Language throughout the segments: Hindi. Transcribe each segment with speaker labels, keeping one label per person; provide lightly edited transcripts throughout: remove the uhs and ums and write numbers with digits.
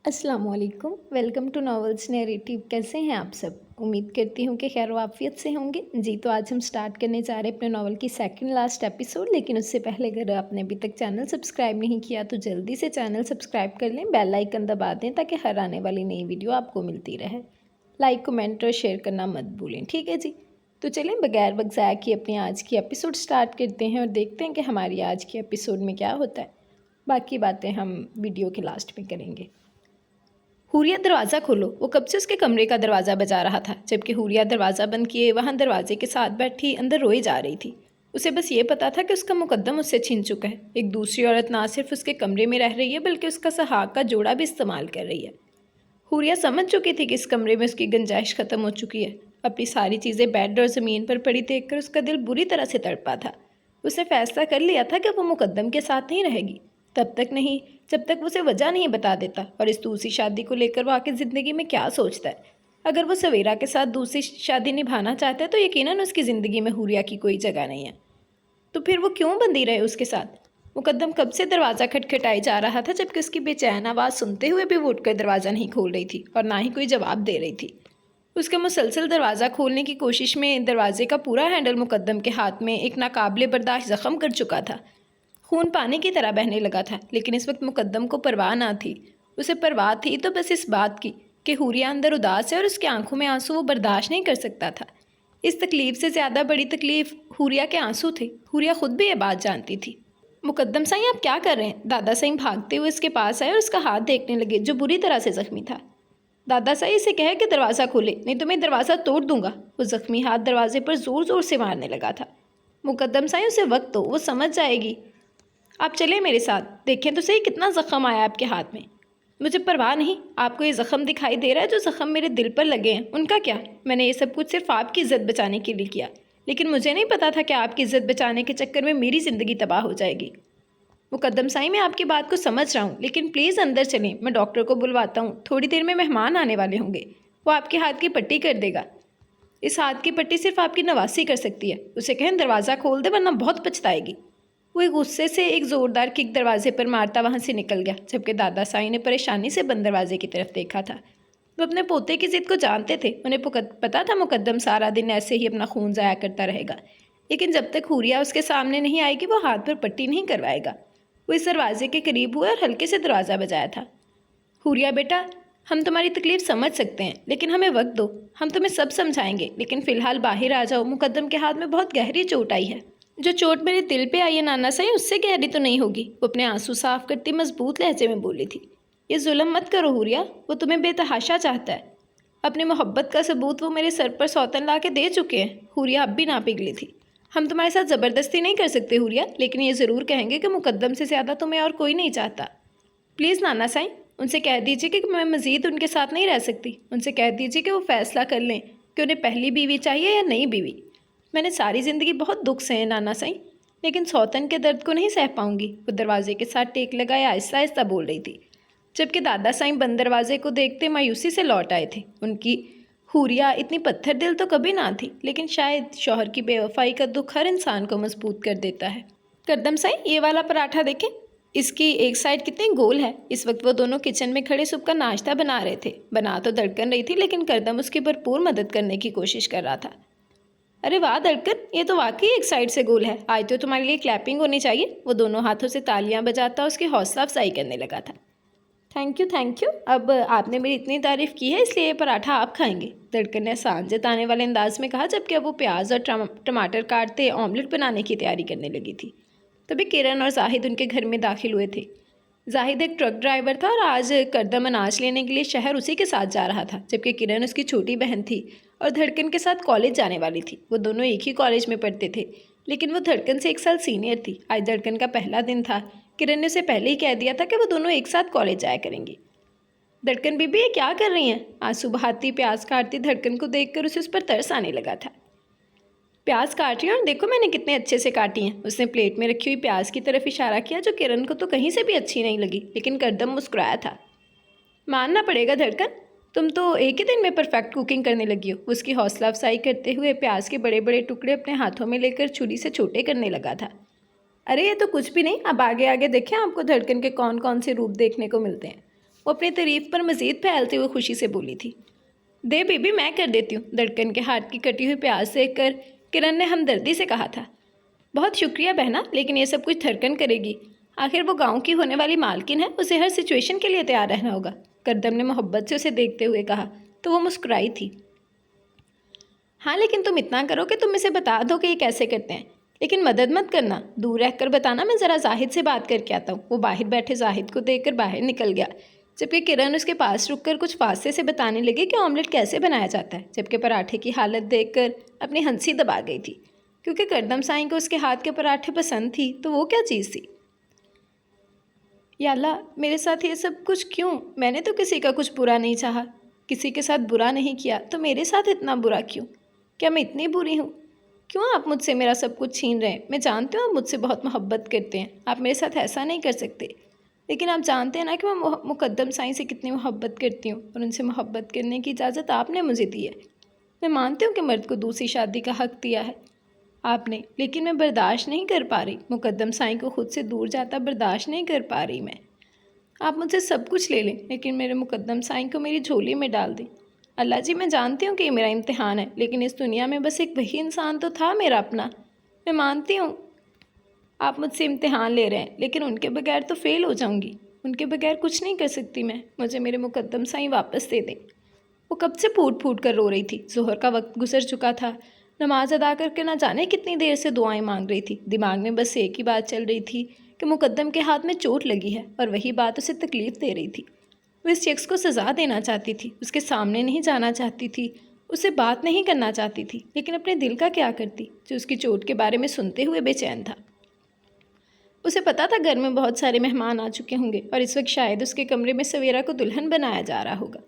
Speaker 1: अस्सलामुअलैकुम, वेलकम टू नॉवेल्स नैरेटिव। कैसे हैं आप सब? उम्मीद करती हूँ कि खैर वाफियत से होंगे। जी, तो आज हम स्टार्ट करने जा रहे हैं अपने नॉवल की सेकंड लास्ट एपिसोड। लेकिन उससे पहले अगर आपने अभी तक चैनल सब्सक्राइब नहीं किया तो जल्दी से चैनल सब्सक्राइब कर लें, बेल आइकन दबा दें ताकि हर आने वाली नई वीडियो आपको मिलती रहे। लाइक, कमेंट और शेयर करना मत भूलें, ठीक है जी। तो चलें बगैर वक्त ज़ाया किए अपनी आज की एपिसोड स्टार्ट करते हैं और देखते हैं कि हमारी आज की एपिसोड में क्या होता है। बाकी बातें हम वीडियो के लास्ट में करेंगे। हुरिया दरवाज़ा खोलो। वो कब से उसके कमरे का दरवाज़ा बजा रहा था, जबकि हुरिया दरवाज़ा बंद किए वहाँ दरवाजे के साथ बैठी अंदर रोई जा रही थी। उसे बस ये पता था कि उसका मुकद्दम उससे छीन चुका है। एक दूसरी औरत ना सिर्फ उसके कमरे में रह रही है बल्कि उसका सहाग का जोड़ा भी इस्तेमाल कर रही है। हुरिया समझ चुकी थी कि इस कमरे में उसकी गुंजाइश ख़त्म हो चुकी है। अपनी सारी चीज़ें बेड और ज़मीन पर पड़ी देखकर उसका दिल बुरी तरह से तड़पा था। उसने फैसला कर लिया था कि वो मुकद्दम के साथ नहीं रहेगी, तब तक नहीं जब तक उसे वजह नहीं बता देता और इस दूसरी शादी को लेकर वो आखिर ज़िंदगी में क्या सोचता है। अगर वो सवेरा के साथ दूसरी शादी निभाना चाहता है तो यकीनन उसकी ज़िंदगी में हुरिया की कोई जगह नहीं है। तो फिर वो क्यों बंधी रहे उसके साथ? मुकद्दम कब से दरवाज़ा खटखटाई जा रहा था, जबकि उसकी बेचैन आवाज़ सुनते हुए भी वो उठकर दरवाज़ा नहीं खोल रही थी और ना ही कोई जवाब दे रही थी। उसके मुसलसल दरवाज़ा खोलने की कोशिश में दरवाजे का पूरा हैंडल मुकद्दम के हाथ में एक नाकाबिले बर्दाश्त ज़ख्म कर चुका था। खून पानी की तरह बहने लगा था, लेकिन इस वक्त मुकद्दम को परवाह ना थी। उसे परवाह थी तो बस इस बात की कि हुरिया अंदर उदास है और उसकी आंखों में आंसू वो बर्दाश्त नहीं कर सकता था। इस तकलीफ से ज़्यादा बड़ी तकलीफ हुरिया के आंसू थे। हुरिया खुद भी ये बात जानती थी। मुकद्दम साईं, आप क्या कर रहे हैं? दादा साईं भागते हुए उसके पास आए और उसका हाथ देखने लगे, जो बुरी तरह से जख्मी था। दादा साईं, इसे कहे कि दरवाज़ा खोले, नहीं तो मैं दरवाज़ा तोड़ दूंगा। वो जख्मी हाथ दरवाजे पर ज़ोर ज़ोर से मारने लगा था। मुकद्दम साईं, उसे वक्त दो, वो समझ जाएगी। आप चले मेरे साथ, देखें तो सही कितना ज़ख़म आया आपके हाथ में। मुझे परवाह नहीं, आपको ये ज़ख़म दिखाई दे रहा है जो ज़ख़म मेरे दिल पर लगे हैं, उनका क्या? मैंने ये सब कुछ सिर्फ आपकी इज़्ज़त बचाने के लिए किया, लेकिन मुझे नहीं पता था कि आपकी इज़्ज़त बचाने के चक्कर में मेरी ज़िंदगी तबाह हो जाएगी। मुकद्दम साईं, मैं आपकी बात को समझ रहा हूँ, लेकिन प्लीज़ अंदर चलें, मैं डॉक्टर को बुलवाता हूँ। थोड़ी देर में मेहमान आने वाले होंगे, वो आपके हाथ की पट्टी कर देगा। इस हाथ की पट्टी सिर्फ आपकी नवासी कर सकती है। उसे कहें दरवाज़ा खोल दे, वरना बहुत पछताएगी। वो एक गुस्से से एक ज़ोरदार किक दरवाजे पर मारता वहाँ से निकल गया, जबकि दादा साईं ने परेशानी से बंद दरवाजे की तरफ देखा था। वो अपने पोते की ज़िद को जानते थे। उन्हें पता था मुकद्दम सारा दिन ऐसे ही अपना खून ज़ाया करता रहेगा, लेकिन जब तक हुरिया उसके सामने नहीं आएगी वो हाथ पर पट्टी नहीं करवाएगा। वो इस दरवाजे के करीब हुआ और हल्के से दरवाज़ा बजाया था। हुरिया बेटा, हम तुम्हारी तकलीफ़ समझ सकते हैं, लेकिन हमें वक्त दो, हम तुम्हें सब समझाएंगे। लेकिन फ़िलहाल बाहर आ जाओ, मुकद्दम के हाथ में बहुत गहरी चोट आई है। जो चोट मेरे दिल पे आई है नाना साईं, उससे गहरी तो नहीं होगी। वो अपने आंसू साफ करती मजबूत लहजे में बोली थी। ये जुल्म मत करो हुरिया, वो तुम्हें बेतहाशा चाहता है। अपनी मोहब्बत का सबूत वो मेरे सर पर सौतन ला के दे चुके हैं। हुरिया अब भी ना पिघली थी। हम तुम्हारे साथ ज़बरदस्ती नहीं कर सकते हुरिया, लेकिन ये ज़रूर कहेंगे कि मुकद्दम से ज़्यादा तुम्हें और कोई नहीं चाहता। प्लीज़ नाना साईं, उनसे कह दीजिए कि मैं मज़ीद उनके साथ नहीं रह सकती। उनसे कह दीजिए कि वो फ़ैसला कर लें कि उन्हें पहली बीवी चाहिए या नई बीवी। मैंने सारी ज़िंदगी बहुत दुख सहे नाना साईं, लेकिन सौतन के दर्द को नहीं सह पाऊंगी। वो दरवाजे के साथ टेक लगाए आहिस्ता आहिस्ता बोल रही थी, जबकि दादा साईं बंद दरवाजे को देखते मायूसी से लौट आए थे। उनकी हुरिया इतनी पत्थर दिल तो कभी ना थी, लेकिन शायद शौहर की बेवफाई का दुख हर इंसान को मजबूत कर देता है। करदम साईं, ये वाला पराठा देखें, इसकी एक साइड कितनी गोल है। इस वक्त वो दोनों किचन में खड़े सुबह का नाश्ता बना रहे थे। बना तो धड़कन रही थी, लेकिन करदम उसकी भरपूर मदद करने की कोशिश कर रहा था। अरे वाह धड़कन, ये तो वाकई एक साइड से गोल है। आज तो तुम्हारे लिए क्लैपिंग होनी चाहिए। वो दोनों हाथों से तालियां बजाता उसकी हौसला अफजाई करने लगा था। थैंक यू थैंक यू, अब आपने मेरी इतनी तारीफ़ की है इसलिए ये पराठा आप खाएंगे, धड़कन ने आसान जताने वाले अंदाज में कहा, जबकि अब वो प्याज और टमाटर काटते ऑमलेट बनाने की तैयारी करने लगी थी। तभी किरण और जाहिद उनके घर में दाखिल हुए थे। जाहिद एक ट्रक ड्राइवर था और आज करदम अनाज लेने के लिए शहर उसी के साथ जा रहा था, जबकि किरण उसकी छोटी बहन थी और धड़कन के साथ कॉलेज जाने वाली थी। वो दोनों एक ही कॉलेज में पढ़ते थे, लेकिन वो धड़कन से एक साल सीनियर थी। आज धड़कन का पहला दिन था। किरण ने उसे पहले ही कह दिया था कि वो दोनों एक साथ कॉलेज जाया करेंगी। धड़कन बीबी, ये क्या कर रही हैं? आंसू बहाती प्याज काटती धड़कन को देखकर उसे उस पर तरस आने लगा था। प्याज काट रही हूँ और देखो मैंने कितने अच्छे से काटी हैं। उसने प्लेट में रखी हुई प्याज की तरफ इशारा किया, जो किरण को तो कहीं से भी अच्छी नहीं लगी, लेकिन करदम मुस्कुराया था। मानना पड़ेगा धड़कन, तुम तो एक ही दिन में परफेक्ट कुकिंग करने लगी हो। उसकी हौसला अफजाई करते हुए प्याज के बड़े बड़े टुकड़े अपने हाथों में लेकर छुरी से छोटे करने लगा था। अरे ये तो कुछ भी नहीं, अब आगे आगे देखें आपको धड़कन के कौन कौन से रूप देखने को मिलते हैं। वो अपनी तारीफ पर मज़ीद फैलते हुए खुशी से बोली थी। दे बीबी, मैं कर देती हूँ। धड़कन के हाथ की कटी हुई प्याज देखकर किरण ने हमदर्दी से कहा था। बहुत शुक्रिया बहना, लेकिन ये सब कुछ धड़कन करेगी। आखिर वो गांव की होने वाली मालकिन है, उसे हर सिचुएशन के लिए तैयार रहना होगा। करदम ने मोहब्बत से उसे देखते हुए कहा तो वो मुस्कुराई थी। हाँ, लेकिन तुम इतना करो कि तुम इसे बता दो कि ये कैसे करते हैं, लेकिन मदद मत करना, दूर रहकर बताना। मैं ज़रा जाहिद से बात करके आता हूँ। वो बाहर बैठे जाहिद को देखकर बाहर निकल गया, जबकि किरण उसके पास रुककर कुछ फासले से बताने लगी कि ऑमलेट कैसे बनाया जाता है, जबकि पराठे की हालत देखकर अपनी हंसी दबा गई थी, क्योंकि करदम साईं को उसके हाथ के पराठे पसंद थी, तो वो क्या चीज़ थी। या अल्लाह, मेरे साथ ये सब कुछ क्यों? मैंने तो किसी का कुछ बुरा नहीं चाहा, किसी के साथ बुरा नहीं किया, तो मेरे साथ इतना बुरा क्यों? क्या मैं इतनी बुरी हूँ? क्यों आप मुझसे मेरा सब कुछ छीन रहे हैं? मैं जानती हूँ आप मुझसे बहुत मोहब्बत करते हैं, आप मेरे साथ ऐसा नहीं कर सकते, लेकिन आप जानते हैं ना कि मैं मुकद्दम साईं से कितनी मोहब्बत करती हूँ, और उनसे मोहब्बत करने की इजाज़त आपने मुझे दी है। मैं मानती हूँ कि मर्द को दूसरी शादी का हक़ दिया है आपने, लेकिन मैं बर्दाश्त नहीं कर पा रही। मुकद्दम साईं को खुद से दूर जाता बर्दाश्त नहीं कर पा रही मैं। आप मुझसे सब कुछ ले लें, लेकिन मेरे मुकद्दम साईं को मेरी झोली में डाल दें। अल्लाह जी, मैं जानती हूँ कि ये मेरा इम्तिहान है, लेकिन इस दुनिया में बस एक वही इंसान तो था मेरा अपना। मैं मानती हूँ आप मुझसे इम्तिहान ले रहे हैं, लेकिन उनके बगैर तो फ़ेल हो जाऊँगी। उनके बगैर कुछ नहीं कर सकती मैं। मुझे मेरे मुकद्दम साईं वापस दे दें। वो कब से फूट फूट कर रो रही थी। ज़ोहर का वक्त गुजर चुका था। नमाज अदा करके ना जाने कितनी देर से दुआएं मांग रही थी। दिमाग में बस एक ही बात चल रही थी कि मुकद्दम के हाथ में चोट लगी है, और वही बात उसे तकलीफ़ दे रही थी। वो इस शख्स को सज़ा देना चाहती थी, उसके सामने नहीं जाना चाहती थी, उससे बात नहीं करना चाहती थी, लेकिन अपने दिल का क्या करती, जो उसकी चोट के बारे में सुनते हुए बेचैन था। उसे पता था घर में बहुत सारे मेहमान आ चुके होंगे, और इस वक्त शायद उसके कमरे में सवेरा को दुल्हन बनाया जा रहा होगा,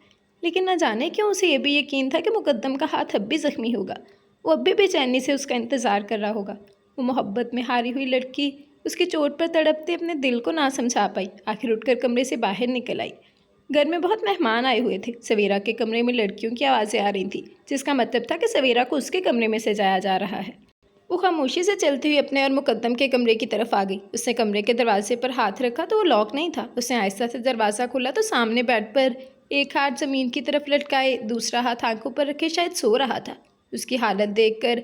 Speaker 1: लेकिन न जाने क्यों उसे ये भी यकीन था कि मुकद्दम का हाथ अब भी ज़ख्मी होगा। वो अब भी बेचैनी से उसका इंतज़ार कर रहा होगा। वो मोहब्बत में हारी हुई लड़की उसकी चोट पर तड़पते अपने दिल को ना समझा पाई। आखिर उठकर कमरे से बाहर निकल आई। घर में बहुत मेहमान आए हुए थे। सवेरा के कमरे में लड़कियों की आवाज़ें आ रही थी, जिसका मतलब था कि सवेरा को उसके कमरे में सजाया जा रहा है। वो खामोशी से चलती हुई अपने और मुकद्दम के कमरे की तरफ आ गई। उसने कमरे के दरवाजे पर हाथ रखा तो वो लॉक नहीं था। उसने आहिस्ता से दरवाज़ा खोला तो सामने बेड पर एक हाथ ज़मीन की तरफ लटकाए, दूसरा हाथ आंखों पर रखे शायद सो रहा था। उसकी हालत देखकर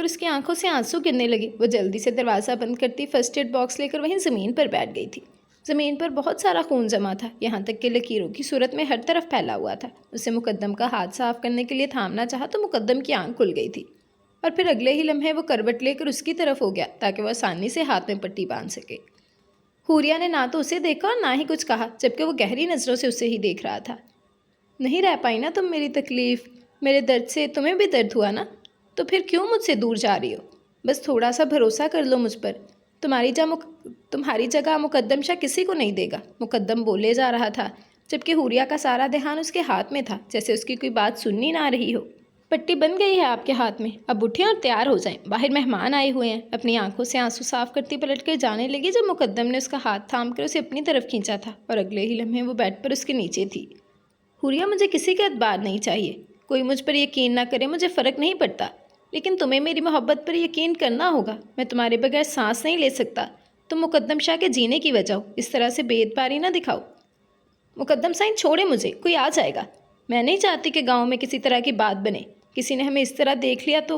Speaker 1: उसकी आंखों से आंसू गिरने लगे। वो जल्दी से दरवाज़ा बंद करती फर्स्ट एड बॉक्स लेकर वहीं ज़मीन पर बैठ गई थी। ज़मीन पर बहुत सारा खून जमा था, यहाँ तक कि लकीरों की सूरत में हर तरफ फैला हुआ था। उसे मुकद्दम का हाथ साफ करने के लिए थामना चाहा तो मुकद्दम की आंख खुल गई थी, और फिर अगले ही लम्हे वो करवट लेकर उसकी तरफ हो गया ताकि वह आसानी से हाथ में पट्टी बांध सके। हूरिया ने ना तो उसे देखा और ना ही कुछ कहा, जबकि वो गहरी नज़रों से उसे ही देख रहा था। नहीं रह पाई ना तुम मेरी तकलीफ़, मेरे दर्द से तुम्हें भी दर्द हुआ ना, तो फिर क्यों मुझसे दूर जा रही हो? बस थोड़ा सा भरोसा कर लो मुझ पर। तुम्हारी जगह मुकद्दम शाह किसी को नहीं देगा। मुकद्दम बोले जा रहा था, जबकि हूरिया का सारा ध्यान उसके हाथ में था, जैसे उसकी कोई बात सुननी ना रही हो। पट्टी बन गई है आपके हाथ में, अब उठें और तैयार हो जाएं, बाहर मेहमान आए हुए हैं। अपनी आंखों से आंसू साफ करती पलट कर जाने लगी जब मुकद्दम ने उसका हाथ थाम कर उसे अपनी तरफ खींचा था, और अगले ही लम्हे वो बेड पर उसके नीचे थी। हुरिया, मुझे किसी का एतबार नहीं चाहिए। कोई मुझ पर यकीन ना करे, मुझे फ़र्क नहीं पड़ता, लेकिन तुम्हें मेरी मोहब्बत पर यकीन करना होगा। मैं तुम्हारे बगैर सांस नहीं ले सकता। तुम मुकद्दम शाह के जीने की वजह हो, इस तरह से बेएतबारी ना दिखाओ। मुकद्दम साईं, छोड़े मुझे, कोई आ जाएगा। मैं नहीं चाहती कि गाँव में किसी तरह की बात बने। किसी ने हमें इस तरह देख लिया तो।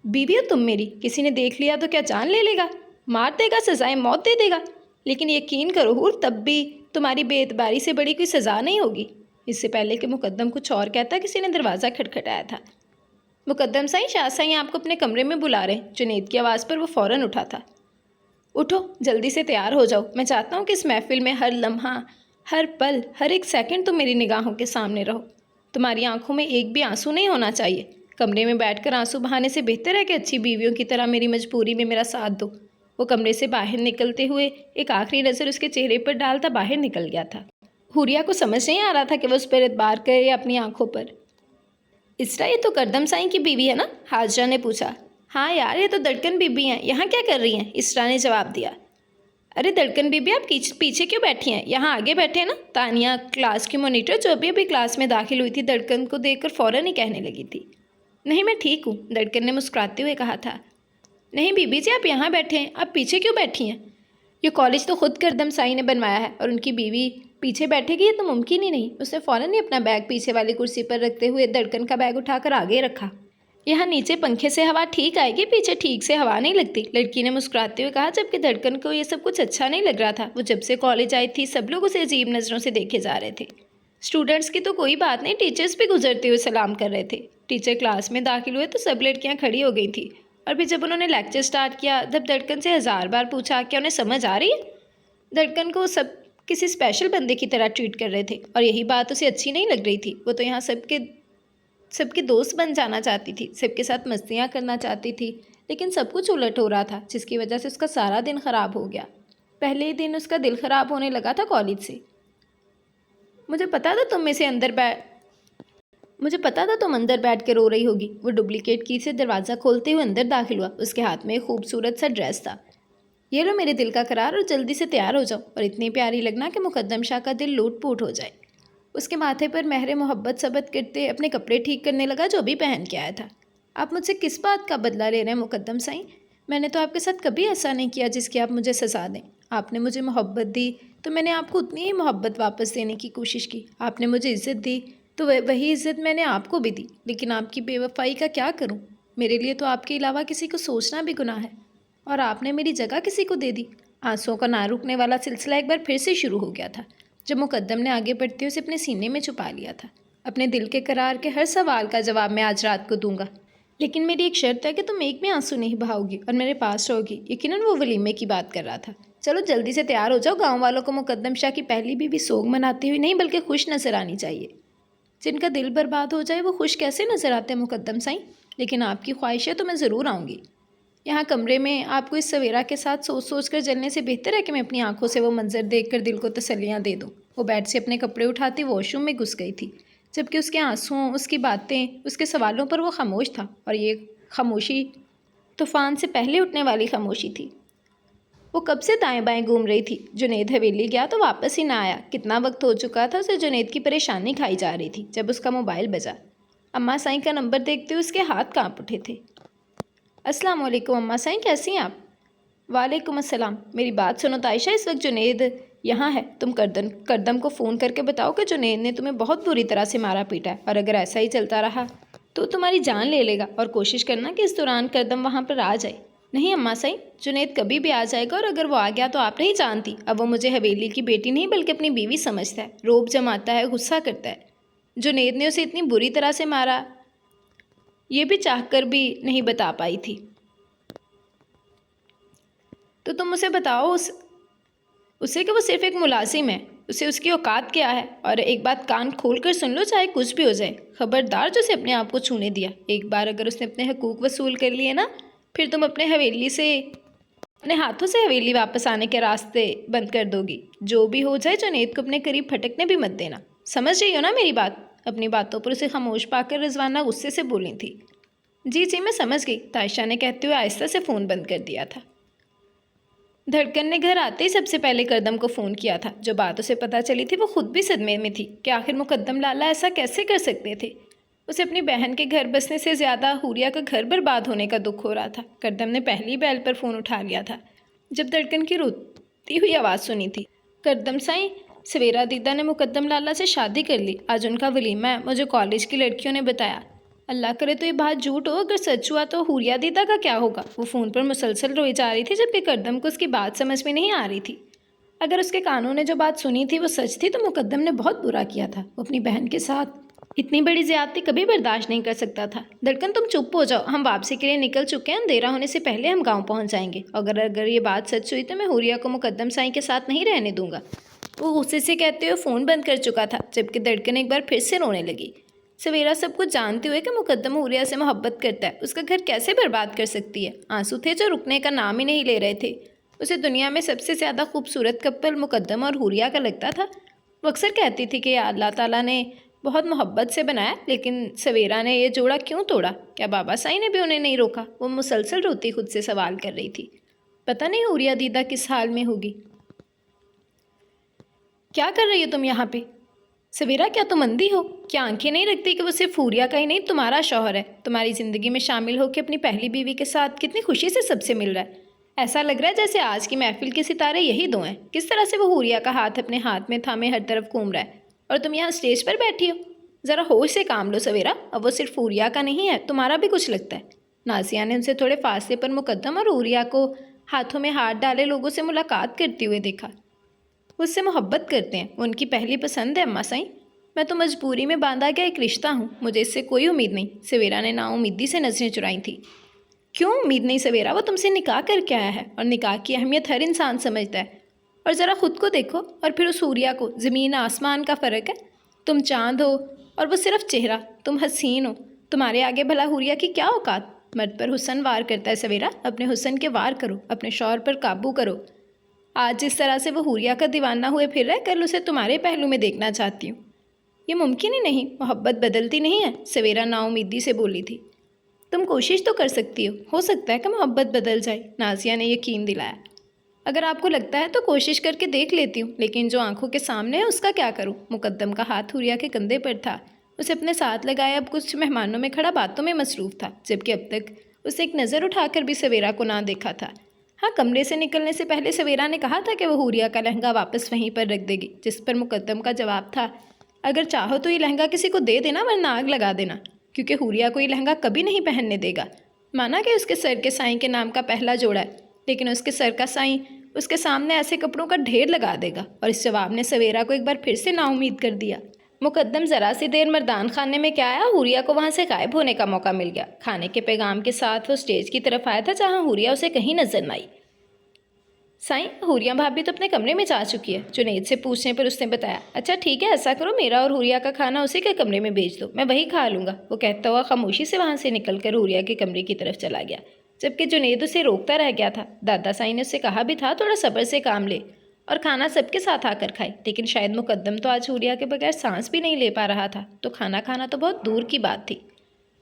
Speaker 1: बीवी हो तुम मेरी, किसी ने देख लिया तो क्या जान ले लेगा, मार देगा, सजाएं मौत दे देगा। लेकिन यकीन करो हूर, तब भी तुम्हारी बेएतबारी से बड़ी कोई सज़ा नहीं होगी। इससे पहले कि मुकद्दम कुछ और कहता, किसी ने दरवाज़ा खटखटाया था। मुकद्दम साईं, शाह साईं आपको अपने कमरे में बुला रहे हैं। जुनेद की आवाज़ पर वो फ़ौरन उठा था। उठो, जल्दी से तैयार हो जाओ। मैं चाहता हूँ कि इस महफिल में हर लम्हा, हर पल, हर एक सेकंड तुम मेरी निगाहों के सामने रहो। तुम्हारी आंखों में एक भी आंसू नहीं होना चाहिए। कमरे में बैठकर आंसू बहाने से बेहतर है कि अच्छी बीवियों की तरह मेरी मजबूरी में मेरा साथ दो। वो कमरे से बाहर निकलते हुए एक आखिरी नज़र उसके चेहरे पर डालता बाहर निकल गया था। हुरिया को समझ नहीं आ रहा था कि वह उस पर एतबार करे या अपनी आंखों पर। इसरा, ये तो करदम साईं की बीवी है ना? हाजरा ने पूछा। हाँ यार, ये तो धड़कन बीबी हैं। यहाँ क्या कर रही हैं? इसरा ने जवाब दिया। अरे धड़कन बीबी, आप पीछे क्यों बैठी हैं? यहाँ आगे बैठे हैं ना। तानिया, क्लास की मॉनिटर, जो अभी क्लास में दाखिल हुई थी, धड़कन को देखकर फ़ौरन ही कहने लगी थी। नहीं, मैं ठीक हूँ, धड़कन ने मुस्कुराते हुए कहा था। नहीं बीबी जी, आप यहाँ बैठे हैं, आप पीछे क्यों बैठी हैं? ये कॉलेज तो खुद करदम साई ने बनवाया है और उनकी बीवी पीछे बैठेगी ये तो मुमकिन ही नहीं। उसने फ़ौरन ही अपना बैग पीछे वाली कुर्सी पर रखते हुए धड़कन का बैग उठाकर आगे रखा। यहाँ नीचे पंखे से हवा ठीक आएगी, पीछे ठीक से हवा नहीं लगती, लड़की ने मुस्कुराते हुए कहा, जबकि धड़कन को ये सब कुछ अच्छा नहीं लग रहा था। वो जब से कॉलेज आई थी सब लोग उसे अजीब नज़रों से देखे जा रहे थे। स्टूडेंट्स की तो कोई बात नहीं, टीचर्स भी गुजरते हुए सलाम कर रहे थे। टीचर क्लास में दाखिल हुए तो सब लड़कियां खड़ी हो गई थी और फिर जब उन्होंने लेक्चर स्टार्ट किया तब धड़कन से 1000 बार पूछा, क्या उन्हें समझ आ रही है? धड़कन को सब किसी स्पेशल बंदे की तरह ट्रीट कर रहे थे और यही बात उसे अच्छी नहीं लग रही थी। वो तो यहाँ सबके दोस्त बन जाना चाहती थी, सबके साथ मस्तियाँ करना चाहती थी, लेकिन सब कुछ उलट हो रहा था जिसकी वजह से उसका सारा दिन ख़राब हो गया। पहले ही दिन उसका दिल ख़राब होने लगा था कॉलेज से। मुझे पता था तुम अंदर बैठ के रो रही होगी। वो डुप्लीकेट की से दरवाज़ा खोलते हुए अंदर दाखिल हुआ। उसके हाथ में एक खूबसूरत सा ड्रेस था। ये लो मेरे दिल का करार और जल्दी से तैयार हो जाओ और इतनी प्यारी लगना कि मुकद्दम शाह का दिल लूट पूट हो जाए। उसके माथे पर महरे मोहब्बत सबत करते अपने कपड़े ठीक करने लगा जो भी पहन के आया था। आप मुझसे किस बात का बदला ले रहे हैं मुकद्दम साईं? मैंने तो आपके साथ कभी ऐसा नहीं किया जिसकी आप मुझे सजा दें। आपने मुझे मोहब्बत दी तो मैंने आपको उतनी ही मोहब्बत वापस देने की कोशिश की। आपने मुझे इज़्ज़त दी तो वही इज़्ज़त मैंने आपको भी दी। लेकिन आपकी बेवफाई का क्या करूं? मेरे लिए तो आपके अलावा किसी को सोचना भी गुनाह है और आपने मेरी जगह किसी को दे दी। आंसुओं का ना रुकने वाला सिलसिला एक बार फिर से शुरू हो गया था जब मुकद्दम ने आगे बढ़ते हुए उसे अपने सीने में छुपा लिया था। अपने दिल के करार के हर सवाल का जवाब मैं आज रात को दूंगा, लेकिन मेरी एक शर्त है कि तुम एक भी आंसू नहीं बहाओगी और मेरे पास रहोगी। यकीनन वो वलीमे की बात कर रहा था। चलो जल्दी से तैयार हो जाओ, गांव वालों को मुकद्दम शाह की पहली बीवी सोग मनाती हुई नहीं बल्कि खुश नजर आनी चाहिए। जिनका दिल बर्बाद हो जाए वो खुश कैसे नजर आते हैं मुकद्दम साईं? लेकिन आपकी ख्वाहिश है तो मैं ज़रूर आऊँगी। यहाँ कमरे में आपको इस सवेरा के साथ सोच सोच कर जलने से बेहतर है कि मैं अपनी आंखों से वो मंजर देखकर दिल को तसल्लियाँ दे दूँ। वो बेड से अपने कपड़े उठाती वॉशरूम में घुस गई थी, जबकि उसके आंसुओं, उसकी बातें, उसके सवालों पर वो खामोश था। और ये खामोशी तूफ़ान से पहले उठने वाली खामोशी थी। वो कब से दाएं बाएं घूम रही थी। जुनैद हवेली गया तो वापस ही ना आया। कितना वक्त हो चुका था उसे जुनैद की परेशानी खाई जा रही थी जब उसका मोबाइल बजा। अम्मा साईं का नंबर देखते हुए उसके हाथ कांप उठे थे। अस्सलाम वालेकुम अम्मा साईं, कैसी हैं आप? वालेकुम अस्सलाम। मेरी बात सुनो तायशा, इस वक्त जुनैद यहाँ है। तुम करदम को फ़ोन करके बताओ कि जुनैद ने तुम्हें बहुत बुरी तरह से मारा पीटा है और अगर ऐसा ही चलता रहा तो तुम्हारी जान ले लेगा। और कोशिश करना कि इस दौरान करदम वहाँ पर आ जाए। नहीं अम्मा साईं, जुनैद कभी भी आ जाएगा और अगर वो आ गया तो आप नहीं जानती, अब वो मुझे हवेली की बेटी नहीं बल्कि अपनी बीवी समझता है। रोब जमाता है, गुस्सा करता है। जुनैद ने उसे इतनी बुरी तरह से मारा ये भी चाहकर भी नहीं बता पाई थी। तो तुम उसे बताओ उसे कि वो सिर्फ एक मुलाजिम है, उसे उसकी औकात क्या है। और एक बात कान खोल कर सुन लो, चाहे कुछ भी हो जाए। खबरदार जो उसे अपने आप को छूने दिया। एक बार अगर उसने अपने हकूक़ वसूल कर लिए ना, फिर तुम अपने हाथों से हवेली वापस आने के रास्ते बंद कर दोगी। जो भी हो जाए जुनैद को अपने करीब फटकने भी मत देना। समझ रही हो ना मेरी बात? अपनी बातों पर उसे खामोश पाकर रिजवाना गुस्से से बोली थी। जी जी मैं समझ गई, तायशा ने कहते हुए आहिस्ता से फ़ोन बंद कर दिया था। धड़कन ने घर आते ही सबसे पहले करदम को फ़ोन किया था। जो बात उसे पता चली थी वो खुद भी सदमे में थी कि आखिर मुकद्दम लाला ऐसा कैसे कर सकते थे। उसे अपनी बहन के घर बसने से ज़्यादा हुरिया का घर बर्बाद होने का दुख हो रहा था। करदम ने पहली बैल पर फ़ोन उठा लिया था जब धड़कन की रोती हुई आवाज़ सुनी थी। करदम साईं, सवेरा दीदा ने मुकद्दम लाला से शादी कर ली। आज उनका वलीमा है, मुझे कॉलेज की लड़कियों ने बताया। अल्लाह करे तो ये बात झूठ हो, अगर सच हुआ तो हुरिया दीदा का क्या होगा? वो फ़ोन पर मुसलसल रोई जा रही थी जबकि करदम को उसकी बात समझ में नहीं आ रही थी। अगर उसके कानों ने जो बात सुनी थी वो सच थी तो मुकद्दम ने बहुत बुरा किया था। वो अपनी बहन के साथ इतनी बड़ी ज़्यादती कभी बर्दाश्त नहीं कर सकता था। धड़कन तुम चुप हो जाओ, हम वापसी के लिए निकल चुके हैं। अंधेरा होने से पहले हम गाँव पहुँच जाएंगे। अगर ये बात सच हुई तो मैं हुरिया को मुकद्दम साईं के साथ नहीं रहने दूंगा। वो गुस्से से कहते हुए फ़ोन बंद कर चुका था जबकि धड़कन एक बार फिर से रोने लगी। सवेरा सब कुछ जानते हुए कि मुकद्दम हुरिया से मोहब्बत करता है, उसका घर कैसे बर्बाद कर सकती है। आंसू थे जो रुकने का नाम ही नहीं ले रहे थे। उसे दुनिया में सबसे ज़्यादा खूबसूरत कपल मुकद्दम और हुरिया का लगता था। वो अक्सर कहती थी कि अल्लाह ताला ने बहुत मोहब्बत से बनाया, लेकिन सवेरा ने ये जोड़ा क्यों तोड़ा? क्या बाबा साईं ने भी उन्हें नहीं रोका? वो मुसलसल रोती खुद से सवाल कर रही थी। पता नहीं हुरिया दीदा किस हाल में होगी। क्या कर रही हो तुम यहाँ पे? सवेरा, क्या तुम अंधी हो? क्या आंखें नहीं रखती कि वो सिर्फ हुरिया का ही नहीं तुम्हारा शौहर है? तुम्हारी ज़िंदगी में शामिल होकर अपनी पहली बीवी के साथ कितनी खुशी से सबसे मिल रहा है। ऐसा लग रहा है जैसे आज की महफिल के सितारे यही दो हैं। किस तरह से वो हुरिया का हाथ अपने हाथ में थामे हर तरफ घूम रहा है, और तुम यहाँ स्टेज पर बैठी हो। ज़रा होश से काम लो सवेरा, अब वो सिर्फ हुरिया का नहीं है, तुम्हारा भी कुछ लगता है। नाजिया ने उनसे थोड़े फासले पर मुकद्दम और हुरिया को हाथों में हाथ डाले लोगों से मुलाकात करते हुए देखा। वो उससे मोहब्बत करते हैं, वो उनकी पहली पसंद है अम्मा साईं। मैं तो मजबूरी में बांधा गया एक रिश्ता हूँ, मुझे इससे कोई उम्मीद नहीं। सवेरा ने नाउम्मीदी से नजरें चुराई थी। क्यों उम्मीद नहीं सवेरा, वो तुमसे निकाह करके आया है और निकाह की अहमियत हर इंसान समझता है। और ज़रा खुद को देखो और फिर उस सूर्या को, ज़मीन आसमान का फ़र्क है। तुम चांद हो और वो सिर्फ चेहरा। तुम हसीन हो, तुम्हारे आगे भला हुरिया की क्या औकात। मर्द पर हुस्न वार करता है सवेरा, अपने हुस्न के वार करो, अपने शौहर पर काबू करो। आज जिस तरह से वो हुरिया का दीवाना हुए फिर रहा है, कल उसे तुम्हारे पहलू में देखना चाहती हूँ। ये मुमकिन ही नहीं, मोहब्बत बदलती नहीं है, सवेरा नाउम्मीदी से बोली थी। तुम कोशिश तो कर सकती हो सकता है कि मोहब्बत बदल जाए, नाजिया ने यकीन दिलाया। अगर आपको लगता है तो कोशिश करके देख लेती हूँ, लेकिन जो आंखों के सामने है उसका क्या करूँ। मुकद्दम का हाथ हुरिया के कंधे पर था, उसे अपने साथ लगाए अब कुछ मेहमानों में खड़ा बातों में मसरूफ़ था, जबकि अब तक उसे एक नज़र उठाकर भी सवेरा को ना देखा था। हाँ, कमरे से निकलने से पहले सवेरा ने कहा था कि वह हुरिया का लहंगा वापस वहीं पर रख देगी, जिस पर मुकद्दम का जवाब था, अगर चाहो तो ये लहंगा किसी को दे देना, वरना आग लगा देना, क्योंकि हुरिया को ये लहंगा कभी नहीं पहनने देगा। माना कि उसके सर के साईं के नाम का पहला जोड़ा है, लेकिन उसके सर का साईं उसके सामने ऐसे कपड़ों का ढेर लगा देगा। और इस जवाब ने सवेरा को एक बार फिर से नाउम्मीद कर दिया। मुकद्दम ज़रा सी देर मर्दान खाने में क्या आया, हुरिया को वहाँ से गायब होने का मौका मिल गया। खाने के पैगाम के साथ वो स्टेज की तरफ आया था, जहाँ हुरिया उसे कहीं नजर न आई। साईं, हुरिया भाभी तो अपने कमरे में जा चुकी है, जुनैद से पूछने पर उसने बताया। अच्छा ठीक है, ऐसा करो, मेरा और हुरिया का खाना उसी के कमरे में भेज दो, मैं वही खा लूँगा। वो कहता हुआ खामोशी से वहाँ से निकलकर हुरिया के कमरे की तरफ चला गया, जबकि जुनैद उसे रोकता रह गया था। दादा साईं ने उससे कहा भी था थोड़ा सब्र से काम ले और खाना सबके साथ आकर खाए, लेकिन शायद मुकद्दम तो आज हुरिया के बगैर सांस भी नहीं ले पा रहा था, तो खाना खाना तो बहुत दूर की बात थी।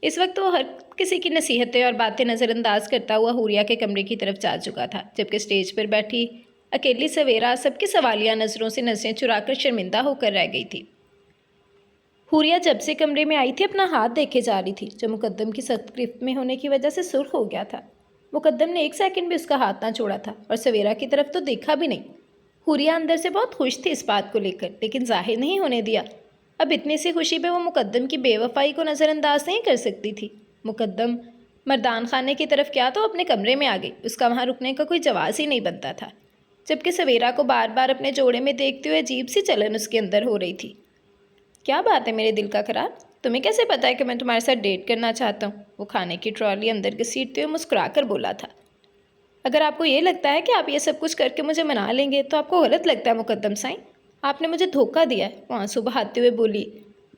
Speaker 1: इस वक्त वो हर किसी की नसीहतें और बातें नज़रअंदाज करता हुआ हुरिया के कमरे की तरफ जा चुका था, जबकि स्टेज पर बैठी अकेली सवेरा सबकी सवालिया नज़रों से नजरें चुराकर शर्मिंदा होकर रह गई थी। हुरिया जब से कमरे में आई थी अपना हाथ देखे जा रही थी, जो मुकद्दम की सख्त गिरफ्त में होने की वजह से सुर्ख हो गया था। मुकद्दम ने एक सेकंड भी उसका हाथ ना छोड़ा था और सवेरा की तरफ तो देखा भी नहीं। हुरिया अंदर से बहुत खुश थी इस बात को लेकर, लेकिन जाहिर नहीं होने दिया। अब इतनी सी खुशी पे वो मुकद्दम की बेवफाई को नज़रअंदाज नहीं कर सकती थी। मुकद्दम मर्दान खाने की तरफ क्या तो अपने कमरे में आ गई, उसका वहाँ रुकने का कोई जवाज़ ही नहीं बनता था, जबकि सवेरा को बार बार अपने जोड़े में देखते हुए अजीब सी चलन उसके अंदर हो रही थी। क्या बात है मेरे दिल का करार, तुम्हें कैसे पता है कि मैं तुम्हारे साथ डेट करना चाहता हूँ। वो खाने की ट्रॉली अंदर घसीटते हुए मुस्कुरा कर बोला था। अगर आपको ये लगता है कि आप ये सब कुछ करके मुझे मना लेंगे तो आपको गलत लगता है मुकद्दम साईं, आपने मुझे धोखा दिया है, वो आंसू बहाते हुए बोली।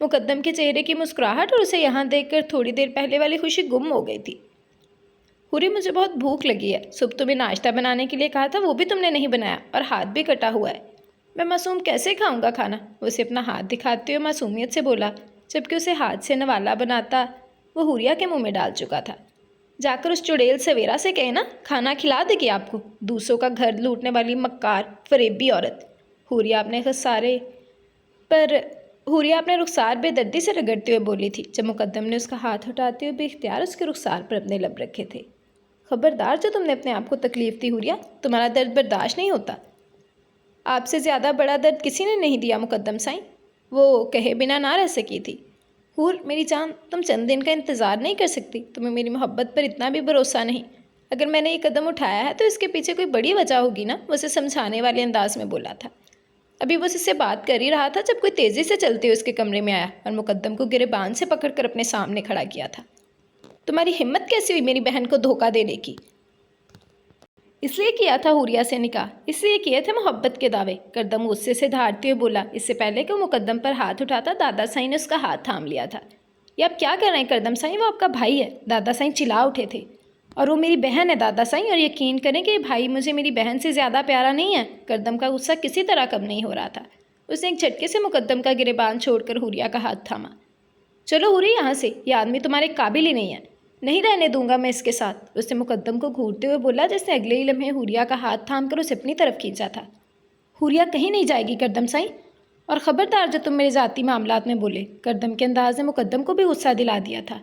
Speaker 1: मुकद्दम के चेहरे की मुस्कुराहट और उसे यहाँ देखकर थोड़ी देर पहले वाली खुशी गुम हो गई थी। हुरी, मुझे बहुत भूख लगी है, सुबह तुम्हें नाश्ता बनाने के लिए कहा था, वो भी तुमने नहीं बनाया और हाथ भी कटा हुआ है, मैं मासूम कैसे खाऊंगा खाना। उसे अपना हाथ दिखाते हुए मासूमियत से बोला, जबकि उसे हाथ से नवाला बनाता वो हुरिया के मुंह में डाल चुका था। जाकर उस चुड़ैल सवेरा से कहे ना, खाना खिला देगी आपको, दूसरों का घर लूटने वाली मक्कार फरेबी औरत। हुरिया अपने रुखसार बेदर्दी से रगड़ते हुए बोली थी, जब मुकद्दम ने उसका हाथ हटाते हुए बेख्तियार उसके रुखसार पर अपने लब रखे थे। खबरदार, जो तुमने अपने आप को तकलीफ दी हुरिया, तुम्हारा दर्द बर्दाश्त नहीं होता। आपसे ज़्यादा बड़ा दर्द किसी ने नहीं दिया मुकद्दम साईं, वो कहे बिना ना रह सकी थी। हूर मेरी जान, तुम चंद दिन का इंतज़ार नहीं कर सकती, तुम्हें मेरी मोहब्बत पर इतना भी भरोसा नहीं। अगर मैंने ये कदम उठाया है तो इसके पीछे कोई बड़ी वजह होगी ना, वो उसे समझाने वाले अंदाज में बोला था। अभी वो उससे बात कर ही रहा था जब कोई तेज़ी से चलते हुए उसके कमरे में आया और मुकद्दम को गिरेबान से पकड़कर अपने सामने खड़ा किया था। तुम्हारी हिम्मत कैसी हुई मेरी बहन को धोखा देने की? इसलिए किया था हुरिया से निकाह, इसलिए किए थे मोहब्बत के दावे, करदम गुस्से से धारते हुए बोला। इससे पहले कि वो मुकद्दम पर हाथ उठाता, दादा साईं ने उसका हाथ थाम लिया था। ये आप क्या कर रहे हैं करदम साईं, वो आपका भाई है, दादा साईं चिल्ला उठे थे। और वो मेरी बहन है दादा साईं, और यकीन करें कि भाई मुझे मेरी बहन से ज़्यादा प्यारा नहीं है। करदम का गुस्सा किसी तरह कम नहीं हो रहा था। उसने एक झटके से मुकद्दम का गिरेबान छोड़कर हुरिया का हाथ थामा। चलो हुरी, यहाँ से, ये आदमी तुम्हारे काबिल ही नहीं है, नहीं रहने दूंगा मैं इसके साथ। उसने मुकद्दम को घूरते हुए बोला, जिसने अगले ही लम्हे हुरिया का हाथ थाम कर उसे अपनी तरफ खींचा था। हुरिया कहीं नहीं जाएगी करदम साईं, और ख़बरदार जो तुम मेरे ज़ाती मामलात में बोले। करदम के अंदाज ने मुकद्दम को भी गुस्सा दिला दिया था।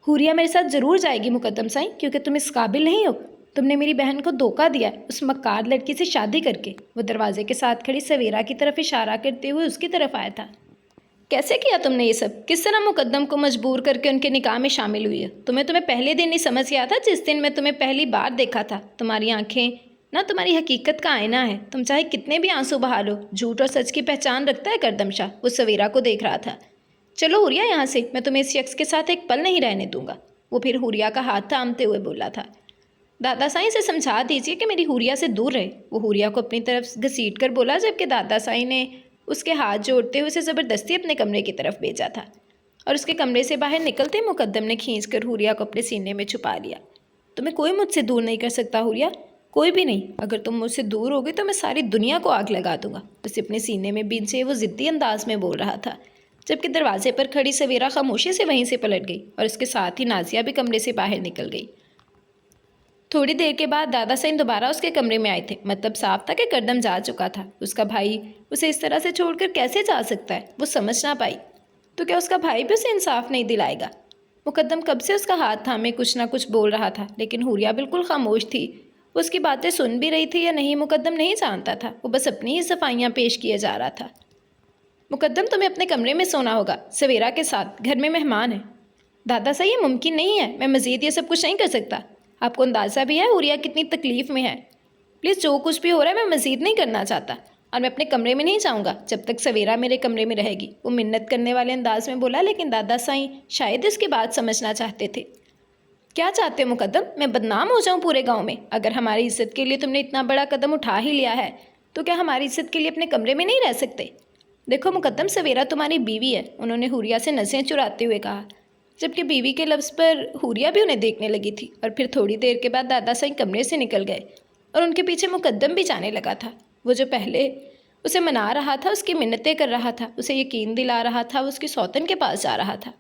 Speaker 1: हुरिया मेरे साथ ज़रूर जाएगी मुकद्दम साईं, क्योंकि तुम इस काबिल नहीं हो। तुमने मेरी बहन को धोखा दिया है उस मक्कार लड़की से शादी करके। वो दरवाजे के साथ खड़ी सवेरा की तरफ इशारा करते हुए उसकी तरफ आया था। कैसे किया तुमने ये सब? किस तरह मुकद्दम को मजबूर करके उनके निकाह में शामिल हुई है? तुम्हें पहले दिन नहीं समझ गया था जिस दिन मैं तुम्हें पहली बार देखा था? तुम्हारी आंखें ना तुम्हारी हकीकत का आईना है। तुम चाहे कितने भी आंसू बहा लो, झूठ और सच की पहचान रखता है करदमशाह। वो सवेरा को देख रहा था। चलो हुरिया यहाँ से, मैं तुम्हें इस शख्स के साथ एक पल नहीं रहने दूंगा। वो फिर हुरिया का हाथ थामते हुए बोला था। दादा साईं से समझा दीजिए कि मेरी हुरिया से दूर रहे। वो हुरिया को अपनी तरफ घसीट कर बोला, जबकि दादा साईं ने उसके हाथ जोड़ते हुए उसे ज़बरदस्ती अपने कमरे की तरफ भेजा था। और उसके कमरे से बाहर निकलते मुकद्दम ने खींचकर हुरिया को अपने सीने में छुपा लिया। तुम्हें कोई मुझसे दूर नहीं कर सकता हुरिया, कोई भी नहीं। अगर तुम मुझसे दूर होगे तो मैं सारी दुनिया को आग लगा दूंगा। उसे अपने सीने में बींचे वो ज़िद्दी अंदाज में बोल रहा था, जबकि दरवाजे पर खड़ी सवेरा खामोशी से वहीं से पलट गई और उसके साथ ही नाजिया भी कमरे से बाहर निकल गई। थोड़ी देर के बाद दादा साईं दोबारा उसके कमरे में आए थे। मतलब साफ था कि करदम जा चुका था। उसका भाई उसे इस तरह से छोड़कर कैसे जा सकता है, वो समझ ना पाई। तो क्या उसका भाई भी उसे इंसाफ नहीं दिलाएगा? मुकद्दम कब से उसका हाथ थामे कुछ ना कुछ बोल रहा था, लेकिन हुरिया बिल्कुल खामोश थी। वो उसकी बातें सुन भी रही थी या नहीं मुकद्दम नहीं जानता था। वो बस अपनी ही सफाइयाँ पेश किए जा रहा था। मुकद्दम तुम्हें अपने कमरे में सोना होगा सवेरा के साथ, घर में मेहमान है। दादा साहब ये मुमकिन नहीं है, मैं मज़ीद ये सब कुछ नहीं कर सकता। आपको अंदाज़ा भी है हुरिया कितनी तकलीफ़ में है। प्लीज़ जो कुछ भी हो रहा है मैं मज़ीद नहीं करना चाहता और मैं अपने कमरे में नहीं जाऊँगा जब तक सवेरा मेरे कमरे में रहेगी। वो मिन्नत करने वाले अंदाज में बोला, लेकिन दादा साईं शायद इसकी बात समझना चाहते थे। क्या चाहते हो मुकद्दम, मैं बदनाम हो जाऊँ पूरे गाँव में? अगर हमारी इज्जत के लिए तुमने इतना बड़ा कदम उठा ही लिया है तो क्या हमारी इज्जत के लिए अपने कमरे में नहीं रह सकते? देखो मुकद्दम, सवेरा तुम्हारी बीवी है, उन्होंने हुरिया से नसें चुराते हुए कहा, जबकि बीवी के लफ्ज़ पर हुरिया भी उन्हें देखने लगी थी। और फिर थोड़ी देर के बाद दादा साईं कमरे से निकल गए और उनके पीछे मुकद्दम भी जाने लगा था। वो जो पहले उसे मना रहा था, उसकी मिन्नतें कर रहा था, उसे यकीन दिला रहा था, वो उसकी सौतन के पास जा रहा था।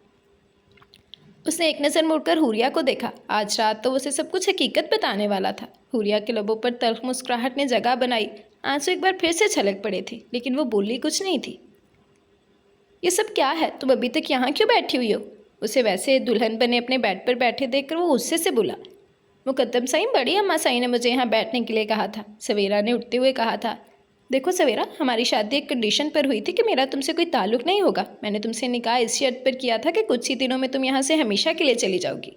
Speaker 1: उसने एक नज़र मुड़कर हुरिया को देखा। आज रात तो उसे सब कुछ हकीकत बताने वाला था। हुरिया के लबों पर तल्ख मुस्कुराहट ने जगह बनाई। आंसू एक बार फिर से छलक पड़े थे, लेकिन वो बोली कुछ नहीं थी। ये सब क्या है? तुम अभी तक यहाँ क्यों बैठी हुई हो? उसे वैसे दुल्हन बने अपने बेड पर बैठे देखकर वो गुस्से से बोला। मुकद्दम साईं, बड़ी अम्मा साईं ने मुझे यहाँ बैठने के लिए कहा था, सवेरा ने उठते हुए कहा था। देखो सवेरा, हमारी शादी एक कंडीशन पर हुई थी कि मेरा तुमसे कोई ताल्लुक नहीं होगा। मैंने तुमसे निकाह इस शर्त पर किया था कि कुछ ही दिनों में तुम यहाँ से हमेशा के लिए चली जाओगी।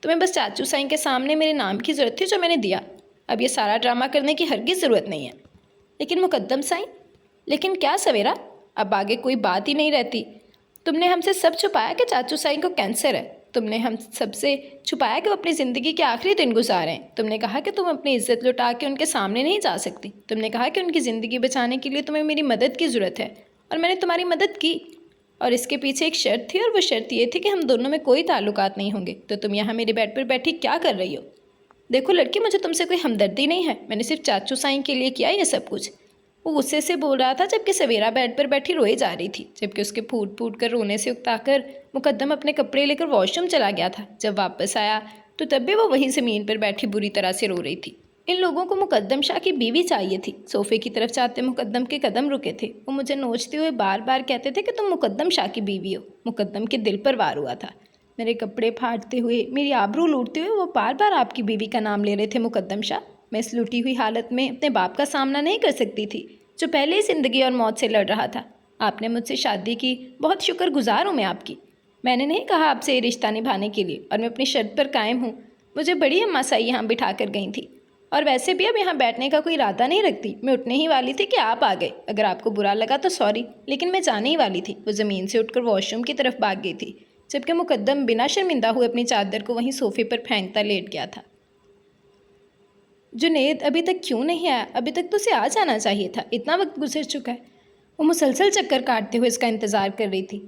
Speaker 1: तुम्हें बस चाचू साईं के सामने मेरे नाम की ज़रूरत थी जो मैंने दिया। अब ये सारा ड्रामा करने की हरगिज़ ज़रूरत नहीं है। लेकिन मुकद्दम साईं, लेकिन क्या सवेरा? अब आगे कोई बात ही नहीं रहती। तुमने हमसे सब छुपाया कि चाचू साईं को कैंसर है। तुमने हम सबसे छुपाया कि वो अपनी ज़िंदगी के आखिरी दिन गुजारे हैं। तुमने कहा कि तुम अपनी इज्जत लुटा के उनके सामने नहीं जा सकती। तुमने कहा कि उनकी ज़िंदगी बचाने के लिए तुम्हें मेरी मदद की ज़रूरत है और मैंने तुम्हारी मदद की। और इसके पीछे एक शर्त थी, और वो शर्त ये थी कि हम दोनों में कोई ताल्लुकात नहीं होंगे। तो तुम यहाँ मेरे बेड पर बैठी क्या कर रही हो? देखो लड़की, मुझे तुमसे कोई हमदर्दी नहीं है। मैंने सिर्फ चाचू साईं के लिए किया ये सब कुछ। वो गुस्से से बोल रहा था, जबकि सवेरा बेड पर बैठी रोए जा रही थी। जबकि उसके फूट फूट कर रोने से उकताकर मुकद्दम अपने कपड़े लेकर वॉशरूम चला गया था। जब वापस आया तो तब भी वो वहीं ज़मीन पर बैठी बुरी तरह से रो रही थी। इन लोगों को मुकद्दम शाह की बीवी चाहिए थी। सोफे की तरफ जाते मुकद्दम के कदम रुके थे। वो मुझे नोचते हुए बार बार कहते थे कि तुम मुकद्दम शाह की बीवी हो। मुकद्दम के दिल पर वार हुआ था। मेरे कपड़े फाड़ते हुए, मेरी आबरू लूटते हुए वो बार बार आपकी बीवी का नाम ले रहे थे मुकद्दम शाह। मैं इस लूटी हुई हालत में अपने बाप का सामना नहीं कर सकती थी, जो पहले ही ज़िंदगी और मौत से लड़ रहा था। आपने मुझसे शादी की, बहुत शुक्रगुजार हूँ मैं आपकी। मैंने नहीं कहा आपसे ये रिश्ता निभाने के लिए, और मैं अपनी शर्त पर कायम हूँ। मुझे बड़ी अम्मा साई यहाँ बिठा कर गई थी, और वैसे भी अब यहाँ बैठने का कोई इरादा नहीं रखती। मैं उठने ही वाली थी कि आप आ गए। अगर आपको बुरा लगा तो सॉरी, लेकिन मैं जाने ही वाली थी। वो ज़मीन से उठकर वॉशरूम की तरफ भाग गई थी, जबकि मुकद्दम बिना शर्मिंदा हुए अपनी चादर को वहीं सोफे पर फेंकता लेट गया था। जुनेद अभी तक क्यों नहीं आया? अभी तक तो उसे आ जाना चाहिए था, इतना वक्त गुजर चुका है। वो मुसलसल चक्कर काटते हुए इसका इंतज़ार कर रही थी।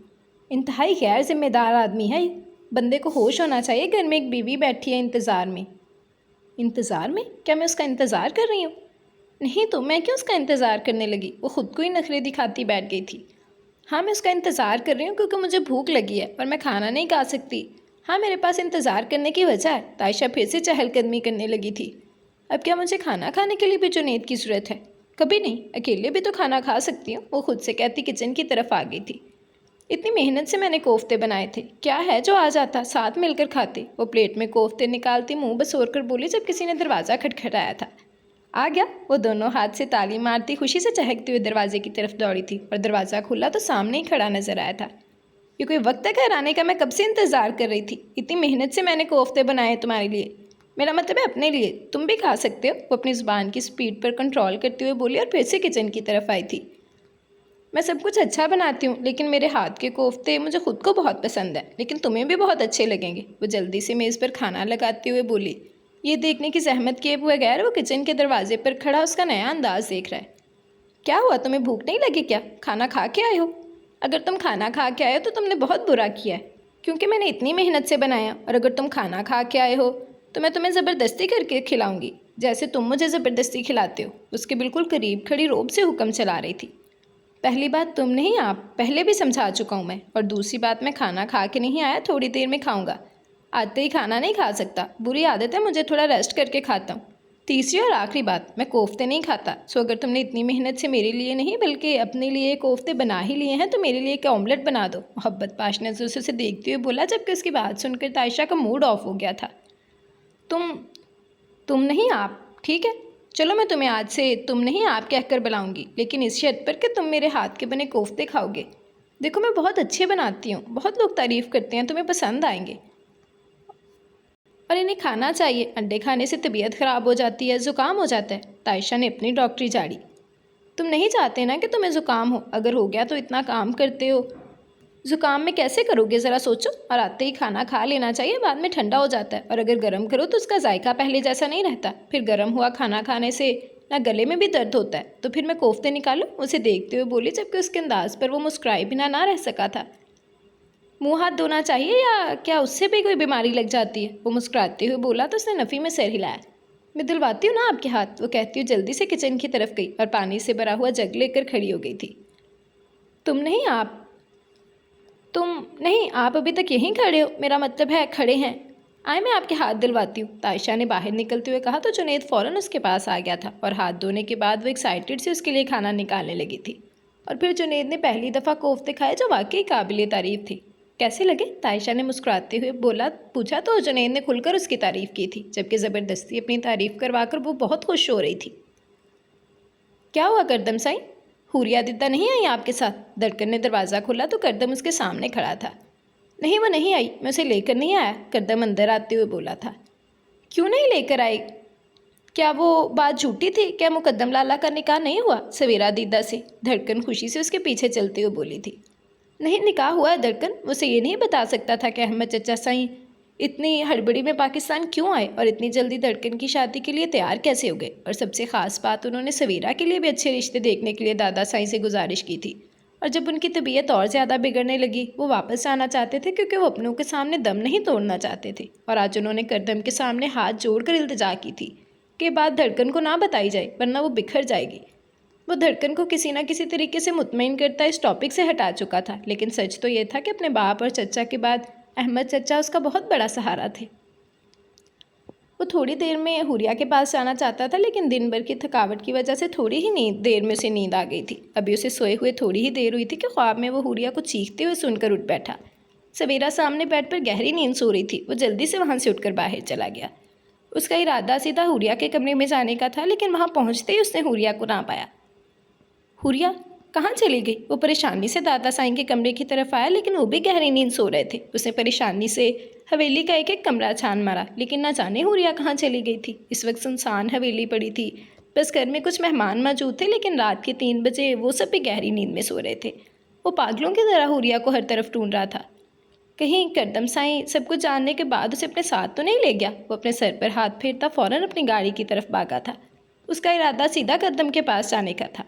Speaker 1: इंतहाई गैर जिम्मेदार आदमी है। बंदे को होश होना चाहिए, घर में एक बीवी बैठी है इंतज़ार में। इंतज़ार में? क्या मैं उसका इंतज़ार कर रही हूँ? नहीं तो मैं क्यों उसका इंतज़ार करने लगी? वो ख़ुद को ही नखरे दिखाती बैठ गई थी। हाँ, मैं उसका इंतज़ार कर रही हूँ क्योंकि मुझे भूख लगी है और मैं खाना नहीं खा सकती। हाँ, मेरे पास इंतज़ार करने की वजह है। तायशा फिर से चहलकदमी करने लगी थी। अब क्या मुझे खाना खाने के लिए भी जुनैद की ज़रूरत है? कभी नहीं, अकेले भी तो खाना खा सकती हूँ, वो खुद से कहती किचन की तरफ आ गई थी। इतनी मेहनत से मैंने कोफ्ते बनाए थे, क्या है जो आ जाता, साथ मिलकर खाते। वो प्लेट में कोफ्ते निकालती मुंह बसोर कर बोली जब किसी ने दरवाज़ा खटखटाया था। आ गया। वो दोनों हाथ से ताली मारती खुशी से चहकती हुई दरवाजे की तरफ दौड़ी थी और दरवाज़ा खुला तो सामने ही खड़ा नजर आया था। ये कोई वक्त है घर आने का, मैं कब से इंतज़ार कर रही थी। इतनी मेहनत से मैंने कोफ्ते बनाए तुम्हारे लिए, मेरा मतलब है अपने लिए, तुम भी खा सकते हो। वो अपनी ज़ुबान की स्पीड पर कंट्रोल करते हुए बोली और फिर से किचन की तरफ आई थी। मैं सब कुछ अच्छा बनाती हूँ, लेकिन मेरे हाथ के कोफ्ते मुझे खुद को बहुत पसंद है, लेकिन तुम्हें भी बहुत अच्छे लगेंगे। वो जल्दी से मेज़ पर खाना लगाते हुए बोली। ये देखने की जहमत किए बगैर वो किचन के दरवाजे पर खड़ा उसका नया अंदाज देख रहा है। क्या हुआ, तुम्हें भूख नहीं लगी क्या? खाना खा के आए हो? अगर तुम खाना खा के आए हो तो तुमने बहुत बुरा किया है, क्योंकि मैंने इतनी मेहनत से बनाया, और अगर तुम खाना खा के आए हो तो मैं तुम्हें ज़बरदस्ती करके खिलाऊंगी, जैसे तुम मुझे ज़बरदस्ती खिलाते हो। उसके बिल्कुल करीब खड़ी रोब से हुक्म चला रही थी। पहली बात तुम नहीं, आप पहले भी समझा चुका हूँ मैं, और दूसरी बात मैं खाना खा के नहीं आया, थोड़ी देर में खाऊंगा। आते ही खाना नहीं खा सकता, बुरी आदत है, मुझे थोड़ा रेस्ट करके खाता हूँ। तीसरी और आखिरी बात, मैं कोफ्ते नहीं खाता। सो अगर तुमने इतनी मेहनत से मेरे लिए नहीं बल्कि अपने लिए कोफ्ते बना ही लिए हैं तो मेरे लिए एक ऑमलेट बना दो। मोहब्बत पाश नज़रों से उसे देखते हुए बोला, जबकि उसकी बात सुनकर तायशा का मूड ऑफ हो गया था। तुम नहीं, आप। ठीक है, चलो मैं तुम्हें आज से तुम नहीं आप कहकर बुलाऊंगी, लेकिन इस शर्त पर कि तुम मेरे हाथ के बने कोफ्ते खाओगे। देखो मैं बहुत अच्छे बनाती हूँ, बहुत लोग तारीफ़ करते हैं, तुम्हें पसंद आएंगे और इन्हें खाना चाहिए। अंडे खाने से तबीयत ख़राब हो जाती है, ज़ुकाम हो जाता है। तायशा ने अपनी डॉक्टरी झाड़ी। तुम नहीं चाहते ना कि तुम्हें ज़ुकाम हो, अगर हो गया तो इतना काम करते हो, ज़ुकाम में कैसे करोगे ज़रा सोचो। और आते ही खाना खा लेना चाहिए, बाद में ठंडा हो जाता है, और अगर गर्म करो तो उसका जायका पहले जैसा नहीं रहता। फिर गर्म हुआ खाना खाने से ना गले में भी दर्द होता है। तो फिर मैं कोफ्ते निकालूं? उसे देखते हुए बोली, जबकि उसके अंदाज पर वो मुस्कुराए बिना ना रह सका था। मुंह हाथ धोना चाहिए या क्या उससे भी कोई बीमारी लग जाती है? वो मुस्कुराते हुए बोला तो उसने नफ़ी में सिर हिलाया। मैं दिलवाती हूँ ना आपके हाथ, वो कहती हुई जल्दी से किचन की तरफ गई और पानी से भरा हुआ जग लेकर खड़ी हो गई थी। तुम नहीं, आप। तुम नहीं, आप अभी तक यहीं खड़े हो, मेरा मतलब है खड़े हैं। आए मैं आपके हाथ दिलवाती हूँ, तायशा ने बाहर निकलते हुए कहा तो जुनैद फ़ौरन उसके पास आ गया था और हाथ धोने के बाद वो एक्साइटेड से उसके लिए खाना निकालने लगी थी। और फिर जुनैद ने पहली दफ़ा कोफ्ते खाए जो वाकई काबिल तारीफ़ थे। कैसे लगे? तायशा ने मुस्कुराते हुए पूछा तो जुनैद ने खुलकर उसकी तारीफ़ की थी, जबकि ज़बरदस्ती अपनी तारीफ़ करवाकर वो बहुत खुश हो रही थी। क्या हुआ करदम साईं, हुरिया दीदा नहीं आई आपके साथ? धड़कन ने दरवाज़ा खोला तो करदम उसके सामने खड़ा था। नहीं, वो नहीं आई, मैं उसे लेकर नहीं आया, करदम अंदर आते हुए बोला था। क्यों नहीं लेकर आई? क्या वो बात झूठी थी? क्या मुकद्दम लाला का निकाह नहीं हुआ? सवेरा दीदा से धड़कन खुशी से उसके पीछे चलते हुए बोली थी। नहीं, निकाह हुआ है धड़कन, उसे ये नहीं बता सकता था कि अहमद चचा साईं इतनी हड़बड़ी में पाकिस्तान क्यों आए और इतनी जल्दी धड़कन की शादी के लिए तैयार कैसे हो गए। और सबसे ख़ास बात, उन्होंने सवेरा के लिए भी अच्छे रिश्ते देखने के लिए दादा साईं से गुजारिश की थी। और जब उनकी तबीयत और ज़्यादा बिगड़ने लगी, वो वापस आना चाहते थे क्योंकि वो अपनों के सामने दम नहीं तोड़ना चाहते थे। और आज उन्होंने करदम के सामने हाथ जोड़कर इल्तिजा की थी कि बात धड़कन को ना बताई जाए, वरना वो बिखर जाएगी। वो धड़कन को किसी न किसी तरीके से मुतमईन करता इस टॉपिक से हटा चुका था, लेकिन सच तो ये था कि अपने बाप और चचा के बाद अहमद चचा उसका बहुत बड़ा सहारा थे। वो थोड़ी देर में हुरिया के पास जाना चाहता था, लेकिन दिन भर की थकावट की वजह से थोड़ी ही देर में उसे नींद आ गई थी। अभी उसे सोए हुए थोड़ी ही देर हुई थी कि ख्वाब में वो हुरिया को चीखते हुए सुनकर उठ बैठा। सवेरा सामने बेड पर गहरी नींद सो रही थी। वो जल्दी से वहाँ से उठकर बाहर चला गया। उसका इरादा सीधा हुरिया के कमरे में जाने का था, लेकिन वहाँ पहुँचते ही उसने हुरिया को ना पाया। हुरिया कहाँ चली गई? वो परेशानी से दादा साईं के कमरे की तरफ आया, लेकिन वो भी गहरी नींद सो रहे थे। उसने परेशानी से हवेली का एक एक कमरा छान मारा, लेकिन ना जाने हुरिया कहाँ चली गई थी। इस वक्त सुनसान हवेली पड़ी थी, बस घर में कुछ मेहमान मौजूद थे, लेकिन रात के 3 बजे वो सब भी गहरी नींद में सो रहे थे। वो पागलों की तरह हुरिया को हर तरफ ढूंढ रहा था। कहीं करदम साईं सब कुछ जानने के बाद उसे अपने साथ तो नहीं ले गया? वो अपने सर पर हाथ फेरता फ़ौरन अपनी गाड़ी की तरफ भागा था। उसका इरादा सीधा करदम के पास जाने का था।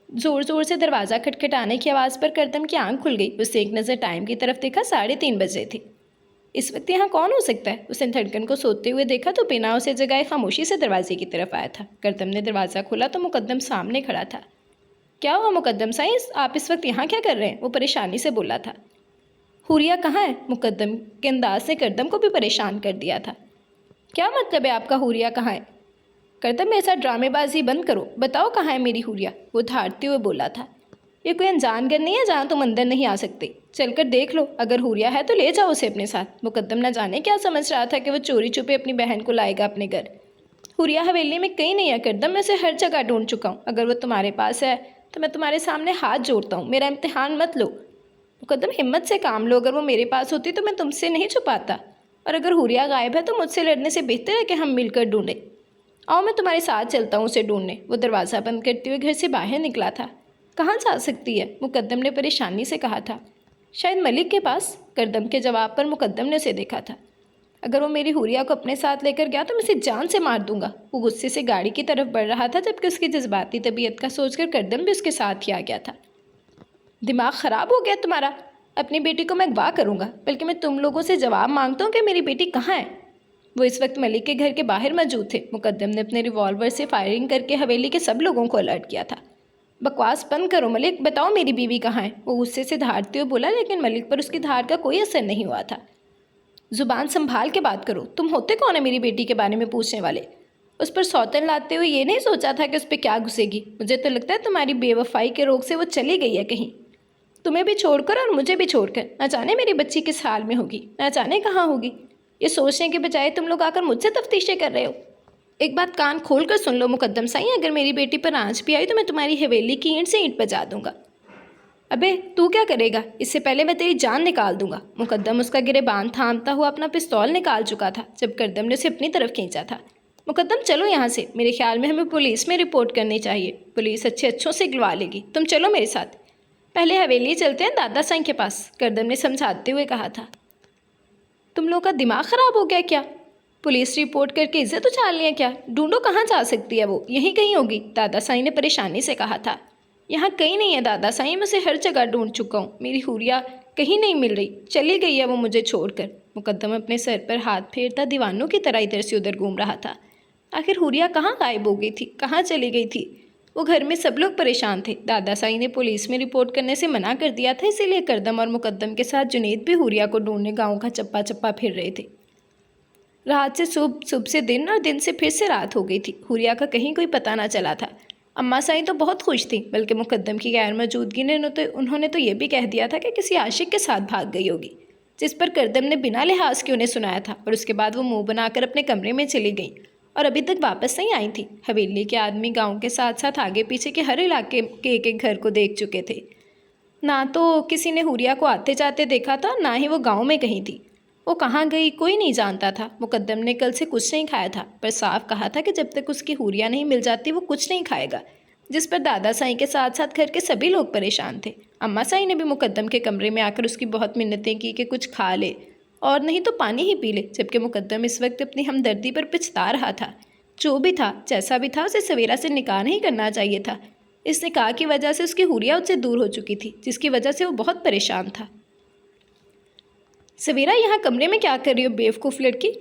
Speaker 1: ज़ोर ज़ोर से दरवाज़ा खटखटाने की आवाज़ पर करदम की आंख खुल गई। उसने एक नज़र टाइम की तरफ देखा, 3:30 बज रहे थे। इस वक्त यहाँ कौन हो सकता है? उसने धड़कन को सोते हुए देखा तो बिना उसे जगाए खामोशी से दरवाजे की तरफ आया था। करदम ने दरवाज़ा खोला तो मुकद्दम सामने खड़ा था। क्या हुआ मुकद्दम साईं, आप इस वक्त यहाँ क्या कर रहे हैं? वो परेशानी से बोला था। हुरिया कहाँ है? मुकद्दम के अंदाज ने करदम को भी परेशान कर दिया था। क्या मतलब है आपका, हुरिया कहाँ है? करदम मेरे साथ ड्रामेबाजी बंद करो, बताओ कहाँ है मेरी हुरिया? वो धारते हुए बोला था। ये कोई अनजान घर नहीं है जहाँ तुम अंदर नहीं आ सकते। चलकर देख लो, अगर हुरिया है तो ले जाओ उसे अपने साथ। मुकद्दम न जाने क्या समझ रहा था कि वो चोरी छुपे अपनी बहन को लाएगा अपने घर। हुरिया हवेली में कहीं नहीं है करदम, मैं उसे हर जगह ढूंढ चुका हूँ। अगर वो तुम्हारे पास है तो मैं तुम्हारे सामने हाथ जोड़ता हूँ, मेरा इम्तिहान मत लो। मुकद्दम हिम्मत से काम लो, अगर वो मेरे पास होती तो मैं तुमसे नहीं छुपाता। और अगर हुरिया गायब है तो मुझसे लड़ने से बेहतर है कि हम मिलकर ढूंढें। आओ मैं तुम्हारे साथ चलता हूँ उसे ढूंढने। वो दरवाज़ा बंद करते हुए घर से बाहर निकला था। कहाँ जा सकती है? मुकद्दम ने परेशानी से कहा था। शायद मलिक के पास। करदम के जवाब पर मुकद्दम ने उसे देखा था। अगर वो मेरी हुरिया को अपने साथ लेकर गया तो मैं उसे जान से मार दूंगा। वो गुस्से से गाड़ी की तरफ बढ़ रहा था, जबकि उसकी जज्बाती तबीयत का सोचकर करदम भी उसके साथ ही आ गया था। दिमाग ख़राब हो गया तुम्हारा? अपनी बेटी को मैं अगवा करूँगा, बल्कि मैं तुम लोगों से जवाब मांगता हूँ कि मेरी बेटी कहाँ है। वो इस वक्त मलिक के घर के बाहर मौजूद थे। मुकद्दम ने अपने रिवॉल्वर से फायरिंग करके हवेली के सब लोगों को अलर्ट किया था। बकवास बंद करो मलिक, बताओ मेरी बीवी कहाँ है? वो गुस्से से धारते हुए बोला, लेकिन मलिक पर उसकी धार का कोई असर नहीं हुआ था। जुबान संभाल के बात करो, तुम होते कौन है मेरी बेटी के बारे में पूछने वाले? उस पर सौतन लाते हुए ये नहीं सोचा था कि उस पर क्या घुसेगी। मुझे तो लगता है तुम्हारी बेवफाई के रोग से वो चली गई है कहीं, तुम्हें भी छोड़कर और मुझे भी छोड़कर। न जाने मेरी बच्ची किस हाल में होगी, न जाने कहाँ होगी। ये सोचने के बजाय तुम लोग आकर मुझसे तफ्तीशें कर रहे हो। एक बात कान खोल कर सुन लो मुकद्दम साईं, अगर मेरी बेटी पर आंच भी आई तो मैं तुम्हारी हवेली की ईंट से ईंट बजा दूंगा। अबे तू क्या करेगा? इससे पहले मैं तेरी जान निकाल दूंगा। मुकद्दम उसका गिरेबान थामता हुआ अपना पिस्तौल निकाल चुका था जब करदम ने उसे अपनी तरफ खींचा था। मुकद्दम चलो यहाँ से, मेरे ख्याल में हमें पुलिस में रिपोर्ट करनी चाहिए। पुलिस अच्छों से गिलवा लेगी, तुम चलो मेरे साथ। पहले हवेली चलते हैं दादा साईं के पास, करदम ने समझाते हुए कहा था। तुम लोग का दिमाग ख़राब हो गया क्या? पुलिस रिपोर्ट करके इज्जत उछाल लिया क्या? ढूंढो कहाँ जा सकती है वो, यहीं कहीं होगी, दादा साईं ने परेशानी से कहा था। यहाँ कहीं नहीं है दादा साईं, मैं उसे हर जगह ढूंढ चुका हूँ। मेरी हुरिया कहीं नहीं मिल रही, चली गई है वो मुझे छोड़कर। मुकद्दम अपने सर पर हाथ फेरता दीवानों की तरह इधर से उधर घूम रहा था। आखिर हुरिया कहाँ गायब हो गई थी, कहाँ चली गई थी? वो घर में सब लोग परेशान थे। दादा साईं ने पुलिस में रिपोर्ट करने से मना कर दिया था, इसीलिए करदम और मुकद्दम के साथ जुनेद भी हुरिया को ढूंढने गाँव का चप्पा चप्पा फिर रहे थे। रात से सुबह से दिन और दिन से फिर से रात हो गई थी। हुरिया का कहीं कोई पता ना चला था। अम्मा साईं तो बहुत खुश थी, बल्कि मुकद्दम की गैर मौजूदगी ने उन्होंने तो ये भी कह दिया था कि किसी आशिक के साथ भाग गई होगी, जिस पर करदम ने बिना लिहाज के उन्हें सुनाया था। और उसके बाद वो मुंह बनाकर अपने कमरे में चली गई और अभी तक वापस नहीं आई थी। हवेली के आदमी गाँव के साथ साथ आगे पीछे के हर इलाके के एक घर को देख चुके थे। ना तो किसी ने हुरिया को आते जाते देखा था, ना ही वो गाँव में कहीं थी। वो कहाँ गई कोई नहीं जानता था। मुकद्दम ने कल से कुछ नहीं खाया था, पर साफ कहा था कि जब तक उसकी हुरिया नहीं मिल जाती वो कुछ नहीं खाएगा, जिस पर दादा साईं के साथ साथ घर के सभी लोग परेशान थे। अम्मा साईं ने भी मुकद्दम के कमरे में आकर उसकी बहुत मिन्नतें की कि कुछ खा ले और नहीं तो पानी ही पी ले, जबकि मुकद्दम इस वक्त अपनी हमदर्दी पर पिछता रहा था। जो भी था, जैसा भी था, उसे सवेरा से निकाह नहीं करना चाहिए था। इस निकाह की वजह से उसकी हुरिया उससे दूर हो चुकी थी, जिसकी वजह से वो बहुत परेशान था। सवेरा यहाँ कमरे में क्या कर रही हो बेवकूफ़ लड़की?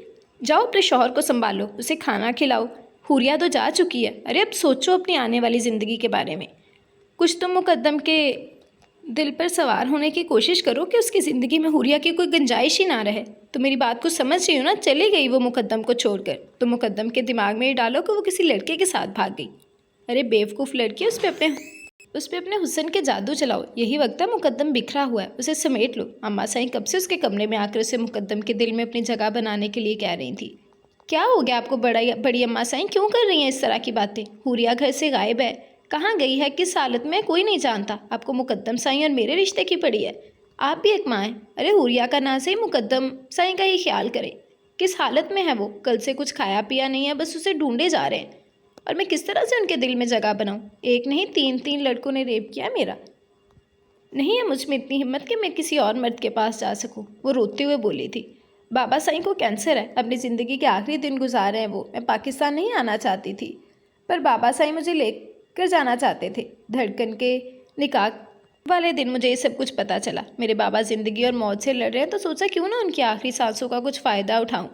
Speaker 1: जाओ अपने शौहर को संभालो, उसे खाना खिलाओ। हुरिया तो जा चुकी है। अरे अब सोचो अपनी आने वाली ज़िंदगी के बारे में। कुछ तो मुकद्दम के दिल पर सवार होने की कोशिश करो कि उसकी ज़िंदगी में हुरिया की कोई गुंजाइश ही ना रहे। तो मेरी बात को समझ रही हो ना? चली गई वो मुकद्दम को छोड़कर, तो मुकद्दम के दिमाग में ये डालो कि वो किसी लड़के के साथ भाग गई। अरे बेवकूफ़ लड़की, उस पर अपने हुस्न के जादू चलाओ। यही वक्त है, मुकद्दम बिखरा हुआ है, उसे समेट लो। अम्मा साईं कब से उसके कमरे में आकर उसे मुकद्दम के दिल में अपनी जगह बनाने के लिए कह रही थी। क्या हो गया आपको बड़ी अम्मा साईं, क्यों कर रही हैं इस तरह की बातें? हुरिया घर से गायब है, कहाँ गई है, किस हालत में, कोई नहीं जानता। आपको मुकद्दम साईं और मेरे रिश्ते की पड़ी है? आप भी एक माँ हैं। अरे हुरिया का ना सही मुकद्दम साईं का ही ख्याल करें। किस हालत में है वो? कल से कुछ खाया पिया नहीं है, बस उसे ढूंढे जा रहे हैं। और मैं किस तरह से उनके दिल में जगह बनाऊं? एक नहीं 3 लड़कों ने रेप किया मेरा। नहीं है मुझ में इतनी हिम्मत कि मैं किसी और मर्द के पास जा सकूं। वो रोते हुए बोली थी। बाबा साईं को कैंसर है, अपनी ज़िंदगी के आखिरी दिन गुजारे हैं वो। मैं पाकिस्तान नहीं आना चाहती थी, पर बाबा साईं मुझे लेकर जाना चाहते थे। धड़कन के निकाह वाले दिन मुझे ये सब कुछ पता चला। मेरे बाबा ज़िंदगी और मौत से लड़ रहे हैं, तो सोचा क्यों ना उनकी आखिरी सांसों का कुछ फ़ायदा उठाऊँ।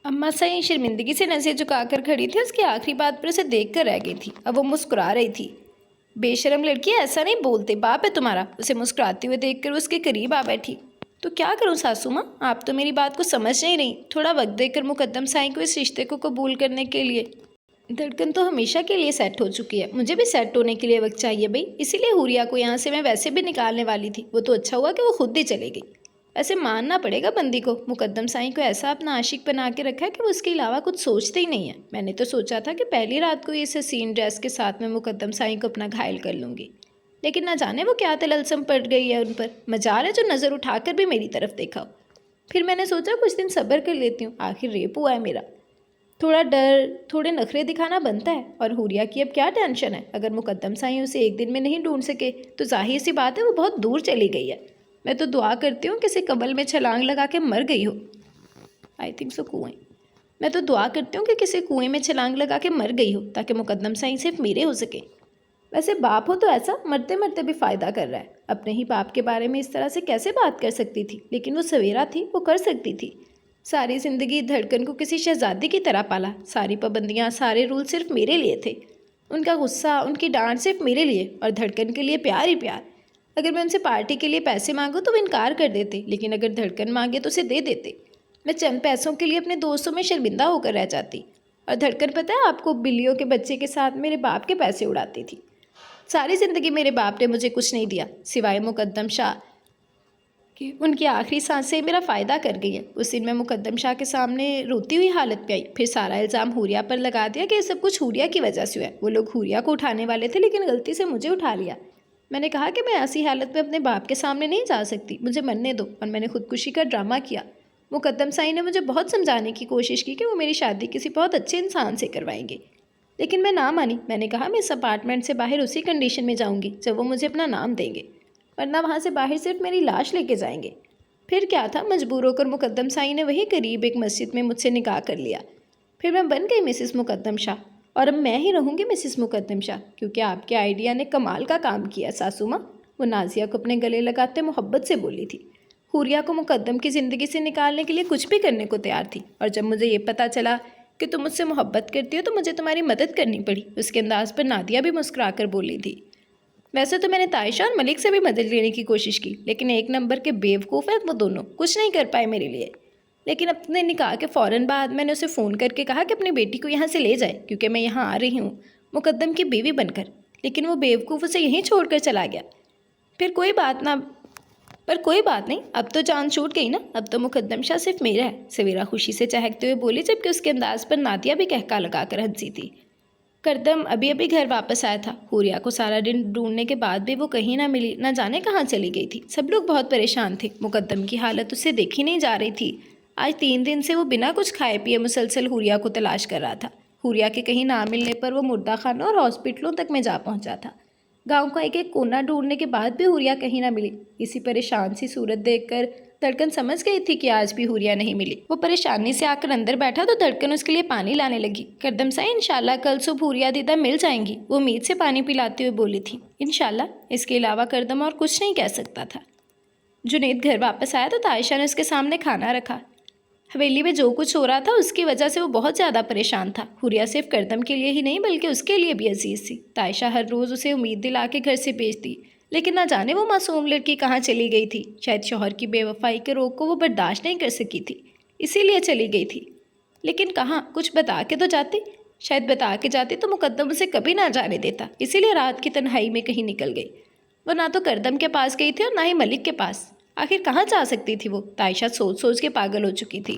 Speaker 1: अम्मा साईं शर्मिंदगी से नज़रें झुकाकर खड़ी थी। उसकी आखिरी बात पर उसे देख कर रह गई थी। अब वो मुस्कुरा रही थी। बेशरम लड़की, ऐसा नहीं बोलते, बाप है तुम्हारा। उसे मुस्कुराते हुए देखकर उसके करीब आ बैठी। तो क्या करूं सासू माँ, आप तो मेरी बात को समझ नहीं रही। थोड़ा वक्त देकर मुकद्दम साईं को इस रिश्ते को कबूल करने के लिए धड़कन तो हमेशा के लिए सेट हो चुकी है, मुझे भी सेट होने के लिए वक्त चाहिए भाई। इसीलिए हुरिया को यहाँ से मैं वैसे भी निकालने वाली थी। वो तो अच्छा हुआ कि वो खुद ही चली गई। वैसे मानना पड़ेगा बंदी को, मुकद्दम साईं को ऐसा अपना आशिक बना के रखा है कि वो उसके अलावा कुछ सोचते ही नहीं है। मैंने तो सोचा था कि पहली रात को ही इस हसीन ड्रेस के साथ मैं मुकद्दम साईं को अपना घायल कर लूँगी, लेकिन ना जाने वो क्या तलस्सम पड़ गई है उन पर। मजाल है जो नज़र उठाकर भी मेरी तरफ देखा हो। फिर मैंने सोचा कुछ दिन सब्र कर लेती हूँ, आखिर रेप हुआ है मेरा। थोड़ा डर, थोड़े नखरे दिखाना बनता है। और हुरिया की अब क्या टेंशन है, अगर मुकद्दम साईं उसे एक दिन में नहीं ढूंढ सके तो जाहिर सी बात है वो बहुत दूर चली गई है। मैं तो दुआ करती हूँ किसी कबल में छलांग लगा के मर गई हो। आई थिंक सो कुएं। मैं तो दुआ करती हूँ कि किसी कुएं में छलांग लगा के मर गई हो ताकि मुकद्दम साईं सिर्फ मेरे हो सके। वैसे बाप हो तो ऐसा मरते मरते भी फ़ायदा कर रहा है। अपने ही बाप के बारे में इस तरह से कैसे बात कर सकती थी, लेकिन वो सवेरा थी, वो कर सकती थी। सारी ज़िंदगी धड़कन को किसी शहजादी की तरह पाला। सारी पाबंदियाँ, सारे रूल सिर्फ मेरे लिए थे। उनका गुस्सा, उनकी डांट सिर्फ मेरे लिए, और धड़कन के लिए प्यार ही प्यार। अगर मैं उनसे पार्टी के लिए पैसे मांगूँ तो वो इनकार कर देते, लेकिन अगर धड़कन मांगे तो उसे दे देते। मैं चंद पैसों के लिए अपने दोस्तों में शर्मिंदा होकर रह जाती। और धड़कन पता है आपको, बिल्लियों के बच्चे के साथ मेरे बाप के पैसे उड़ाती थी। सारी ज़िंदगी मेरे बाप ने मुझे कुछ नहीं दिया सिवाय मुकद्दम शाह कि उनकी आखिरी सांसें मेरा फ़ायदा कर गई है। उस दिन मैं मुकद्दम शाह के सामने रोती हुई हालत में आई। फिर सारा इल्ज़ाम हुरिया पर लगा दिया कि ये सब कुछ हुरिया की वजह से हुआ है। वो लोग हुरिया को उठाने वाले थे, लेकिन गलती से मुझे उठा लिया। मैंने कहा कि मैं ऐसी हालत में अपने बाप के सामने नहीं जा सकती, मुझे मरने दो, और मैंने खुदकुशी का ड्रामा किया। मुकद्दम साईं ने मुझे बहुत समझाने की कोशिश की कि वो मेरी शादी किसी बहुत अच्छे इंसान से करवाएंगे, लेकिन मैं ना मानी। मैंने कहा मैं इस अपार्टमेंट से बाहर उसी कंडीशन में जाऊंगी जब वो मुझे अपना नाम देंगे, वरना वहाँ से बाहर सिर्फ मेरी लाश लेके जाएंगे। फिर क्या था, मजबूर होकर मुकद्दम साईं ने वहीं करीब एक मस्जिद में मुझसे निकाह कर लिया। फिर मैं बन गई मिसिस मुकद्दम शाह, और अब मैं ही रहूँगी मिसिस मुकद्दम शाह, क्योंकि आपके आइडिया ने कमाल का काम किया सासू माँ। वो नाजिया को अपने गले लगाते मोहब्बत से बोली थी। हुरिया को मुकद्दम की ज़िंदगी से निकालने के लिए कुछ भी करने को तैयार थी, और जब मुझे ये पता चला कि तुम मुझसे मोहब्बत करती हो तो मुझे तुम्हारी मदद करनी पड़ी। उसके अंदाज पर नादिया भी मुस्कुरा कर बोली थी। वैसे तो मैंने तायशा और मलिक से भी मदद लेने की कोशिश की, लेकिन एक नंबर के बेवकूफ़ है वो दोनों, कुछ नहीं कर पाए मेरे लिए। लेकिन अपने निकाह के फ़ौरन बाद मैंने उसे फ़ोन करके कहा कि अपनी बेटी को यहाँ से ले जाए, क्योंकि मैं यहाँ आ रही हूँ मुकद्दम की बीवी बनकर। लेकिन वो बेवकूफ़ उसे यहीं छोड़कर चला गया। फिर कोई बात ना, पर कोई बात नहीं, अब तो जान छूट गई ना, अब तो मुकद्दम शाह सिर्फ मेरा है। सवेरा खुशी से चहकते हुए बोली, जबकि उसके अंदाज पर नादिया भी कहका लगाकर हंसी थी। करदम अभी अभी घर वापस आया था। हुरिया को सारा दिन ढूंढने के बाद भी वो कहीं ना मिली, ना जाने कहाँ चली गई थी। सब लोग बहुत परेशान थे। मुकद्दम की हालत उससे देखी नहीं जा रही थी। आज 3 दिन से वो बिना कुछ खाए पिए मुसलसल हुरिया को तलाश कर रहा था। हुरिया के कहीं ना मिलने पर वो मुर्दा खानों और हॉस्पिटलों तक में जा पहुंचा था। गांव का एक एक कोना ढूंढने के बाद भी हुरिया कहीं ना मिली। इसी परेशान सी सूरत देखकर धड़कन समझ गई थी कि आज भी हुरिया नहीं मिली। वो परेशानी से आकर अंदर बैठा तो धड़कन उसके लिए पानी लाने लगी। करदम साईं, इंशाल्लाह कल सुबह हुरिया दीदा मिल जाएंगी, वो उम्मीद से पानी पिलाते हुए बोली थी। इंशाल्लाह, इसके अलावा करदम और कुछ नहीं कह सकता था। जुनेद घर वापस आया तो तायशा ने उसके सामने खाना रखा। हवेली में जो कुछ हो रहा था उसकी वजह से वो बहुत ज़्यादा परेशान था। हुरिया सिर्फ करदम के लिए ही नहीं बल्कि उसके लिए भी अजीज़ थी। तायशा हर रोज़ उसे उम्मीद दिला के घर से भेजती, लेकिन ना जाने वो मासूम लड़की कहाँ चली गई थी। शायद शौहर की बेवफाई के रोग को वो बर्दाश्त नहीं कर सकी थी, इसीलिए चली गई थी। लेकिन कहाँ, कुछ बता के तो जाती। शायद बता के जाती तो मुकद्दम उसे कभी ना जाने देता, इसीलिए रात की तन्हाई में कहीं निकल गई। वो ना तो करदम के पास गई थी और ना ही मलिक के पास। आखिर कहाँ जा सकती थी वो? तायशा सोच सोच के पागल हो चुकी थी।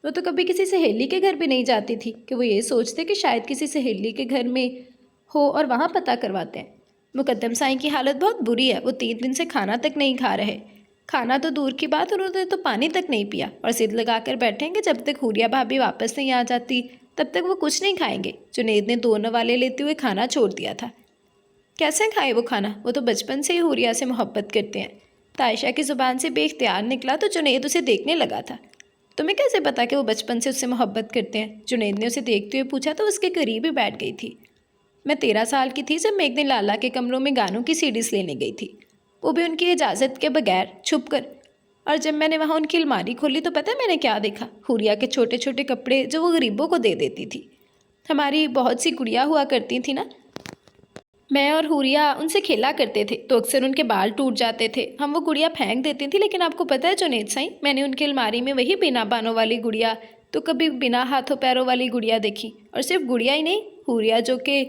Speaker 1: वो तो कभी किसी सहेली के घर भी नहीं जाती थी कि वो ये सोचते कि शायद किसी सहेली के घर में हो और वहाँ पता करवाते हैं। मुकद्दम साईं की हालत बहुत बुरी है। वो 3 दिन से खाना तक नहीं खा रहे। खाना तो दूर की बात, उन्होंने तो पानी तक नहीं पिया, और जिद लगा कर बैठेंगे जब तक हुरिया भाभी वापस नहीं आ जाती तब तक वो कुछ नहीं खाएंगे। जुनेद ने 2 नवाले लेते हुए खाना छोड़ दिया था। कैसे खाए वो खाना? वो तो बचपन से ही हुरिया से मोहब्बत करते हैं। तायशा की ज़ुबान से बेख्तियार निकला तो जुनेद उसे देखने लगा था। तुम्हें कैसे पता कि वो बचपन से उससे मोहब्बत करते हैं? जुनेद ने उसे देखते हुए पूछा तो उसके करीब ही बैठ गई थी। मैं 13 साल की थी जब मैं एक दिन लाला के कमरों में गानों की सीडीज लेने गई थी, वो भी उनकी इजाज़त के बगैर, छुप कर। और जब मैंने वहाँ उनकी अलमारी खोली तो पता है मैंने क्या देखा? हुरिया के छोटे छोटे कपड़े जो वो गरीबों को दे देती थी। हमारी बहुत सी गुड़िया हुआ करती थी ना, मैं और हुरिया उनसे खेला करते थे तो अक्सर उनके बाल टूट जाते थे। हम वो गुड़िया फेंक देती थी, लेकिन आपको पता है जुनेद साईं, मैंने उनकी अलमारी में वही बिना बानों वाली गुड़िया तो कभी बिना हाथों पैरों वाली गुड़िया देखी। और सिर्फ गुड़िया ही नहीं, हुरिया जो कि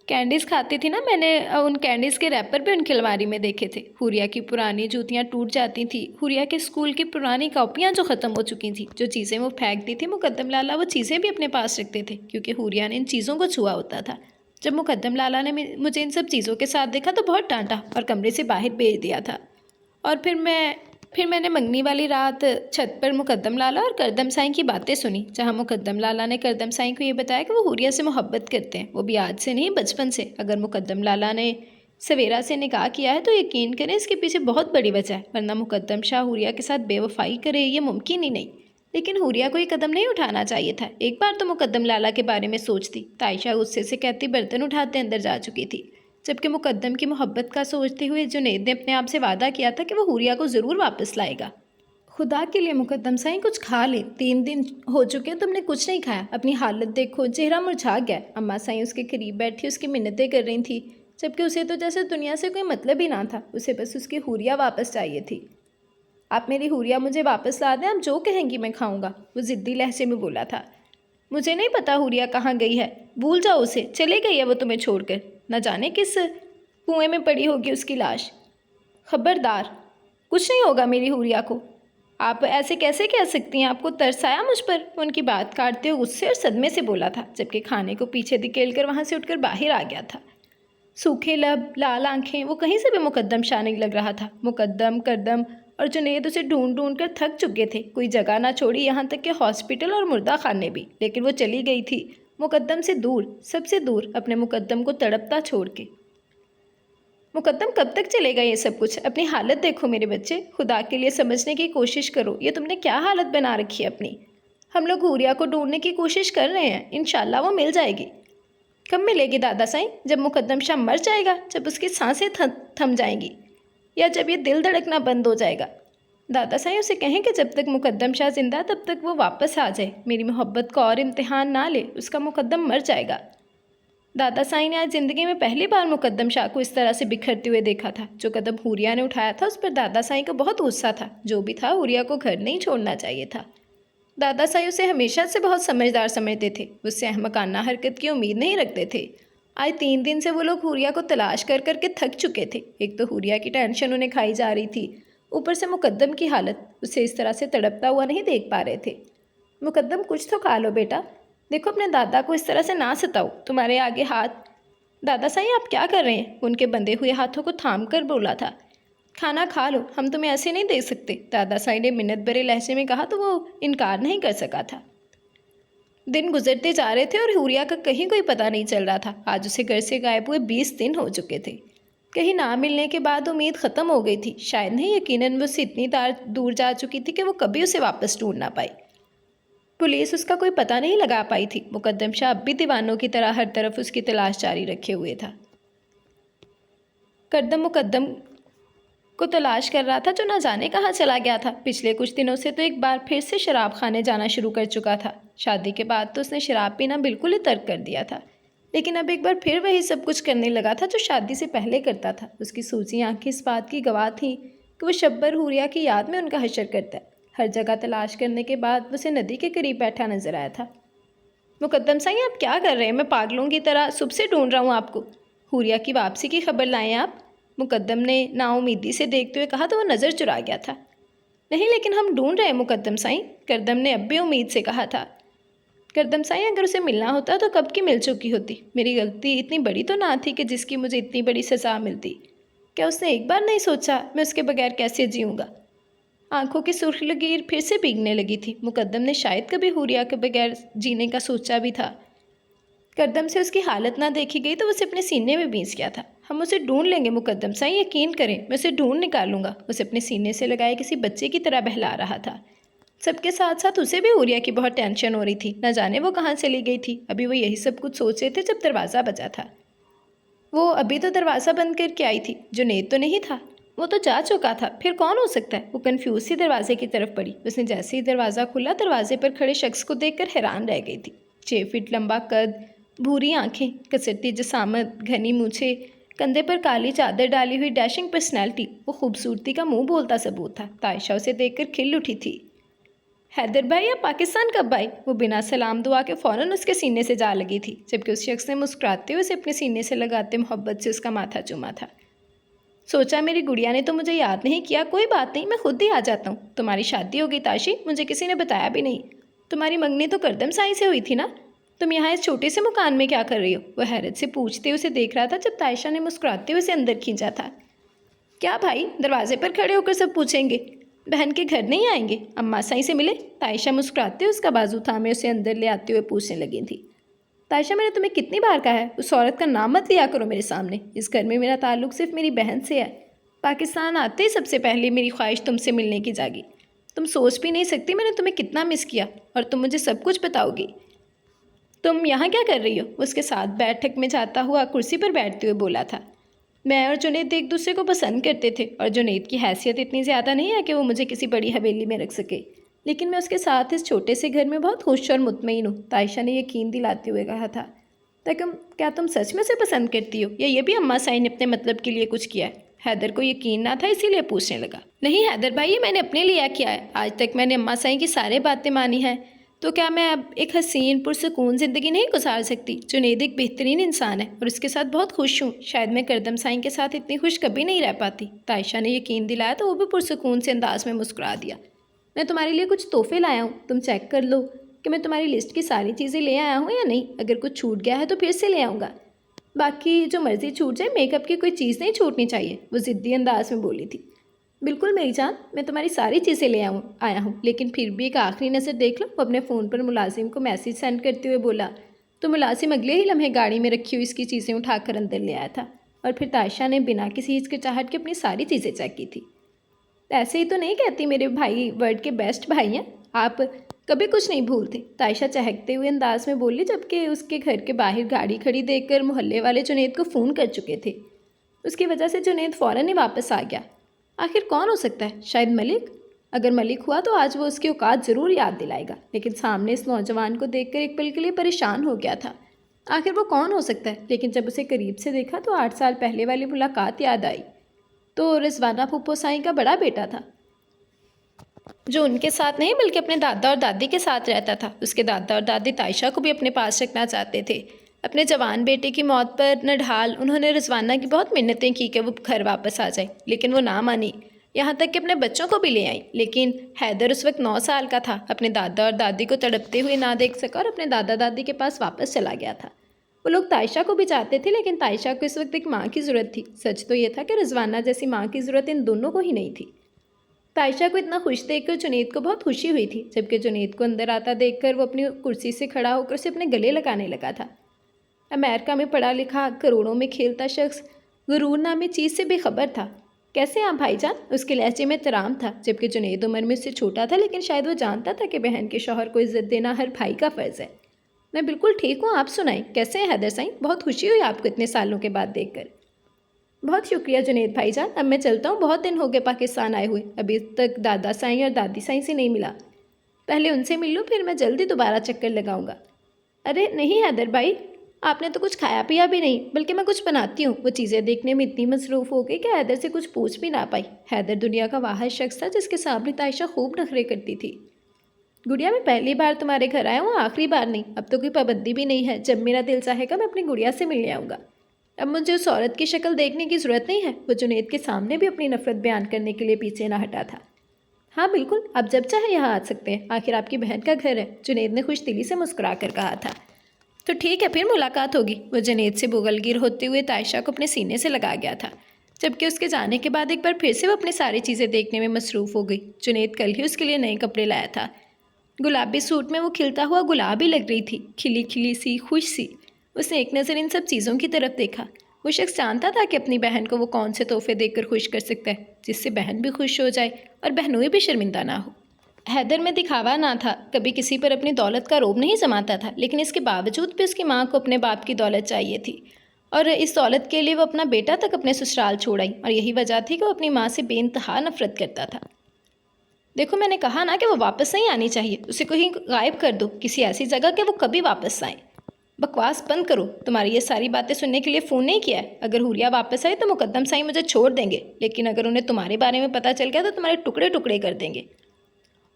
Speaker 1: कैंडीज़ खाती थी ना, मैंने उन कैंडीज़ के रैपर भी उनकी अलमारी में देखे थे। हुरिया की पुरानी जूतियाँ टूट जाती थी, हुरिया के स्कूल की पुरानी कॉपियाँ जो ख़त्म हो चुकी थी, जो चीज़ें वो फेंकती थी, मुकद्दम लाला वो चीज़ें भी अपने पास रखते थे क्योंकि हुरिया ने इन चीज़ों को छुआ होता था। जब मुकद्दम लाला ने मुझे इन सब चीज़ों के साथ देखा तो बहुत डांटा और कमरे से बाहर भेज दिया था। और फिर मैंने मंगनी वाली रात छत पर मुकद्दम लाला और करदम साईं की बातें सुनी, जहाँ मुकद्दम लाला ने करदम साईं को ये बताया कि वो हुरिया से मोहब्बत करते हैं, वो भी आज से नहीं बचपन से। अगर मुकद्दम लाला ने सवेरा से निकाह किया है तो यकीन करें इसके पीछे बहुत बड़ी वजह है, वरना मुकद्दम शाह हुरिया के साथ बेवफाई करे ये मुमकिन ही नहीं। लेकिन हुरिया को ये कदम नहीं उठाना चाहिए था। एक बार तो मुकद्दम लाला के बारे में सोचती। तायशा गुस्से से कहती बर्तन उठाते अंदर जा चुकी थी, जबकि मुकद्दम की मोहब्बत का सोचते हुए जुनैद ने अपने आप से वादा किया था कि वो हुरिया को ज़रूर वापस लाएगा। खुदा के लिए मुकद्दम साईं कुछ खा ले, 3 दिन हो चुके हैं तुमने कुछ नहीं खाया, अपनी हालत देखो, चेहरा मुरझा गया। अम्मा साईं उसके करीब बैठी उसकी मिन्नतें कर रही थी, जबकि उसे तो जैसे दुनिया से कोई मतलब ही ना था, उसे बस उसकी हुरिया वापस चाहिए थी। आप मेरी हुरिया मुझे वापस ला दें, आप जो कहेंगी मैं खाऊंगा, वो ज़िद्दी लहजे में बोला था। मुझे नहीं पता हुरिया कहाँ गई है, भूल जाओ उसे, चली गई है वो तुम्हें छोड़कर, न जाने किस कुएं में पड़ी होगी उसकी लाश। खबरदार, कुछ नहीं होगा मेरी हुरिया को। आप ऐसे कैसे कह सकती हैं, आपको तरस आया मुझ पर? उनकी बात काटते हुए गुस्से और सदमे से बोला था, जबकि खाने को पीछे धकेल कर वहाँ से उठकर बाहर आ गया था। सूखे लब, लाल आंखें, वो कहीं से भी मुकद्दम शाह नहीं लग रहा था। मुकद्दम, करदम और जुनैद उसे ढूंढ ढूंढ कर थक चुके थे, कोई जगह ना छोड़ी, यहाँ तक कि हॉस्पिटल और मुर्दा खाने भी। लेकिन वो चली गई थी मुकद्दम से दूर, सबसे दूर, अपने मुकद्दम को तड़पता छोड़ के। मुकद्दम कब तक चलेगा ये सब कुछ? अपनी हालत देखो मेरे बच्चे, खुदा के लिए समझने की कोशिश करो, ये तुमने क्या हालत बना रखी है अपनी। हम लोग हुरिया को ढूंढने की कोशिश कर रहे हैं, इंशाल्लाह वो मिल जाएगी। कब मिलेगी दादा साईं? जब मुकद्दम शाह मर जाएगा, जब उसकी सांसें थम जाएंगी, या जब ये दिल धड़कना बंद हो जाएगा। दादा साईं उसे कहें कि जब तक मुकद्दम शाह जिंदा है तब तक वो वापस आ जाए, मेरी मोहब्बत का और इम्तिहान ना ले, उसका मुकद्दम मर जाएगा। दादा साईं ने आज ज़िंदगी में पहली बार मुकद्दम शाह को इस तरह से बिखरते हुए देखा था। जो कदम हुरिया ने उठाया था उस पर दादा साईं को बहुत गुस्सा था। जो भी था, हुरिया को घर नहीं छोड़ना चाहिए था। दादा साईं उसे हमेशा से बहुत समझदार समझते थे, उससे अहमकाना हरकत की उम्मीद नहीं रखते थे। आज 3 दिन से वो लोग हुरिया को तलाश कर करके थक चुके थे। एक तो हुरिया की टेंशन उन्हें खाई जा रही थी, ऊपर से मुकद्दम की हालत, उसे इस तरह से तड़पता हुआ नहीं देख पा रहे थे। मुकद्दम कुछ तो खा लो बेटा, देखो अपने दादा को इस तरह से ना सताओ, तुम्हारे आगे हाथ। दादा साईं आप क्या कर रहे हैं? उनके बंधे हुए हाथों को थाम कर बोला था। खाना खा लो, हम तुम्हें ऐसे नहीं दे सकते, दादा साईं ने मिन्नत भरे लहजे में कहा तो वो इनकार नहीं कर सका था। दिन गुजरते जा रहे थे और हुरिया का कहीं कोई पता नहीं चल रहा था। आज उसे घर से गायब हुए 20 दिन हो चुके थे। कहीं ना मिलने के बाद उम्मीद ख़त्म हो गई थी, शायद नहीं, यकीनन वो उससे इतनी दूर जा चुकी थी कि वो कभी उसे वापस ढूंढ ना पाई। पुलिस उसका कोई पता नहीं लगा पाई थी। मुकद्दम शाह अब भी दीवानों की तरह हर तरफ उसकी तलाश जारी रखे हुए था। करदम मुकद्दम को तलाश कर रहा था, जो ना जाने कहाँ चला गया था। पिछले कुछ दिनों से तो एक बार फिर से शराब खाने जाना शुरू कर चुका था। शादी के बाद तो उसने शराब पीना बिल्कुल ही तर्क कर दिया था, लेकिन अब एक बार फिर वही सब कुछ करने लगा था जो शादी से पहले करता था। उसकी सूजी आंखें इस बात की गवाह थीं कि वो शब्बर हुरिया की याद में उनका हशर करता है। हर जगह तलाश करने के बाद उसे नदी के करीब बैठा नजर आया था। मुकद्दम साईं आप क्या कर रहे हैं? मैं पागलों की तरह सुबह से ढूंढ रहा हूँ आपको। हुरिया की वापसी की खबर लाएं आप? मुकद्दम ने नाउमीदी से देखते हुए कहा तो वो नज़र चुरा गया था। नहीं, लेकिन हम ढूंढ रहे हैं मुकद्दम साईं, करदम ने अब भी उम्मीद से कहा था। करदम साईं अगर उसे मिलना होता तो कब की मिल चुकी होती। मेरी गलती इतनी बड़ी तो ना थी कि जिसकी मुझे इतनी बड़ी सज़ा मिलती। क्या उसने एक बार नहीं सोचा मैं उसके बगैर कैसे जीऊँगा? आंखों की सुर्ख लकीर फिर से भीगने लगी थी। मुकद्दम ने शायद कभी हुरिया के बगैर जीने का सोचा भी था। करदम से उसकी हालत ना देखी गई तो उसे अपने सीने में बींस गया था। हम उसे ढूंढ लेंगे मुकद्दम साईं, यकीन करें, मैं उसे ढूंढ निकालूंगा। उसे अपने सीने से लगाए किसी बच्चे की तरह बहला रहा था। सबके साथ साथ उसे भी हुरिया की बहुत टेंशन हो रही थी, न जाने वो कहाँ चली गई थी। अभी वो यही सब कुछ सोच रहे थे जब दरवाज़ा बजा था। वो अभी तो दरवाज़ा बंद करके आई थी, जुनैद तो नहीं था, वो तो जा चुका था, फिर कौन हो सकता है? वो कन्फ्यूज सी दरवाजे की तरफ पड़ी। उसने जैसे ही दरवाज़ा खुला, दरवाजे पर खड़े शख्स को देखकर हैरान रह गई थी। 6 फीट लंबा कद, भूरी आंखें, कसरती जसामत, घनी मूछे, कंधे पर काली चादर डाली हुई डैशिंग पर्सनैलिटी, वो खूबसूरती का मुंह बोलता सबूत था। तायशा उसे देखकर खिल उठी थी। हैदर भाई आप पाकिस्तान कब आए? वो बिना सलाम दुआ के फ़ौरन उसके सीने से जा लगी थी, जबकि उस शख्स ने मुस्कुराते हुए उसे अपने सीने से लगाते मोहब्बत से उसका माथा चूमा था। सोचा मेरी गुड़िया ने तो मुझे याद नहीं किया, कोई बात नहीं, मैं खुद ही आ जाता हूँ। तुम्हारी शादी हो गई ताशी, मुझे किसी ने बताया भी नहीं। तुम्हारी मंगनी तो करदम साई से हुई थी ना? तुम यहाँ इस छोटे से मकान में क्या कर रही हो? वह हैरत से पूछते उसे देख रहा था जब तायशा ने मुस्कुराते हुए उसे अंदर खींचा था। क्या भाई, दरवाजे पर खड़े होकर सब पूछेंगे? बहन के घर नहीं आएंगे? अम्मा साई से मिले? तायशा मुस्कुराते उसका बाजू थामे उसे अंदर ले आते हुए पूछने लगी थी। तायशा, मैंने तुम्हें कितनी बार कहा है उस औरत का नाम मत लिया करो मेरे सामने। इस घर में मेरा ताल्लुक सिर्फ मेरी बहन से है। पाकिस्तान आते ही सबसे पहले मेरी ख्वाहिश तुमसे मिलने की जागी। तुम सोच भी नहीं सकती मैंने तुम्हें कितना मिस किया, और तुम मुझे सब कुछ बताओगी। तुम यहाँ क्या कर रही हो? उसके साथ बैठक में जाता हुआ कुर्सी पर बैठते हुए बोला था। मैं और जुनैद एक दूसरे को पसंद करते थे, और जुनैद की हैसियत इतनी ज़्यादा नहीं है कि वो मुझे किसी बड़ी हवेली में रख सके, लेकिन मैं उसके साथ इस छोटे से घर में बहुत खुश और मुतमईन हूँ। तायशा ने यकीन दिलाते हुए कहा था। तकम, क्या तुम सच में से पसंद करती हो, या ये भी अम्मा साई ने अपने मतलब के लिए कुछ किया है? हैदर को यकीन ना था, इसीलिए पूछने लगा। नहीं हैदर भाई, ये मैंने अपने लिए किया है। आज तक मैंने अम्मा साई की सारी बातें मानी हैं, तो क्या मैं अब एक हसीन पुरसकून ज़िंदगी नहीं गुजार सकती? जुनैद एक बेहतरीन इंसान है और उसके साथ बहुत खुश हूँ। शायद मैं करदम साईं के साथ इतनी खुश कभी नहीं रह पाती। तायशा ने यकीन दिलाया तो वो भी पुरसकून से अंदाज में मुस्कुरा दिया। मैं तुम्हारे लिए कुछ तोहफे लाया हूँ, तुम चेक कर लो कि मैं तुम्हारी लिस्ट की सारी चीज़ें ले आया हूँ या नहीं। अगर कुछ छूट गया है तो फिर से ले आऊँगा। बाकी जो मर्ज़ी छूट जाए, मेकअप की कोई चीज़ नहीं छूटनी चाहिए, वो ज़िद्दी अंदाज में बोली थी। बिल्कुल मेरी जान, मैं तुम्हारी सारी चीज़ें ले आया हूँ, लेकिन फिर भी एक आखिरी नज़र देख लो। वो अपने फ़ोन पर मुलाजिम को मैसेज सेंड करते हुए बोला। तो मुलाजिम अगले ही लम्हे गाड़ी में रखी हुई इसकी चीज़ें उठाकर अंदर ले आया था, और फिर तायशा ने बिना किसी हिचकिचाहट के अपनी सारी चीज़ें चेक की थी। ऐसे ही तो नहीं कहती मेरे भाई वर्ल्ड के बेस्ट भाई हैं, आप कभी कुछ नहीं भूलते, तायशा चहकते हुए अंदाज में बोली, जबकि उसके घर के बाहर गाड़ी खड़ी देखकर मोहल्ले वाले जुनैद को फ़ोन कर चुके थे। उसकी वजह से जुनैद फ़ौरन ही वापस आ गया। आखिर कौन हो सकता है? शायद मलिक। अगर मलिक हुआ तो आज वो उसकी औकात ज़रूर याद दिलाएगा, लेकिन सामने इस नौजवान को देखकर एक पल के लिए परेशान हो गया था। आखिर वो कौन हो सकता है? लेकिन जब उसे करीब से देखा तो 8 साल पहले वाली मुलाकात याद आई। तो रिजवाना फूफो साईं का बड़ा बेटा था, जो उनके साथ नहीं बल्कि अपने दादा और दादी के साथ रहता था। उसके दादा और दादी तायशा को भी अपने पास रखना चाहते थे। अपने जवान बेटे की मौत पर नढाल उन्होंने रिजवाना की बहुत मिन्नतें की कि वो घर वापस आ जाए, लेकिन वो ना मानी। यहाँ तक कि अपने बच्चों को भी ले आई, लेकिन हैदर उस वक्त 9 साल का था। अपने दादा और दादी को तड़पते हुए ना देख सका और अपने दादा दादी के पास वापस चला गया था। वो लोग तायशा को भी चाहते थे, लेकिन तायशा को इस वक्त एक माँ की ज़रूरत थी। सच तो ये था कि रिजवाना जैसी माँ की ज़रूरत इन दोनों को ही नहीं थी। तायशा को इतना खुश देखकर जुनैद को बहुत खुशी हुई थी, जबकि जुनैद को अंदर आता देखकर वो अपनी कुर्सी से खड़ा होकर उसे अपने गले लगाने लगा था। अमेरिका में पढ़ा लिखा, करोड़ों में खेलता शख्स गुरूर नामी चीज़ से बेखबर था। कैसे आप भाईजान? उसके लहजे में तराम था, जबकि जुनैद उम्र में उससे छोटा था, लेकिन शायद वो जानता था कि बहन के शौहर को इज्जत देना हर भाई का फ़र्ज़ है। मैं बिल्कुल ठीक हूँ, आप सुनाएं, कैसे हैं हैदर साईं? बहुत खुशी हुई आपको इतने सालों के बाद देखकर। बहुत शुक्रिया जुनैद भाईजान, अब मैं चलता हूँ, बहुत दिन हो गए पाकिस्तान आए हुए, अभी तक दादा साईं और दादी साईं से नहीं मिला। पहले उनसे मिल लूँ, फिर मैं जल्दी दोबारा चक्कर लगाऊंगा। अरे नहीं हैदर भाई, आपने तो कुछ खाया पिया भी नहीं, बल्कि मैं कुछ बनाती हूँ। वो चीज़ें देखने में इतनी मसरूफ़ हो गई कि हैदर से कुछ पूछ भी ना पाई। हैदर दुनिया का वाहिद शख्स था जिसके सामने तायशा खूब नखरे करती थी। गुड़िया, मैं पहली बार तुम्हारे घर आया हूँ, आखिरी बार नहीं। अब तो कोई पाबंदी भी नहीं है, जब मेरा दिल चाहेगा मैं अपनी गुड़िया से मिलने आऊँगा। अब मुझे उस औरत की शक्ल देखने की ज़रूरत नहीं है। वो जुनैद के सामने भी अपनी नफरत बयान करने के लिए पीछे ना हटा था। हाँ बिल्कुल, आप जब चाहे यहाँ आ सकते हैं, आखिर आपकी बहन का घर है, जुनैद ने खुश दिली से मुस्कुरा कर कहा था। तो ठीक है, फिर मुलाकात होगी। वो जुनैद से बुगलगिर होते हुए तायशा को अपने सीने से लगा गया था, जबकि उसके जाने के बाद एक बार फिर से वो अपनी सारी चीज़ें देखने में मसरूफ़ हो गई। जुनैद कल ही उसके लिए नए कपड़े लाया था। गुलाबी सूट में वो खिलता हुआ गुलाब ही लग रही थी, खिली खिली सी, खुश सी। उसने एक नज़र इन सब चीज़ों की तरफ देखा। वो शख्स जानता था कि अपनी बहन को वो कौन से तोहफे देकर खुश कर सकता है जिससे बहन भी खुश हो जाए और बहनोई भी शर्मिंदा ना हो। हैदर में दिखावा ना था, कभी किसी पर अपनी दौलत का रोब नहीं जमाता था, लेकिन इसके बावजूद भी उसकी माँ को अपने बाप की दौलत चाहिए थी, और इस दौलत के लिए वो अपना बेटा तक अपने ससुराल छोड़ आई। और यही वजह थी कि वो अपनी माँ से बेइंतहा नफरत करता था। देखो, मैंने कहा ना कि वो वापस नहीं आनी चाहिए, उसे कहीं गायब कर दो, किसी ऐसी जगह कि वो कभी वापस आए। बकवास बंद करो, तुम्हारी ये सारी बातें सुनने के लिए फ़ोन नहीं किया है। अगर हुरिया वापस आए तो मुकद्दम साईं मुझे छोड़ देंगे, लेकिन अगर उन्हें तुम्हारे बारे में पता चल गया तो तुम्हारे टुकड़े टुकड़े कर देंगे।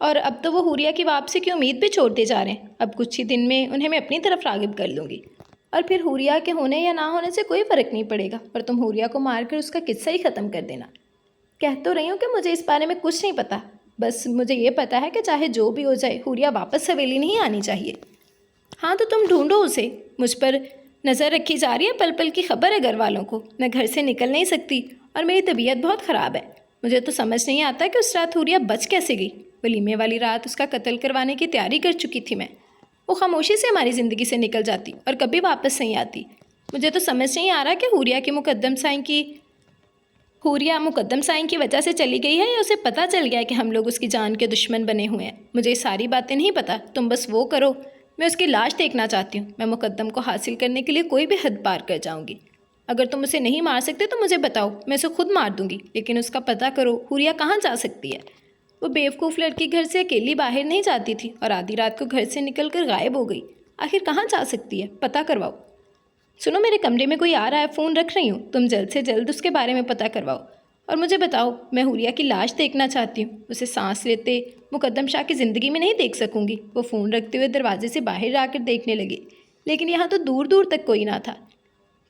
Speaker 1: और अब तो वो हुरिया की वापसी की उम्मीद भी छोड़ते जा रहे हैं। अब कुछ ही दिन में उन्हें मैं अपनी तरफ राग़िब कर लूँगी और फिर हुरिया के होने या ना होने से कोई फ़र्क नहीं पड़ेगा और तुम हुरिया को मारकर उसका किस्सा ही ख़त्म कर देना। कह तो रही हूँ कि मुझे इस बारे में कुछ नहीं पता, बस मुझे ये पता है कि चाहे जो भी हो जाए हुरिया वापस हवेली नहीं आनी चाहिए। हाँ तो तुम ढूंढो उसे, मुझ पर नज़र रखी जा रही है, पल पल की खबर है घर वालों को। मैं घर से निकल नहीं सकती और मेरी तबीयत बहुत ख़राब है। मुझे तो समझ नहीं आता कि उस रात हुरिया बच कैसे गई। वलीमे वाली रात उसका कत्ल करवाने की तैयारी कर चुकी थी मैं। वो खामोशी से हमारी ज़िंदगी से निकल जाती और कभी वापस नहीं आती। मुझे तो समझ नहीं आ रहा कि हुरिया मुकद्दम साईं की वजह से चली गई है या उसे पता चल गया है कि हम लोग उसकी जान के दुश्मन बने हुए हैं। मुझे ये सारी बातें नहीं पता, तुम बस वो करो। मैं उसकी लाश देखना चाहती हूँ। मैं मुकद्दम को हासिल करने के लिए कोई भी हद पार कर जाऊँगी। अगर तुम उसे नहीं मार सकते तो मुझे बताओ, मैं उसे खुद मार दूँगी, लेकिन उसका पता करो हुरिया कहाँ जा सकती है। वो बेवकूफ़ लड़की घर से अकेली बाहर नहीं जाती थी और आधी रात को घर से निकल कर गायब हो गई। आखिर कहाँ जा सकती है, पता करवाओ। सुनो, मेरे कमरे में कोई आ रहा है, फ़ोन रख रही हूँ। तुम जल्द से जल्द उसके बारे में पता करवाओ और मुझे बताओ। मैं हुरिया की लाश देखना चाहती हूँ। उसे सांस लेते मुकद्दम शाह की ज़िंदगी में नहीं देख सकूँगी। वो फ़ोन रखते हुए दरवाजे से बाहर जाकर देखने लगी, लेकिन यहाँ तो दूर दूर तक कोई ना था।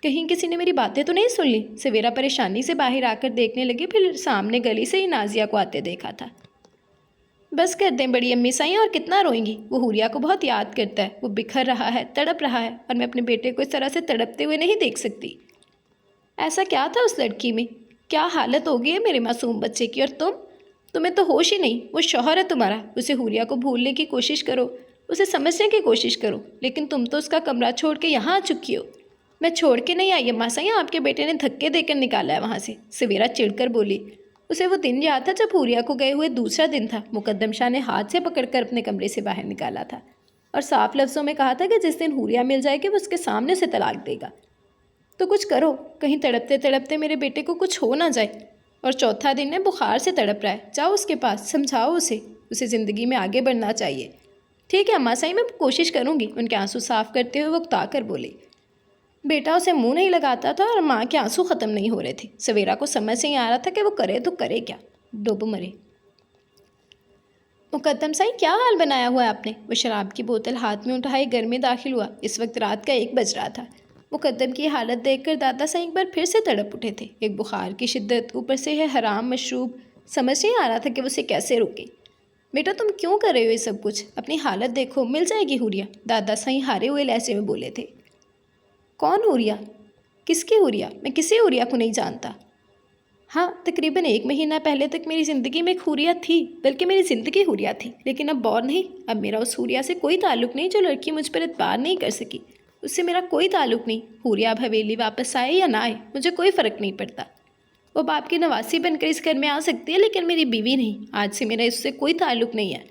Speaker 1: कहीं किसी ने मेरी बातें तो नहीं सुन ली। सवेरा परेशानी से बाहर आकर देखने लगी, फिर सामने गली से ही नाजिया को आते देखा था। बस कर दें बड़ी अम्मी साईं, और कितना रोएंगी। वो हुरिया को बहुत याद करता है। वो बिखर रहा है, तड़प रहा है, और मैं अपने बेटे को इस तरह से तड़पते हुए नहीं देख सकती। ऐसा क्या था उस लड़की में, क्या हालत हो गई है मेरे मासूम बच्चे की। और तुम्हें तो होश ही नहीं। वो शौहर है तुम्हारा। उसे हुरिया को भूलने की कोशिश करो, उसे समझने की कोशिश करो, लेकिन तुम तो उसका कमरा छोड़ के यहाँ आ चुकी हो। मैं छोड़ के नहीं आई अम्मा साईं, आपके बेटे ने धक्के देकर निकाला है वहाँ से। सवेरा चिढ़कर बोली। उसे वो दिन याद था जब हुरिया को गए हुए दूसरा दिन था। मुकद्दम शाह ने हाथ से पकड़कर अपने कमरे से बाहर निकाला था और साफ लफ्ज़ों में कहा था कि जिस दिन हुरिया मिल जाएगी वो उसके सामने से तलाक देगा। तो कुछ करो, कहीं तड़पते तड़पते मेरे बेटे को कुछ हो ना जाए। और चौथा दिन है, बुखार से तड़प रहा है। जाओ उसके पास, समझाओ उसे ज़िंदगी में आगे बढ़ना चाहिए। ठीक है अम्मा साईं, मैं कोशिश करूँगी। उनके आंसू साफ करते हुए वो उकताकर बोली। बेटा उसे मुंह नहीं लगाता था और माँ के आंसू ख़त्म नहीं हो रहे थे। सवेरा को समझ नहीं आ रहा था कि वो करे तो करे क्या। डूब मरे। मुकद्दम साईं, क्या हाल बनाया हुआ है आपने। वो शराब की बोतल हाथ में उठाए घर में दाखिल हुआ। इस वक्त रात का 1 बज रहा था। मुकद्दम की हालत देखकर दादा साईं एक बार फिर से तड़प उठे थे। एक बुखार की शिद्दत, ऊपर से है हराम मशरूब। समझ नहीं आ रहा था कि वो उसे कैसे रोके। बेटा तुम क्यों कर रहे हो ये सब कुछ, अपनी हालत देखो, मिल जाएगी हुरिया। दादा साईं हारे हुए लहजे में बोले थे। कौन हुरिया, किसकी हुरिया। मैं किसी हुरिया को नहीं जानता। हाँ, तकरीबन 1 महीना पहले तक मेरी ज़िंदगी में एक हुरिया थी, बल्कि मेरी ज़िंदगी हुरिया थी, लेकिन अब और नहीं। अब मेरा उस हुरिया से कोई ताल्लुक़ नहीं। जो लड़की मुझ पर एतबार नहीं कर सकी, उससे मेरा कोई ताल्लुक़ नहीं। हुरिया अब हवेली वापस आए या ना आए, मुझे कोई फ़र्क नहीं पड़ता। वो बाप की नवासी बनकर इस घर में आ सकती है, लेकिन मेरी बीवी नहीं। आज से मेरा इससे कोई ताल्लुक़ नहीं है।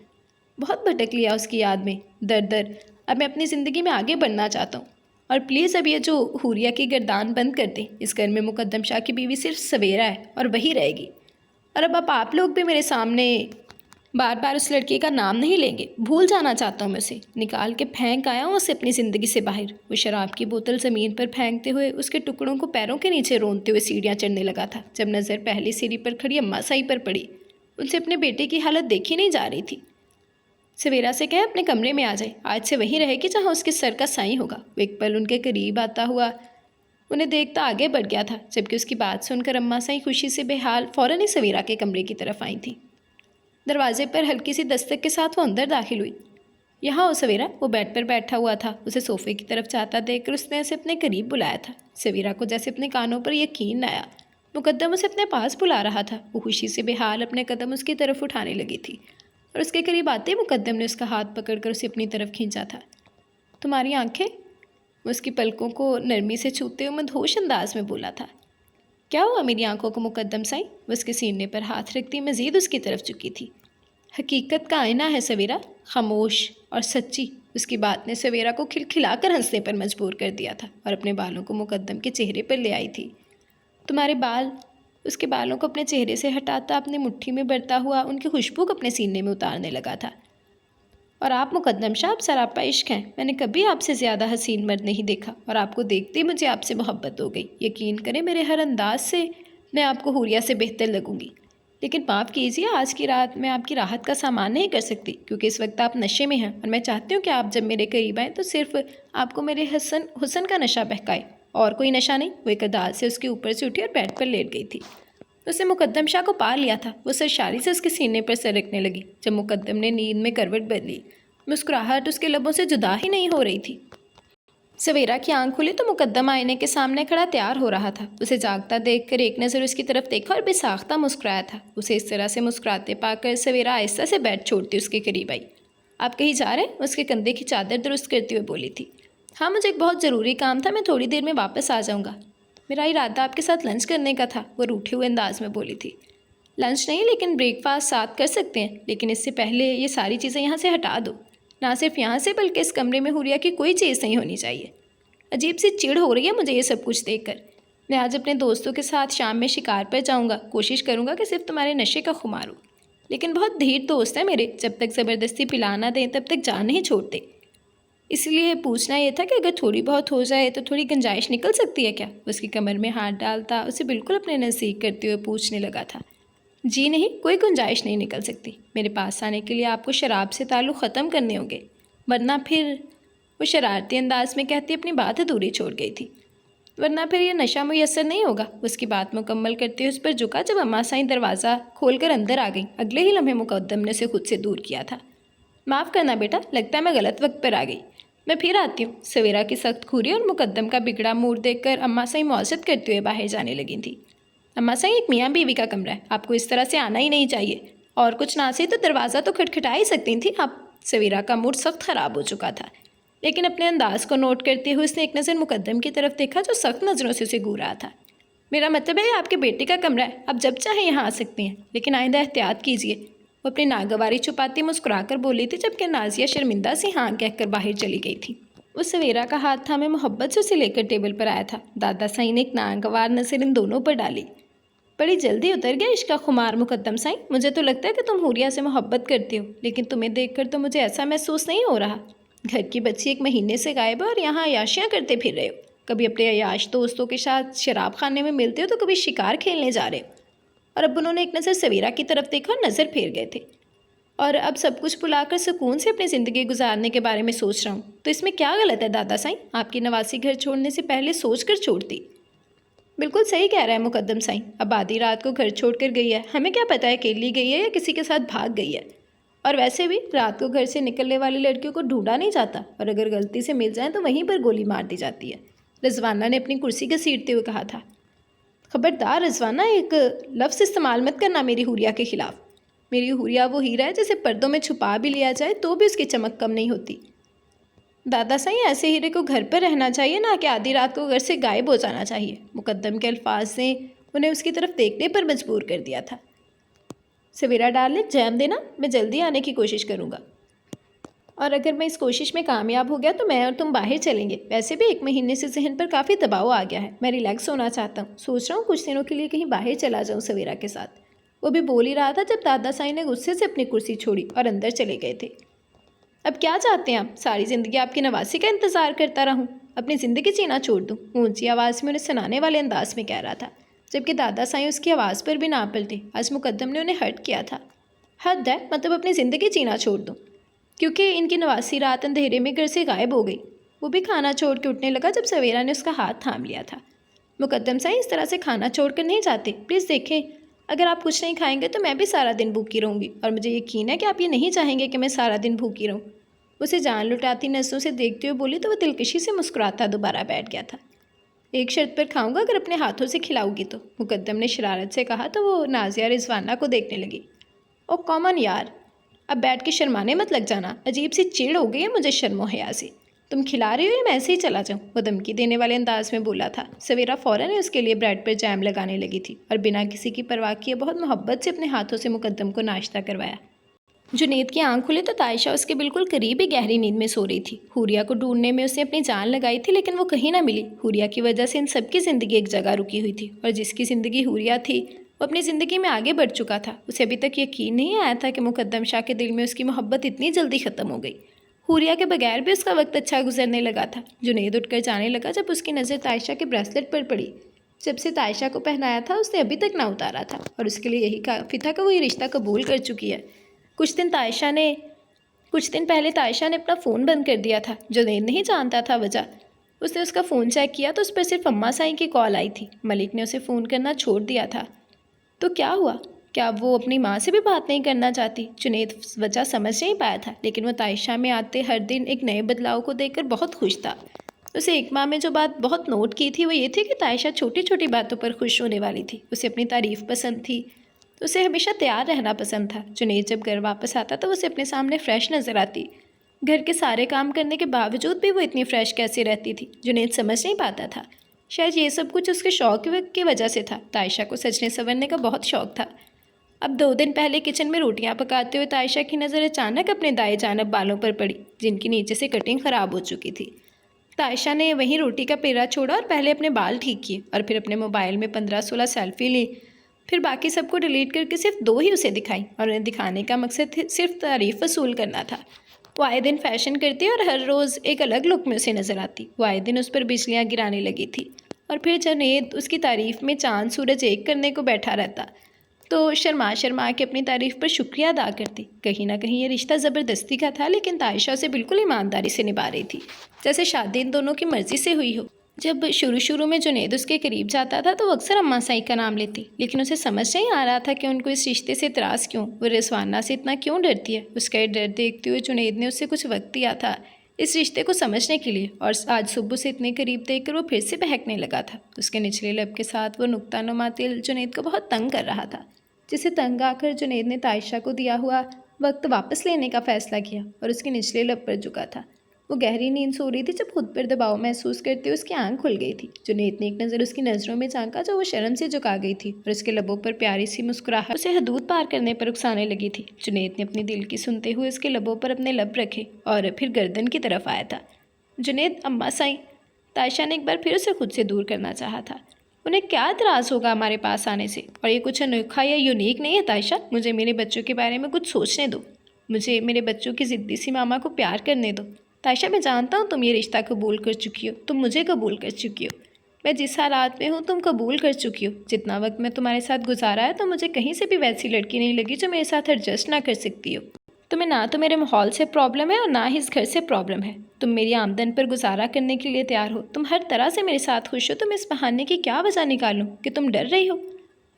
Speaker 1: बहुत भटक लिया उसकी याद में, दर दर। अब मैं अपनी ज़िंदगी में आगे बढ़ना चाहता हूँ। और प्लीज़ अब ये जो हुरिया की गर्दान बंद कर दें। इस घर में मुकद्दम शाह की बीवी सिर्फ सवेरा है और वही रहेगी। और अब आप लोग भी मेरे सामने बार बार उस लड़की का नाम नहीं लेंगे। भूल जाना चाहता हूँ मैं उसे। निकाल के फेंक आया हूँ उसे अपनी ज़िंदगी से बाहर। वो शराब की बोतल ज़मीन पर फेंकते हुए उसके टुकड़ों को पैरों के नीचे रोनते हुए सीढ़ियाँ चढ़ने लगा था, जब नज़र पहली सीढ़ी पर खड़ी अम्मा साईं पर पड़ी। उनसे अपने बेटे की हालत देखी नहीं जा रही थी। सवेरा से कहे अपने कमरे में आ जाए, आज से वहीं रहेगी जहाँ उसके सर का साईं होगा। वो एक पल उनके करीब आता हुआ उन्हें देखता आगे बढ़ गया था, जबकि उसकी बात सुनकर अम्मा साईं खुशी से बेहाल फ़ौरन ही सवेरा के कमरे की तरफ आई थी। दरवाजे पर हल्की सी दस्तक के साथ वो अंदर दाखिल हुई। यहाँ हो सवेरा। वो बेड पर बैठा हुआ था। उसे सोफ़े की तरफ जाता देखकर उसने उसे अपने करीब बुलाया था। सवेरा को जैसे अपने कानों पर यकीन न आया। मुकद्दम उसे अपने पास बुला रहा था। वो खुशी से बेहाल अपने कदम उसकी तरफ उठाने लगी थी और उसके करीब आते ही मुकद्दम ने उसका हाथ पकड़कर उसे अपनी तरफ खींचा था। तुम्हारी आंखें, वो उसकी पलकों को नरमी से छूते हुए मदहोश अंदाज में बोला था। क्या हुआ मेरी आंखों को मुकद्दम साईं। वो उसके सीने पर हाथ रखती मज़ीद उसकी तरफ चुकी थी। हकीकत का आईना है सवेरा, खामोश और सच्ची। उसकी बात ने सवेरा को खिलखिलाकर हंसने पर मजबूर कर दिया था और अपने बालों को मुकद्दम के चेहरे पर ले आई थी। तुम्हारे बाल। उसके बालों को अपने चेहरे से हटाता अपनी मुट्ठी में बढ़ता हुआ उनकी खुशबू को अपने सीने में उतारने लगा था। और आप मुकद्दम शाह, आप सरापा इश्क हैं। मैंने कभी आपसे ज़्यादा हसीन मर्द नहीं देखा और आपको देखते ही मुझे आपसे मोहब्बत हो गई। यकीन करें, मेरे हर अंदाज से मैं आपको हुरिया से बेहतर लगूंगी। लेकिन माफ़ कीजिए, आज की रात मैं आपकी राहत का सामान नहीं कर सकती, क्योंकि इस वक्त आप नशे में हैं और मैं चाहती हूँ कि आप जब मेरे करीब आएँ तो सिर्फ आपको मेरे हुस्न का नशा बहकाए, और कोई नशा नहीं। वो एक अदालत से उसके ऊपर से उठी और बेड पर लेट गई थी। उसने मुकद्दम शाह को पा लिया था। वो सरशारी से उसके सीने पर सरकने लगी। जब मुकद्दम ने नींद में करवट बदली, मुस्कुराहट उसके लबों से जुदा ही नहीं हो रही थी। सवेरा की आंख खुली तो मुकद्दम आईने के सामने खड़ा तैयार हो रहा था। उसे जागता देखकर एक नज़र उसकी तरफ देखा और बेसाख्ता मुस्कुराया था। उसे इस तरह से मुस्कुराते पाकर सवेरा आहिस्ता से बेड छोड़ती उसके करीब आई। आप कहीं जा रहे हैं? उसके कंधे की चादर दुरुस्त करते हुए बोली थी। हाँ, मुझे एक बहुत ज़रूरी काम था, मैं थोड़ी देर में वापस आ जाऊँगा। मेरा इरादा आपके साथ लंच करने का था, वो रूठे हुए अंदाज में बोली थी। लंच नहीं, लेकिन ब्रेकफास्ट साथ कर सकते हैं, लेकिन इससे पहले ये सारी चीज़ें यहाँ से हटा दो। ना सिर्फ यहाँ से, बल्कि इस कमरे में हुरिया की कोई चीज़ नहीं होनी चाहिए। अजीब सी चिढ़ हो रही है मुझे ये सब कुछ देखकर। मैं आज अपने दोस्तों के साथ शाम में शिकार पर जाऊँगा। कोशिश करूँगा कि सिर्फ तुम्हारे नशे का खुमार हो, लेकिन बहुत धीर दोस्त है मेरे, जब तक ज़बरदस्ती पिलाना दें तब तक जान नहीं छोड़ते। इसलिए पूछना यह था कि अगर थोड़ी बहुत हो जाए तो थोड़ी गुंजाइश निकल सकती है क्या? उसकी कमर में हाथ डालता उसे बिल्कुल अपने नज़दीक करते हुए पूछने लगा था। जी नहीं, कोई गुंजाइश नहीं निकल सकती। मेरे पास आने के लिए आपको शराब से ताल्लुक़ ख़त्म करने होंगे, वरना फिर, वो शरारती अंदाज में कहती अपनी बात अधूरी छोड़ गई थी, वरना फिर यह नशा मुयस्सर नहीं होगा। उसकी बात मुकम्मल करते हुए उस पर झुका जब अम्मा साईं दरवाज़ा खोलकर अंदर आ गई। अगले ही लम्हे मुकद्दम ने उसे खुद से दूर किया था। माफ़ करना बेटा, लगता है मैं गलत वक्त पर आ गई। मैं फिर आती हूँ। सवेरा की सख्त खूरी और मुकद्दम का बिगड़ा मूड देखकर अम्मा साईं मौजत करते हुए बाहर जाने लगी थी। अम्मा साईं, एक मियाँ बीवी का कमरा है, आपको इस तरह से आना ही नहीं चाहिए। और कुछ ना सही तो दरवाज़ा तो खटखटा ही सकती थी आप। सवेरा का मूड सख्त ख़राब हो चुका था, लेकिन अपने अंदाज को नोट करते हुए उसने एक नज़र मुकद्दम की तरफ देखा जो सख्त नज़रों से उसे घूर रहा था। मेरा मतलब है आपके बेटे का कमरा है, आप जब चाहे यहाँ आ सकती हैं, लेकिन आइंदा एहतियात कीजिए। वो अपनी नागवारी छुपाती मुस्कुराकर बोली थी, जबकि नाजिया शर्मिंदा सी हाँ कहकर बाहर चली गई थी। वो सवेरा का हाथ थामे मोहब्बत से उसे लेकर टेबल पर आया था। दादा साईं ने एक नागवार नज़र इन दोनों पर डाली। बड़ी जल्दी उतर गया इश्क का खुमार मुकद्दम साईं। मुझे तो लगता है कि तुम हुरिया से मोहब्बत करती हो, लेकिन तुम्हें देखकर तो मुझे ऐसा महसूस नहीं हो रहा। घर की बच्ची 1 महीने से गायब है और यहाँ अयाशियाँ करते फिर रहे हो। कभी अपने अयाश दोस्तों के साथ शराब खाने में मिलते हो तो कभी शिकार खेलने जा रहे हो। और अब उन्होंने एक नज़र सवेरा की तरफ देखा और नज़र फेर गए थे। और अब सब कुछ भुलाकर सुकून से अपनी ज़िंदगी गुजारने के बारे में सोच रहा हूँ, तो इसमें क्या गलत है दादा साईं? आपकी नवासी घर छोड़ने से पहले सोच कर छोड़ती। बिल्कुल सही कह रहा है मुकद्दम साईं। अब आधी रात को घर छोड़कर गई है, हमें क्या पता है अकेली गई है या किसी के साथ भाग गई है। और वैसे भी रात को घर से निकलने वाली लड़कियों को ढूंढा नहीं जाता, और अगर गलती से मिल जाए तो वहीं पर गोली मार दी जाती है। रिजवाना ने अपनी कुर्सी घसीटते हुए कहा था। खबरदार रिजवाना, एक लफ्ज़ इस्तेमाल मत करना मेरी हुरिया के ख़िलाफ़। मेरी हुरिया वो हीरा है जिसे पर्दों में छुपा भी लिया जाए तो भी उसकी चमक कम नहीं होती। दादा साईं, ऐसे हीरे को घर पर रहना चाहिए, ना कि आधी रात को घर से गायब हो जाना चाहिए। मुकद्दम के अल्फाज ने उन्हें उसकी तरफ देखने पर मजबूर कर दिया था। सवेरा डार्लिंग, जैम देना, मैं जल्दी आने की कोशिश करूँगा, और अगर मैं इस कोशिश में कामयाब हो गया तो मैं और तुम बाहर चलेंगे। वैसे भी 1 महीने से जहन पर काफ़ी दबाव आ गया है, मैं रिलैक्स होना चाहता हूँ। सोच रहा हूँ कुछ दिनों के लिए कहीं बाहर चला जाऊँ सवेरा के साथ। वो भी बोल ही रहा था जब दादा साईं ने गुस्से से अपनी कुर्सी छोड़ी और अंदर चले गए थे। अब क्या चाहते हैं आप? सारी ज़िंदगी आपकी नवासी का इंतज़ार करता रहूं? अपनी ज़िंदगी जीना छोड़ दूं? ऊंची आवाज़ में उन्हें सुनाने वाले अंदाज में कह रहा था, जबकि दादा साईं उसकी आवाज़ पर भी ना पलटे। आज मुकद्दम ने उन्हें हर्ट किया था। हद है, मतलब अपनी ज़िंदगी जीना छोड़ दूं? क्योंकि इनकी नवासी रात अंधेरे में घर से गायब हो गई। वो भी खाना छोड़ के उठने लगा जब सवेरा ने उसका हाथ थाम लिया था। मुकद्दम साईं, इस तरह से खाना छोड़ कर नहीं जाते, प्लीज़ देखें। अगर आप कुछ नहीं खाएंगे तो मैं भी सारा दिन भूखी रहूँगी, और मुझे यकीन है कि आप ये नहीं चाहेंगे कि मैं सारा दिन भूखी रहूँ। उसे जान लुटाती नज़रों से देखते हुए बोली तो वह दिलकशी से मुस्कुराता दोबारा बैठ गया था। एक शर्त पर खाऊंगा, अगर अपने हाथों से खिलाऊगी तो, मुकद्दम ने शरारत से कहा तो वो नाजिया रिजवाना को देखने लगी। ओ कॉमन यार, अब बैठ के शर्माने मत लग जाना। अजीब सी चिढ़ हो गई है मुझे शर्मो हया से। तुम खिला रही हो या मैं ऐसे ही चला जाऊँ? वो धमकी देने वाले अंदाज में बोला था। सवेरा फ़ौरन ही उसके लिए ब्रेड पर जैम लगाने लगी थी और बिना किसी की परवाह किए बहुत मोहब्बत से अपने हाथों से मुकद्दम को नाश्ता करवाया। जुनैद की आंख खुली तो तायशा उसके बिल्कुल करीब ही गहरी नींद में सो रही थी। हुरिया को ढूंढने में उसने अपनी जान लगाई थी, लेकिन वो कहीं ना मिली। हुरिया की वजह से इन सबकी ज़िंदगी एक जगह रुकी हुई थी, और जिसकी ज़िंदगी हुरिया थी वो अपनी ज़िंदगी में आगे बढ़ चुका था। उसे अभी तक यकीन नहीं आया था कि मुकद्दम शाह के दिल में उसकी मोहब्बत इतनी जल्दी ख़त्म हो गई। हुरिया के बगैर भी उसका वक्त अच्छा गुजरने लगा था। जुनैद उठकर जाने लगा जब उसकी नज़र तायशा के ब्रेसलेट पर पड़ी। जब से तायशा को पहनाया था उसने अभी तक ना उतारा था और उसके लिए यही काफ़ी था कि वो ये रिश्ता कबूल कर चुकी है। कुछ दिन पहले तायशा ने अपना फ़ोन बंद कर दिया था। जुनैद नहीं जानता था वजह। उसने उसका फ़ोन चेक किया तो उस पर सिर्फ अम्मा साईं की कॉल आई थी। मलिक ने उसे फ़ोन करना छोड़ दिया था। तो क्या हुआ? क्या वो अपनी माँ से भी बात नहीं करना चाहती? जुनैद वजह समझ नहीं पाया था, लेकिन वो तायशा में आते हर दिन एक नए बदलाव को देखकर बहुत खुश था। उसे एक माह में जो बात बहुत नोट की थी वो ये थी कि तायशा छोटी छोटी बातों पर खुश होने वाली थी। उसे अपनी तारीफ़ पसंद थी। उसे हमेशा तैयार रहना पसंद था। जुनैद जब घर वापस आता तो उसे अपने सामने फ़्रेश नज़र आती। घर के सारे काम करने के बावजूद भी वो इतनी फ़्रेश कैसे रहती थी? जुनैद समझ नहीं पाता था। शायद ये सब कुछ उसके शौक की वजह से था। तायशा को सजने संवरने का बहुत शौक था। अब 2 दिन पहले किचन में रोटियां पकाते हुए तायशा की नज़र अचानक अपने दाएं जानब बालों पर पड़ी, जिनकी नीचे से कटिंग ख़राब हो चुकी थी। तायशा ने वहीं रोटी का पेड़ा छोड़ा और पहले अपने बाल ठीक किए और फिर अपने मोबाइल में 15-16 सेल्फी ली। फिर बाकी सबको डिलीट करके सिर्फ 2 ही उसे दिखाई और उन्हें दिखाने का मकसद सिर्फ तारीफ़ वसूल करना था। वो आए दिन फैशन करती और हर रोज़ एक अलग लुक में उसे नज़र आती। वो आए दिन उस पर बिजलियाँ गिराने लगी थी और फिर जुनैद उसकी तारीफ़ में चाँद सूरज एक करने को बैठा रहता तो शर्मा शर्मा के अपनी तारीफ़ पर शुक्रिया अदा करती। कहीं ना कहीं ये रिश्ता ज़बरदस्ती का था, लेकिन तायशा उसे बिल्कुल ईमानदारी से निभा रही थी, जैसे शादी इन दोनों की मर्ज़ी से हुई हो। जब शुरू में जुनैद उसके करीब जाता था तो वो अक्सर अम्मा साई का नाम लेती, लेकिन उसे समझ नहीं आ रहा था कि उनको इस रिश्ते से इतराज़ क्यों, वो रिजवाना से इतना क्यों डरती है। उसका ये डर देखते हुए जुनैद ने उससे कुछ वक्त दिया था इस रिश्ते को समझने के लिए, और आज सुबह से इतने करीब देखकर वो फिर से बहकने लगा था। उसके निचले लब के साथ वो नुक्ता-नुमा तिल जुनैद को बहुत तंग कर रहा था, जिसे तंग आकर जुनैद ने तायशा को दिया हुआ वक्त वापस लेने का फ़ैसला किया और उसके निचले लब पर झुका था। वो गहरी नींद सो रही थी जब खुद पर दबाव महसूस करते हुए उसकी आंख खुल गई थी। जुनैद ने एक नज़र उसकी नज़रों में झांका जो वो शर्म से झुका गई थी और उसके लबों पर प्यारी सी मुस्कुराहट उसे हदूद पार करने पर उकसाने लगी थी। जुनैद ने अपनी दिल की सुनते हुए उसके लबों पर अपने लब रखे और फिर गर्दन की तरफ आया था। जुनैद, अम्मा साईं। तायशा ने एक बार फिर उसे खुद से दूर करना चाहा था। उन्हें क्या एतराज़ होगा हमारे पास आने से, और ये कुछ अनोखा या यूनिक नहीं है तायशा। मुझे मेरे बच्चों के बारे में कुछ सोचने दो। मुझे मेरे बच्चों की ज़िद्दी सी मामा को प्यार करने दो। तायशा, मैं जानता हूँ तुम ये रिश्ता कबूल कर चुकी हो, तुम मुझे कबूल कर चुकी हो। मैं जिस हालात में हूँ तुम कबूल कर चुकी हो। जितना वक्त मैं तुम्हारे साथ गुजारा है तो मुझे कहीं से भी वैसी लड़की नहीं लगी जो मेरे साथ एडजस्ट ना कर सकती हो। तुम्हें ना तो मेरे माहौल से प्रॉब्लम है और ना ही इस घर से प्रॉब्लम है। तुम मेरी आमदन पर गुजारा करने के लिए तैयार हो, तुम हर तरह से मेरे साथ खुश हो। तो मैं इस बहाने की क्या वजह निकालूं कि तुम डर रही हो?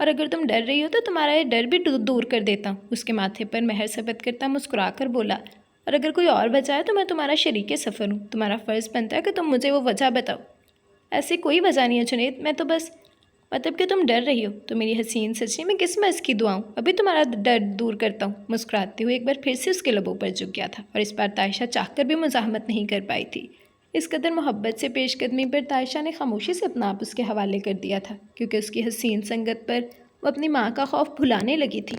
Speaker 1: और अगर तुम डर रही हो तो तुम्हारा ये डर भी दूर कर देता हूँ। उसके माथे पर मेहर सबत करता मुस्कुरा कर बोला, और अगर कोई और वजह है तो मैं तुम्हारा शरीके सफ़र हूँ। तुम्हारा फ़र्ज़ बनता है कि तुम मुझे वो वजह बताओ। ऐसी कोई वजह नहीं है जुनैद, मैं तो बस मतलब कि तुम डर रही हो तो मेरी हसीन सच्ची में किस मर्ज़ की दुआऊं, अभी तुम्हारा डर दूर करता हूँ। मुस्कुराते हुए एक बार फिर से उसके लबों पर झुक गया था और इस बार तायशा चाहकर भी मुज़ाहमत नहीं कर पाई थी। इस कदर मोहब्बत से पेशकदमी पर तायशा ने खामोशी से अपना आप उसके हवाले कर दिया था, क्योंकि उसकी हसीन संगत पर वो अपनी माँ का खौफ भुलाने लगी थी।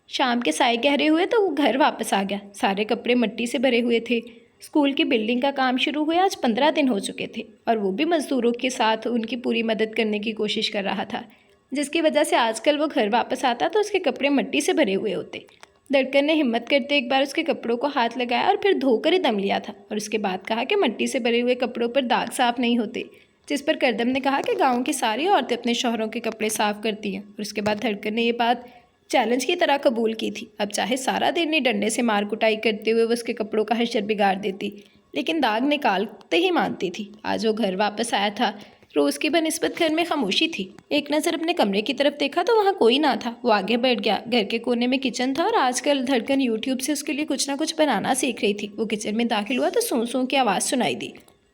Speaker 1: शाम के साए गहरे हुए तो वो घर वापस आ गया। सारे कपड़े मिट्टी से भरे हुए थे। स्कूल की बिल्डिंग का काम शुरू हुए आज 15 दिन हो चुके थे और वो भी मज़दूरों के साथ उनकी पूरी मदद करने की कोशिश कर रहा था, जिसकी वजह से आजकल वो घर वापस आता तो उसके कपड़े मिट्टी से भरे हुए होते। धड़कन ने हिम्मत करते एक बार उसके कपड़ों को हाथ लगाया और फिर धोकर ही दम लिया था, और उसके बाद कहा कि मिट्टी से भरे हुए कपड़ों पर दाग साफ नहीं होते। जिस पर करदम ने कहा कि गाँव की सारी औरतें अपने शौहरों के कपड़े साफ करती हैं, और उसके बाद धड़कन ने ये बात चैलेंज की तरह कबूल की थी। अब चाहे सारा दिन ही डंडे से मार कुटाई करते हुए वो उसके कपड़ों का हशर बिगाड़ देती, लेकिन दाग निकालते ही मानती थी। आज वो घर वापस आया था। रोज़ की बनिस्बत घर में खामोशी थी। एक नज़र अपने कमरे की तरफ देखा तो वहाँ कोई ना था। वो आगे बैठ गया। घर के कोने में किचन था और आजकल धड़कन यूट्यूब से उसके लिए कुछ ना कुछ बनाना सीख रही थी। वो किचन में दाखिल हुआ तो सूं सूं की आवाज़ सुनाई दी।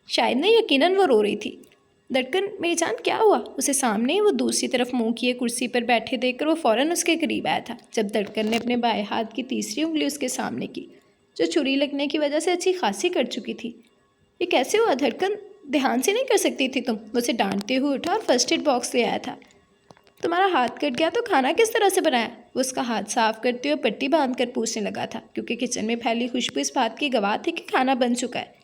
Speaker 1: शायद नहीं, यकीनन वो रो रही थी। धड़कन, मेरी जान क्या हुआ? उसे सामने वो दूसरी तरफ मुंह किए कुर्सी पर बैठे देखकर वो फ़ौरन उसके करीब आया था। जब धड़कन ने अपने बाएं हाथ की तीसरी उंगली उसके सामने की, जो छुरी लगने की वजह से अच्छी खासी कट चुकी थी। ये कैसे हुआ धड़कन? ध्यान से नहीं कर सकती थी तुम? उसे डांटते हुए उठा और फर्स्ट एड बॉक्स ले आया था। तुम्हारा हाथ कट गया तो खाना किस तरह से बनाया? वो उसका हाथ साफ करते हुए पट्टी बांध कर पूछने लगा था, क्योंकि किचन में फैली खुशबू इस बात की गवाह थी कि खाना बन चुका है।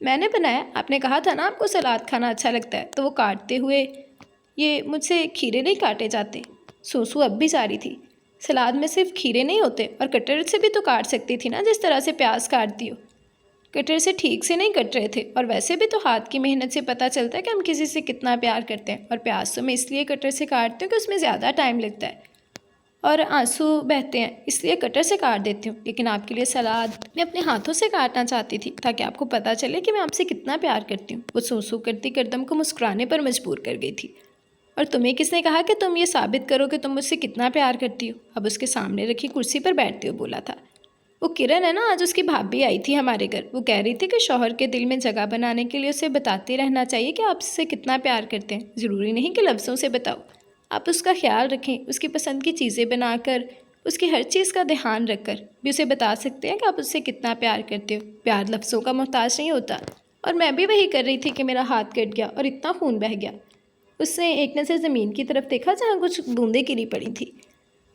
Speaker 1: मैंने बनाया। आपने कहा था ना आपको सलाद खाना अच्छा लगता है। तो वो काटते हुए, ये मुझसे खीरे नहीं काटे जाते। सूसू अब भी जारी थी। सलाद में सिर्फ खीरे नहीं होते, और कटर से भी तो काट सकती थी ना, जिस तरह से प्याज काटती हो। कटर से ठीक से नहीं कट रहे थे, और वैसे भी तो हाथ की मेहनत से पता चलता है कि हम किसी से कितना प्यार करते हैं। और प्याज तो मैं इसलिए कटर से काटती हूँ कि उसमें ज़्यादा टाइम लगता है और आंसू बहते हैं, इसलिए कटर से काट देती हूँ। लेकिन आपके लिए सलाद मैं अपने हाथों से काटना चाहती थी ताकि आपको पता चले कि मैं आपसे कितना प्यार करती हूँ। वो सूसू करती करदम को मुस्कुराने पर मजबूर कर गई थी। और तुम्हें किसने कहा कि तुम ये साबित करो कि तुम मुझसे कितना प्यार करती हो? अब उसके सामने रखी कुर्सी पर बैठते हुए बोला था। वो किरण है ना, आज उसकी भाभी आई थी हमारे घर। वो कह रही थी कि शौहर के दिल में जगह बनाने के लिए उसे बताते रहना चाहिए कि आप उससे कितना प्यार करते हैं। ज़रूरी नहीं कि लफ्ज़ों से बताओ, आप उसका ख्याल रखें, उसकी पसंद की चीज़ें बनाकर, उसकी हर चीज़ का ध्यान रखकर भी उसे बता सकते हैं कि आप उससे कितना प्यार करते हो। प्यार लफ्ज़ों का मोहताज नहीं होता। और मैं भी वही कर रही थी कि मेरा हाथ कट गया और इतना खून बह गया। उसने एक नज़र ज़मीन की तरफ देखा जहाँ कुछ बूंदें गिरी पड़ी थी।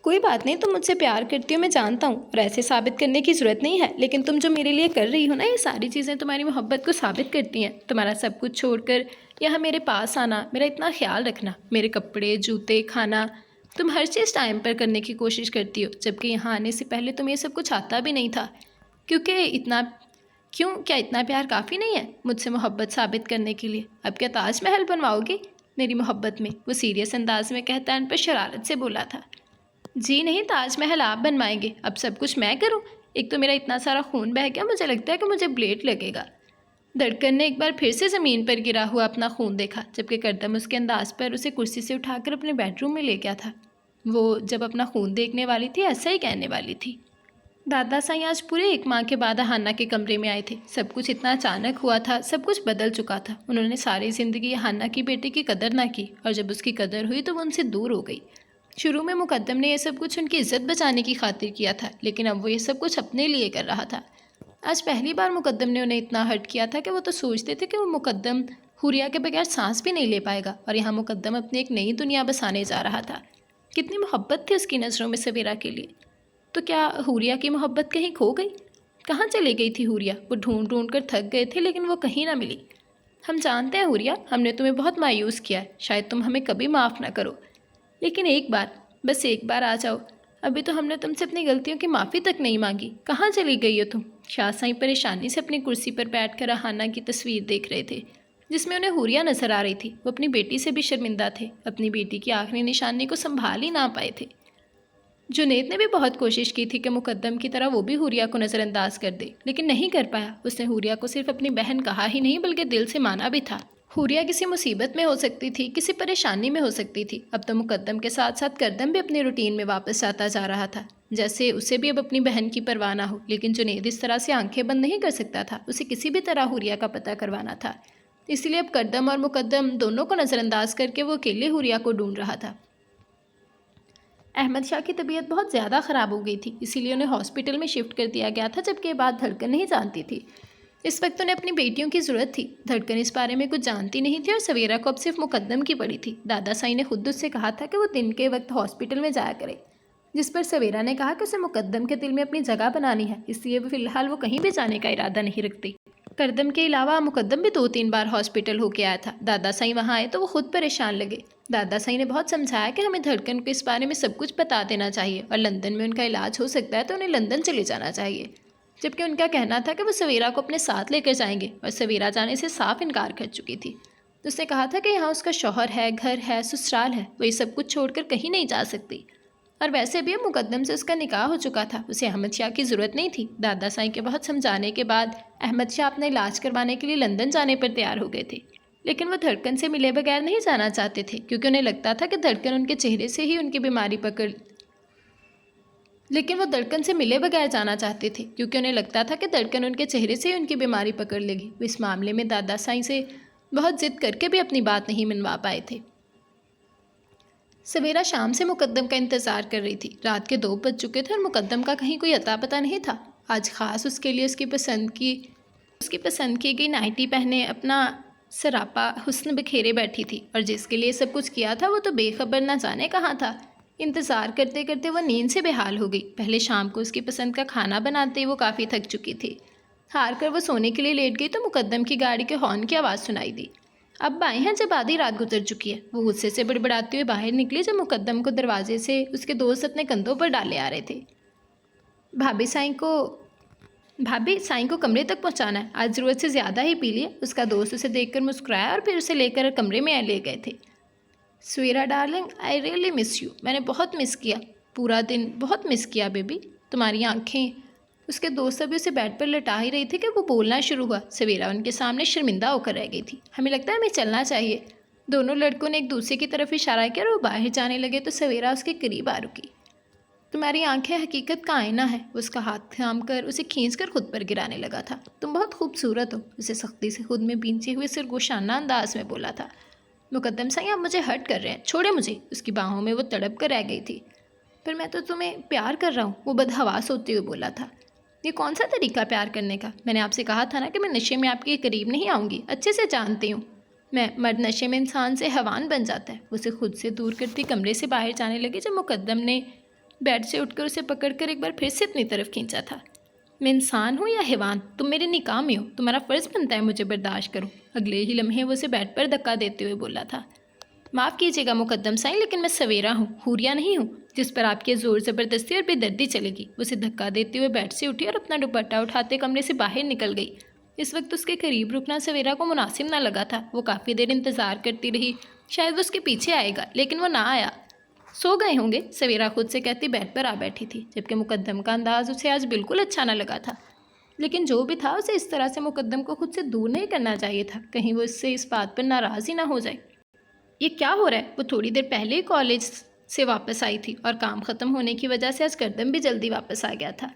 Speaker 1: कोई बात नहीं, तुम मुझसे प्यार करती हो, मैं जानता हूँ, और ऐसे साबित करने की ज़रूरत नहीं है। लेकिन तुम जो मेरे लिए कर रही हो ना, ये सारी चीज़ें तुम्हारी मोहब्बत को साबित करती हैं। तुम्हारा सब कुछ छोड़कर यहाँ मेरे पास आना, मेरा इतना ख्याल रखना, मेरे कपड़े, जूते, खाना, तुम हर चीज़ टाइम पर करने की कोशिश करती हो, जबकि यहाँ आने से पहले तुम्हें ये सब कुछ आता भी नहीं था। क्या इतना प्यार काफ़ी नहीं है मुझसे मोहब्बत साबित करने के लिए? अब क्या ताजमहल बनवाओगे मेरी मोहब्बत में? वो सीरियस अंदाज में कहता उन पर शरारत से बोला था। जी नहीं, ताजमहल आप बनवाएंगे, अब सब कुछ मैं करूं? एक तो मेरा इतना सारा खून बह गया, मुझे लगता है कि मुझे ब्लेड लगेगा। धड़कन ने एक बार फिर से ज़मीन पर गिरा हुआ अपना खून देखा, जबकि करदम उसके अंदाज पर उसे कुर्सी से उठाकर अपने बेडरूम में ले गया था। वो जब अपना खून देखने वाली थी ऐसा ही कहने वाली थी। दादा साईं आज पूरे 1 माह के बाद हाना के कमरे में आए थे। सब कुछ इतना अचानक हुआ था, सब कुछ बदल चुका था। उन्होंने सारी ज़िंदगी हाना की बेटे की कदर ना की, और जब उसकी कदर हुई तो वो उनसे दूर हो गई। शुरू में मुकद्दम ने यह सब कुछ उनकी इज्जत बचाने की खातिर किया था, लेकिन अब वो ये सब कुछ अपने लिए कर रहा था। आज पहली बार मुकद्दम ने उन्हें इतना हर्ट किया था कि वो तो सोचते थे कि वो मुकद्दम हुरिया के बगैर सांस भी नहीं ले पाएगा, और यहाँ मुकद्दम अपनी एक नई दुनिया बसाने जा रहा था। कितनी मोहब्बत थी उसकी नज़रों में सवेरा के लिए। तो क्या हुरिया की मोहब्बत कहीं खो गई? कहाँ चली गई थी हुरिया? वो ढूंढ ढूंढ कर थक गए थे, लेकिन वो कहीं ना मिली। हम जानते हैं हुरिया, हमने तुम्हें बहुत मायूस किया है, शायद तुम हमें कभी माफ़ ना करो, लेकिन एक बार, बस एक बार आ जाओ। अभी तो हमने तुमसे अपनी गलतियों की माफ़ी तक नहीं मांगी। कहाँ चली गई हो तुम? शाह साईं परेशानी से अपनी कुर्सी पर बैठकर हाना की तस्वीर देख रहे थे, जिसमें उन्हें हुरिया नजर आ रही थी। वो अपनी बेटी से भी शर्मिंदा थे, अपनी बेटी की आखिरी निशानी को संभाल ही ना पाए थे। जुनैद ने भी बहुत कोशिश की थी कि मुकद्दम की तरह वो भी हुरिया को नज़रअंदाज कर दे, लेकिन नहीं कर पाया। उसने हुरिया को सिर्फ अपनी बहन कहा ही नहीं, बल्कि दिल से माना भी था। हुरिया किसी मुसीबत में हो सकती थी, किसी परेशानी में हो सकती थी। अब तो मुकद्दम के साथ साथ करदम भी अपनी रूटीन में वापस आता जा रहा था, जैसे उसे भी अब अपनी बहन की परवाह ना हो। लेकिन जुनैद इस तरह से आंखें बंद नहीं कर सकता था, उसे किसी भी तरह हुरिया का पता करवाना था। इसलिए अब करदम और मुकद्दम दोनों को नज़रअंदाज करके वो अकेले हुरिया को ढूंढ रहा था। अहमद शाह की तबीयत बहुत ज़्यादा ख़राब हो गई थी, इसीलिए उन्हें हॉस्पिटल में शिफ्ट कर दिया गया था, जबकि ये बात धड़कन नहीं जानती थी। इस वक्त उन्हें अपनी बेटियों की ज़रूरत थी। धड़कन इस बारे में कुछ जानती नहीं थी, और सवेरा को अब सिर्फ मुकद्दम की पड़ी थी। दादा साईं ने खुद उससे कहा था कि वो दिन के वक्त हॉस्पिटल में जाया करे, जिस पर सवेरा ने कहा कि उसे मुकद्दम के दिल में अपनी जगह बनानी है, इसलिए वो फ़िलहाल वो कहीं भी जाने का इरादा नहीं रखती। करदम के अलावा मुकद्दम भी 2-3 बार हॉस्पिटल होके आया था। दादा साईं वहाँ आए तो वो खुद परेशान लगे। दादा साईं ने बहुत समझाया कि हमें धड़कन को इस बारे में सब कुछ बता देना चाहिए, और लंदन में उनका इलाज हो सकता है तो उन्हें लंदन चले जाना चाहिए। जबकि उनका कहना था कि वो सवेरा को अपने साथ लेकर जाएंगे, और सवेरा जाने से साफ इनकार कर चुकी थी। उसने कहा था कि यहाँ उसका शौहर है, घर है, ससुराल है, वो ये सब कुछ छोड़कर कहीं नहीं जा सकती। और वैसे भी मुकद्दम से उसका निकाह हो चुका था, उसे अहमद शाह की ज़रूरत नहीं थी। दादा साईं के बहुत समझाने के बाद अहमद शाह अपना इलाज करवाने के लिए लंदन जाने पर तैयार हो गए थे, लेकिन वो धड़कन से मिले बगैर नहीं जाना चाहते थे, क्योंकि उन्हें लगता था कि धड़कन उनके चेहरे से ही उनकी बीमारी पकड़ लेकिन वो धड़कन से मिले बगैर जाना चाहते थे, क्योंकि उन्हें लगता था कि धड़कन उनके चेहरे से ही उनकी बीमारी पकड़ लेगी। वो इस मामले में दादा साईं से बहुत जिद करके भी अपनी बात नहीं मनवा पाए थे। सवेरा शाम से मुकद्दम का इंतज़ार कर रही थी। रात के 2 बज चुके थे और मुकद्दम का कहीं कोई अता पता नहीं था। आज ख़ास उसके लिए उसकी पसंद की गई नाइटी पहने अपना सरापा हुस्न बिखेरे बैठी थी, और जिसके लिए सब कुछ किया था वो तो बेखबर ना जाने कहाँ था। इंतज़ार करते करते वह नींद से बेहाल हो गई। पहले शाम को उसकी पसंद का खाना बनाते ही वो काफ़ी थक चुकी थी। हार कर वो सोने के लिए लेट गई तो मुकद्दम की गाड़ी के हॉर्न की आवाज़ सुनाई दी। अब आए हैं जब आधी रात गुजर चुकी है। वो गुस्से से बड़बड़ाते हुए बाहर निकली, जब मुकद्दम को दरवाजे से उसके दोस्त अपने कंधों पर डाले आ रहे थे। भाभी साईं को भाभी साईं को कमरे तक पहुंचाना है, आज ज़रूरत से ज़्यादा ही पी लिया। उसका दोस्त उसे देखकर मुस्कुराया और फिर उसे लेकर कमरे में ले गए थे। Swira darling, I really miss you. मैंने बहुत मिस किया, पूरा दिन बहुत मिस किया बेबी। तुम्हारी आंखें। उसके दोस्त अभी उसे बेड पर लटा ही रही थी कि वो बोलना शुरू हुआ। सवेरा उनके सामने शर्मिंदा होकर रह गई थी। हमें लगता है हमें चलना चाहिए। दोनों लड़कों ने एक दूसरे की तरफ इशारा किया और वो बाहर जाने लगे तो सवेरा उसके करीब आ रुकी। तुम्हारी आंखें हकीकत का आईना है। उसका हाथ थाम कर उसे खींचकर खुद पर गिराने लगा था। तुम बहुत खूबसूरत हो, उसे सख्ती से खुद में बीनते हुए सरगोशाना अंदाज में बोला था। मुकद्दम साईं, आप मुझे हर्ट कर रहे हैं, छोड़े मुझे। उसकी बाहों में वो तड़प कर रह गई थी। पर मैं तो तुम्हें प्यार कर रहा हूँ, वो बदहवास होते हुए बोला था। ये कौन सा तरीका प्यार करने का? मैंने आपसे कहा था ना कि मैं नशे में आपके करीब नहीं आऊँगी, अच्छे से जानती हूँ। मैं मर्द नशे में इंसान से हैवान बन जाता है। उसे खुद से दूर करती कमरे से बाहर जाने लगी जब मुकद्दम ने बेड से उठकर उसे पकड़कर एक बार फिर से अपनी तरफ खींचा था। मैं इंसान हूँ या हैवान? तुम मेरे निकाह में हो, तुम्हारा फ़र्ज़ बनता है मुझे बर्दाश्त करो। अगले ही लम्हे वो उसे बेड पर धक्का देते हुए बोला था। माफ़ कीजिएगा मुकद्दम साईं, लेकिन मैं सवेरा हूँ, हूरिया नहीं हूँ जिस पर आपकी ज़ोर ज़बरदस्ती और बेदर्दी चलेगी। उसे धक्का देते हुए बेड से उठी और अपना दुपट्टा उठाते कमरे से बाहर निकल गई। इस वक्त उसके करीब रुकना सवेरा को मुनासिब ना लगा था। वो काफ़ी देर इंतज़ार करती रही, शायद वो उसके पीछे आएगा, लेकिन वो ना आया। सो गए होंगे, सवेरा खुद से कहती बेड पर आ बैठी थी, जबकि मुकद्दम का अंदाज उसे आज बिल्कुल अच्छा न लगा था। लेकिन जो भी था, उसे इस तरह से मुकद्दम को खुद से दूर नहीं करना चाहिए था, कहीं वो इससे इस बात पर नाराज़ ही ना हो जाए। ये क्या हो रहा है? वो थोड़ी देर पहले ही कॉलेज से वापस आई थी और काम ख़त्म होने की वजह से आज कदम भी जल्दी वापस आ गया था।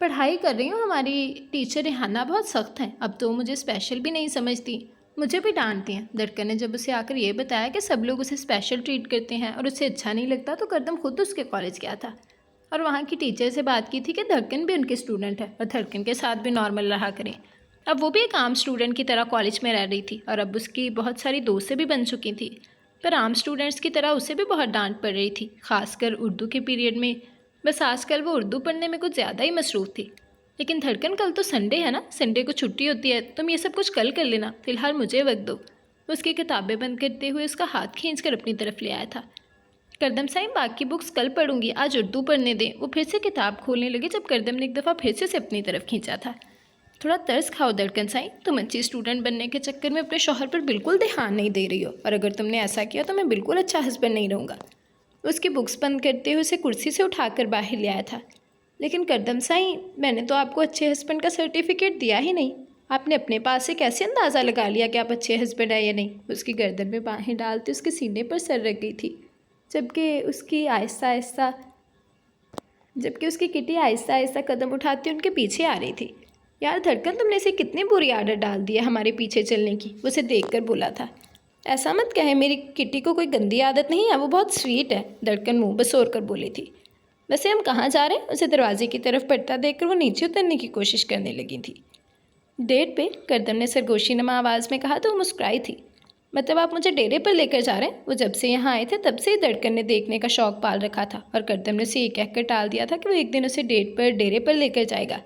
Speaker 1: पढ़ाई कर रही हूँ, हमारी टीचर रेहाना बहुत सख्त हैं, अब तो मुझे स्पेशल भी नहीं समझती, मुझे भी डांटती हैं। धड़कन ने जब उसे आकर ये बताया कि सब लोग उसे स्पेशल ट्रीट करते हैं और उसे अच्छा नहीं लगता, तो कदम खुद उसके कॉलेज गया था और वहाँ की टीचर से बात की थी कि धड़कन भी उनके स्टूडेंट है और धड़कन के साथ भी नॉर्मल रहा करें। अब वो भी एक आम स्टूडेंट की तरह कॉलेज में रह रही थी और अब उसकी बहुत सारी दोस्तें भी बन चुकी थी, पर आम स्टूडेंट्स की तरह उसे भी बहुत डांट पड़ रही थी, खासकर उर्दू के पीरियड में। बस आजकल वो उर्दू पढ़ने में कुछ ज़्यादा ही मसरूफ़ थी। लेकिन धड़कन, कल तो संडे है ना, संडे को छुट्टी होती है, तुम ये सब कुछ कल कर लेना, फ़िलहाल मुझे वक्त दो। उसकी किताबें बंद करते हुए उसका हाथ खींचकर अपनी तरफ ले आया था। करदम साईं, बाकी बुक्स कल पढ़ूंगी, आज उर्दू पढ़ने दें। वो फिर से किताब खोलने लगी जब करदम ने एक दफ़ा फिर से अपनी तरफ खींचा था। थोड़ा तरस खाओ धड़कन साईं, तुम अच्छी स्टूडेंट बनने के चक्कर में अपने शौहर पर बिल्कुल ध्यान नहीं दे रही हो, और अगर तुमने ऐसा किया तो मैं बिल्कुल अच्छा हस्बैंड नहीं रहूँगा। उसकी बुक्स बंद करते हुए उसे कुर्सी से उठाकर बाहर ले आया था। लेकिन करदम साईं, मैंने तो आपको अच्छे हस्बैंड का सर्टिफिकेट दिया ही नहीं, आपने अपने पास से कैसे अंदाज़ा लगा लिया कि आप अच्छे हस्बैंड है या नहीं? उसकी गर्दन में बाहें डालते उसके सीने पर सर रख गई थी, जबकि उसकी किटी आहिस्ता आहिस्ता कदम उठाती उनके पीछे आ रही थी। यार धड़कन, तुमने इसे कितनी बुरी आदत डाल दी है हमारे पीछे चलने की, उसे देखकर बोला था। ऐसा मत कहे, मेरी किटी को कोई गंदी आदत नहीं है, वो बहुत स्वीट है, धड़कन मुँह बसोर कर बोली थी। वैसे हम कहाँ जा रहे हैं? उसे दरवाजे की तरफ बढ़ता देखकर वो नीचे उतरने की कोशिश करने लगी थी। डेट पे, करदम ने सरगोशी नमा आवाज़ में कहा तो वो मुस्कुराई थी। मतलब आप मुझे डेरे पर लेकर जा रहे हैं? वो जब से यहाँ आए थे तब से ही धड़कन ने देखने का शौक़ पाल रखा था और करदम ने उसे ये कहकर टाल दिया था कि वो एक दिन उसे डेरे पर लेकर जाएगा।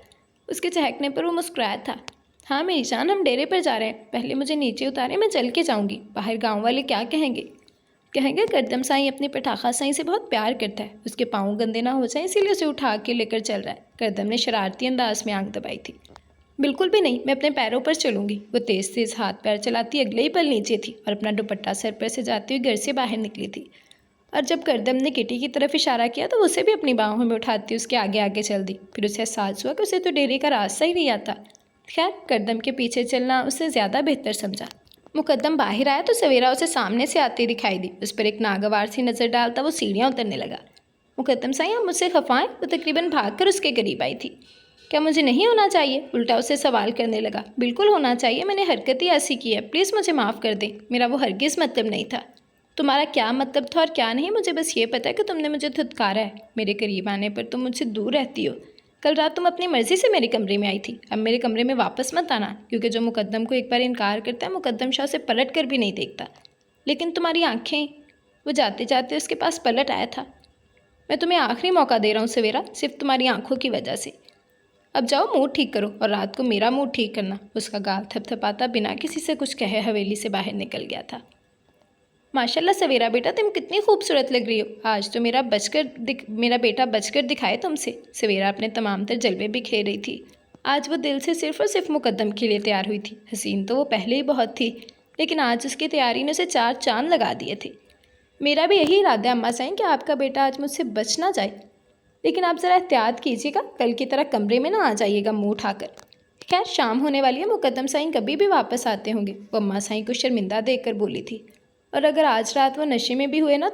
Speaker 1: उसके चहकने पर वो मुस्कुराया था। हाँ मेरी जान, हम डेरे पर जा रहे हैं, पहले मुझे नीचे उतारें, मैं चल के जाऊँगी, बाहर गाँव वाले क्या कहेंगे? करदम साईं अपने पटाखा साईं से बहुत प्यार करता है, उसके पाँव गंदे ना हो जाए इसीलिए उसे उठा के लेकर चल रहा है। करदम ने शरारती अंदाज में आंख दबाई थी। बिल्कुल भी नहीं, मैं अपने पैरों पर चलूँगी। वो तेज़ तेज़ हाथ पैर चलाती अगले ही पल नीचे थी और अपना दुपट्टा सर पर से जाती हुई घर से बाहर निकली थी। और जब करदम ने किटी की तरफ इशारा किया तो उसे भी अपनी बाहों में उठाती उसके आगे आगे चल दी। फिर उसे एहसास हुआ कि उसे तो डेरे का रास्ता ही नहीं आता। खैर, करदम के पीछे चलना उससे ज़्यादा बेहतर समझा। मुकद्दम बाहर आया तो सवेरा उसे सामने से आती दिखाई दी। उस पर एक नागवार सी नज़र डालता वो सीढ़ियाँ उतरने लगा। मुकद्दम साईं, आप मुझसे खफाएं? वो तकरीबन भागकर उसके करीब आई थी। क्या मुझे नहीं होना चाहिए? उल्टा उसे सवाल करने लगा। बिल्कुल होना चाहिए, मैंने हरकत ही ऐसी की है, प्लीज़ मुझे माफ़ कर दें, मेरा वो हरगिज़ मतलब नहीं था। तुम्हारा क्या मतलब था और क्या नहीं, मुझे बस ये पता है कि तुमने मुझे धुतकारा है। मेरे करीब आने पर तुम मुझसे दूर रहती हो। कल रात तुम अपनी मर्ज़ी से मेरे कमरे में आई थी, अब मेरे कमरे में वापस मत आना, क्योंकि जो मुकद्दम को एक बार इनकार करता है मुकद्दम शाह उसे पलट कर भी नहीं देखता। लेकिन तुम्हारी आंखें, वो जाते जाते उसके पास पलट आया था। मैं तुम्हें आखिरी मौका दे रहा हूँ सवेरा, सिर्फ तुम्हारी आंखों की वजह से। अब जाओ मूड ठीक करो और रात को मेरा मूड ठीक करना। उसका गाल थपथपाता बिना किसी से कुछ कहे हवेली से बाहर निकल गया था। माशाल्लाह सवेरा बेटा, तुम कितनी खूबसूरत लग रही हो, आज तो मेरा बेटा बचकर दिखाए तुमसे। सवेरा अपने तमाम तर जलवे बिखेर रही थी। आज वो दिल से सिर्फ और सिर्फ मुकद्दम के लिए तैयार हुई थी। हसीन तो वो पहले ही बहुत थी, लेकिन आज उसकी तैयारी ने उसे 4 चांद लगा दिए थे। मेरा भी यही इरादा है अम्मा साईं कि आपका बेटा आज मुझसे बच ना जाए, लेकिन आप ज़रा एहतियात कीजिएगा, कल की तरह कमरे में ना आ जाइएगा मुँह उठाकर। खैर शाम होने वाली है, मुकद्दम साईं कभी भी वापस आते होंगे, वो अम्मा साईं को शर्मिंदा देखकर बोली थी। और अगर आज रात वो नशे में भी हुए ना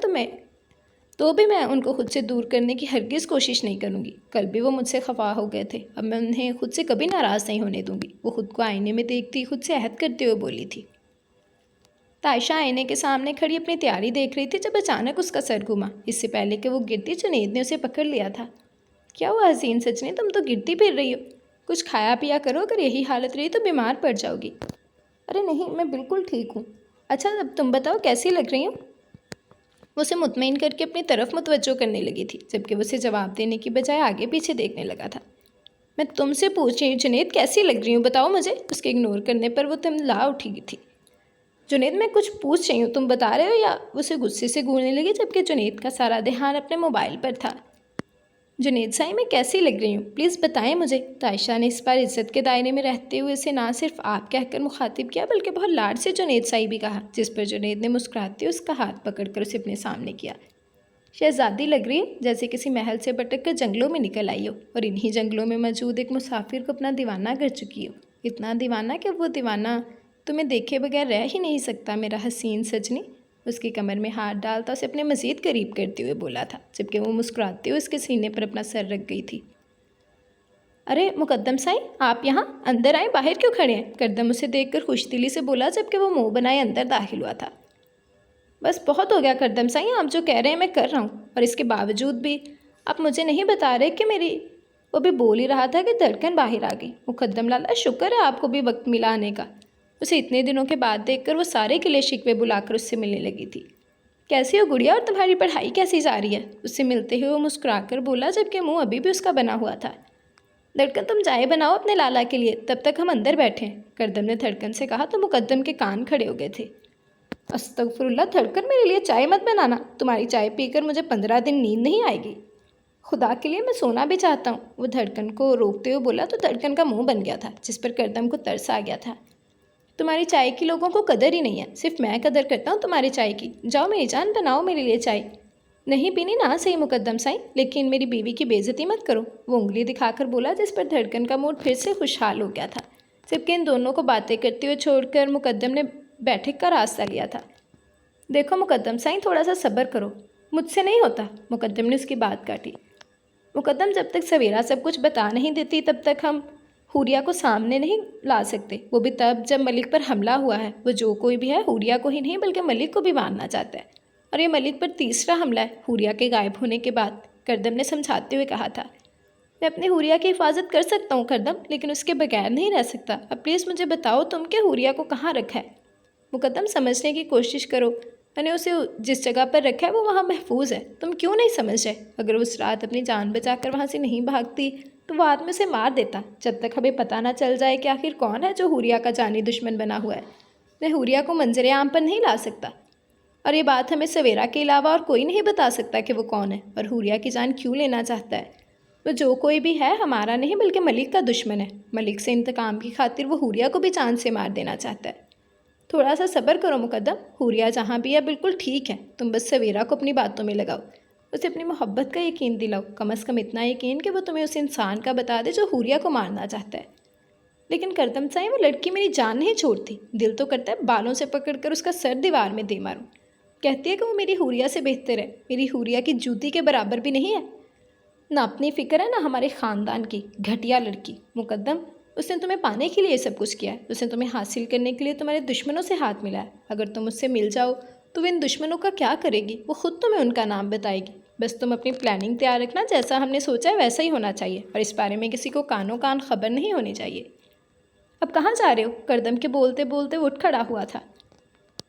Speaker 1: तो भी मैं उनको खुद से दूर करने की हरगिज़ कोशिश नहीं करूँगी। कल भी वो मुझसे खफा हो गए थे, अब मैं उन्हें खुद से कभी नाराज़ नहीं होने दूँगी। वो खुद को आईने में देखती खुद से अहद करते हुए बोली थी। तायशा आईने के सामने खड़ी अपनी तैयारी देख रही थी जब अचानक उसका सर घूमा। इससे पहले कि वो गिरती, जुनैद ने उसे पकड़ लिया था। क्या हुआ हसीन सचनी, तुम तो गिरती फिर रही हो, कुछ खाया पिया करो, अगर यही हालत रही तो बीमार पड़ जाओगी। अरे नहीं, मैं बिल्कुल ठीक हूँ। अच्छा अब तुम बताओ कैसी लग रही हो। वो उसे मुतमईन करके अपनी तरफ मुतवज्जो करने लगी थी, जबकि वो उसे जवाब देने की बजाय आगे पीछे देखने लगा था। मैं तुमसे पूछ रही हूँ जुनैद, कैसी लग रही हूँ बताओ मुझे। उसके इग्नोर करने पर वो तिमला उठी थी। जुनैद मैं कुछ पूछ रही हूँ, तुम बता रहे हो, या उसे गुस्से से घूरने लगी, जबकि जुनैद का सारा ध्यान अपने मोबाइल पर था। जुनैद साईं मैं कैसी लग रही हूँ, प्लीज़ बताएं मुझे। तायशा ने इस बार इज्जत के दायरे में रहते हुए उसे ना सिर्फ आप कहकर मुखातिब किया, बल्कि बहुत लाड से जुनैद साईं भी कहा, जिस पर जुनैद ने मुस्कुराते हुए उसका हाथ पकड़कर उसे अपने सामने किया। शहजादी लग रही है, जैसे किसी महल से भटक कर जंगलों में निकल आई हो और इन्हीं जंगलों में मौजूद एक मुसाफिर को अपना दीवाना कर चुकी हो। इतना दीवाना कि वो दीवाना तुम्हें देखे बगैर रह ही नहीं सकता मेरा हसीन सजनी। उसकी कमर में हाथ डालता उसे अपने मज़ीद करीब करते हुए बोला था, जबकि वो मुस्कुराते हुए उसके सीने पर अपना सर रख गई थी। अरे मुकद्दम साईं, आप यहाँ अंदर आए, बाहर क्यों खड़े हैं। करदम उसे देखकर खुशदिली से बोला, जबकि वो मुंह बनाए अंदर दाखिल हुआ था। बस बहुत हो गया करदम साईं, आप जो कह रहे हैं मैं कर रहा हूँ, और इसके बावजूद भी आप मुझे नहीं बता रहे कि मेरी। वो भी बोल ही रहा था कि धड़कन बाहर आ गई। मुकद्दम लाला शुक्र है आपको भी वक्त मिला आने का। उसे इतने दिनों के बाद देखकर वो सारे गिले शिकवे बुलाकर उससे मिलने लगी थी। कैसी हो गुड़िया, और तुम्हारी पढ़ाई कैसी जा रही है। उससे मिलते हुए वो मुस्कुराकर बोला, जबकि मुंह अभी भी उसका बना हुआ था। धड़कन तुम चाय बनाओ अपने लाला के लिए, तब तक हम अंदर बैठे हैं, करदम ने धड़कन से कहा तो मुकद्दम के कान खड़े हो गए थे। अस्तगफुरुल्लाह धड़कन, मेरे लिए चाय मत बनाना, तुम्हारी चाय पीकर मुझे 15 दिन नींद नहीं आएगी। खुदा के लिए मैं सोना भी चाहता हूँ, वो धड़कन को रोकते हुए बोला तो धड़कन का मुंह बन गया था, जिस पर करदम को तरस आ गया था। तुम्हारी चाय की लोगों को कदर ही नहीं है, सिर्फ मैं कदर करता हूँ तुम्हारी चाय की। जाओ मेरी जान, बनाओ मेरे लिए चाय। नहीं पीनी ना सही मुकद्दम साईं, लेकिन मेरी बीवी की बेइज्जती मत करो, वो उंगली दिखाकर बोला, जिस पर धड़कन का मूड फिर से खुशहाल हो गया था। जबकि इन दोनों को बातें करते हुए छोड़कर मुकद्दम ने बैठक का रास्ता लिया था। देखो मुकद्दम साईं, थोड़ा सा सब्र करो, मुझसे नहीं होता। मुकद्दम ने उसकी बात काटी। मुकद्दम जब तक सवेरा सब कुछ बता नहीं देती तब तक हम हुरिया को सामने नहीं ला सकते, वो भी तब जब मलिक पर हमला हुआ है। वो जो कोई भी है हुरिया को ही नहीं बल्कि मलिक को भी मारना चाहता है, और ये मलिक पर तीसरा हमला है हुरिया के गायब होने के बाद, करदम ने समझाते हुए कहा था। मैं अपनी हुरिया की हिफाजत कर सकता हूँ करदम, लेकिन उसके बगैर नहीं रह सकता। अब प्लीज़ मुझे बताओ तुम कि हुरिया को कहाँ रखा है। मुकद्दम समझने की कोशिश करो, मैंने उसे जिस जगह पर रखा है वो वहाँ महफूज है, तुम क्यों नहीं समझ रहे। अगर उस रात अपनी जान बचाकर वहाँ से नहीं भागती तो वो आदमी उसे मार देता, जब तक हमें पता ना चल जाए कि आखिर कौन है जो हुरिया का जानी दुश्मन बना हुआ है। मैं हुरिया को मंजरे आम पर नहीं ला सकता, और ये बात हमें सवेरा के अलावा और कोई नहीं बता सकता कि वो कौन है और हुरिया की जान क्यों लेना चाहता है। वो जो कोई भी है हमारा नहीं बल्कि मलिक का दुश्मन है। मलिक से इंतकाम की खातिर वो हुरिया को भी जान से मार देना चाहता है। थोड़ा सा सब्र करो मुकद्दम, हुरिया जहाँ भी है बिल्कुल ठीक है, तुम बस सवेरा को अपनी बातों में लगाओ, उसे अपनी मोहब्बत का यकीन दिलाओ, कम से कम इतना यकीन कि वो तुम्हें उस इंसान का बता दे जो हुरिया को मारना चाहता है। लेकिन करदम साईं, वो लड़की मेरी जान नहीं छोड़ती, दिल तो करता है बालों से पकड़कर उसका सर दीवार में दे मारूं। कहती है कि वो मेरी हुरिया से बेहतर है, मेरी हुरिया की जूती के बराबर भी नहीं है। ना अपनी फ़िक्र है ना हमारे ख़ानदान की, घटिया लड़की। मुकद्दम, उसने तुम्हें पाने के लिए सब कुछ किया है, उसने तुम्हें हासिल करने के लिए तुम्हारे दुश्मनों से हाथ मिलाया। अगर तुम उससे मिल जाओ तो वो इन दुश्मनों का क्या करेगी, वो खुद तुम्हें उनका नाम बताएगी। बस तुम अपनी प्लानिंग तैयार रखना, जैसा हमने सोचा है वैसा ही होना चाहिए, और इस बारे में किसी को कानों कान खबर नहीं होनी चाहिए। अब कहाँ जा रहे हो। करदम के बोलते बोलते उठ खड़ा हुआ था।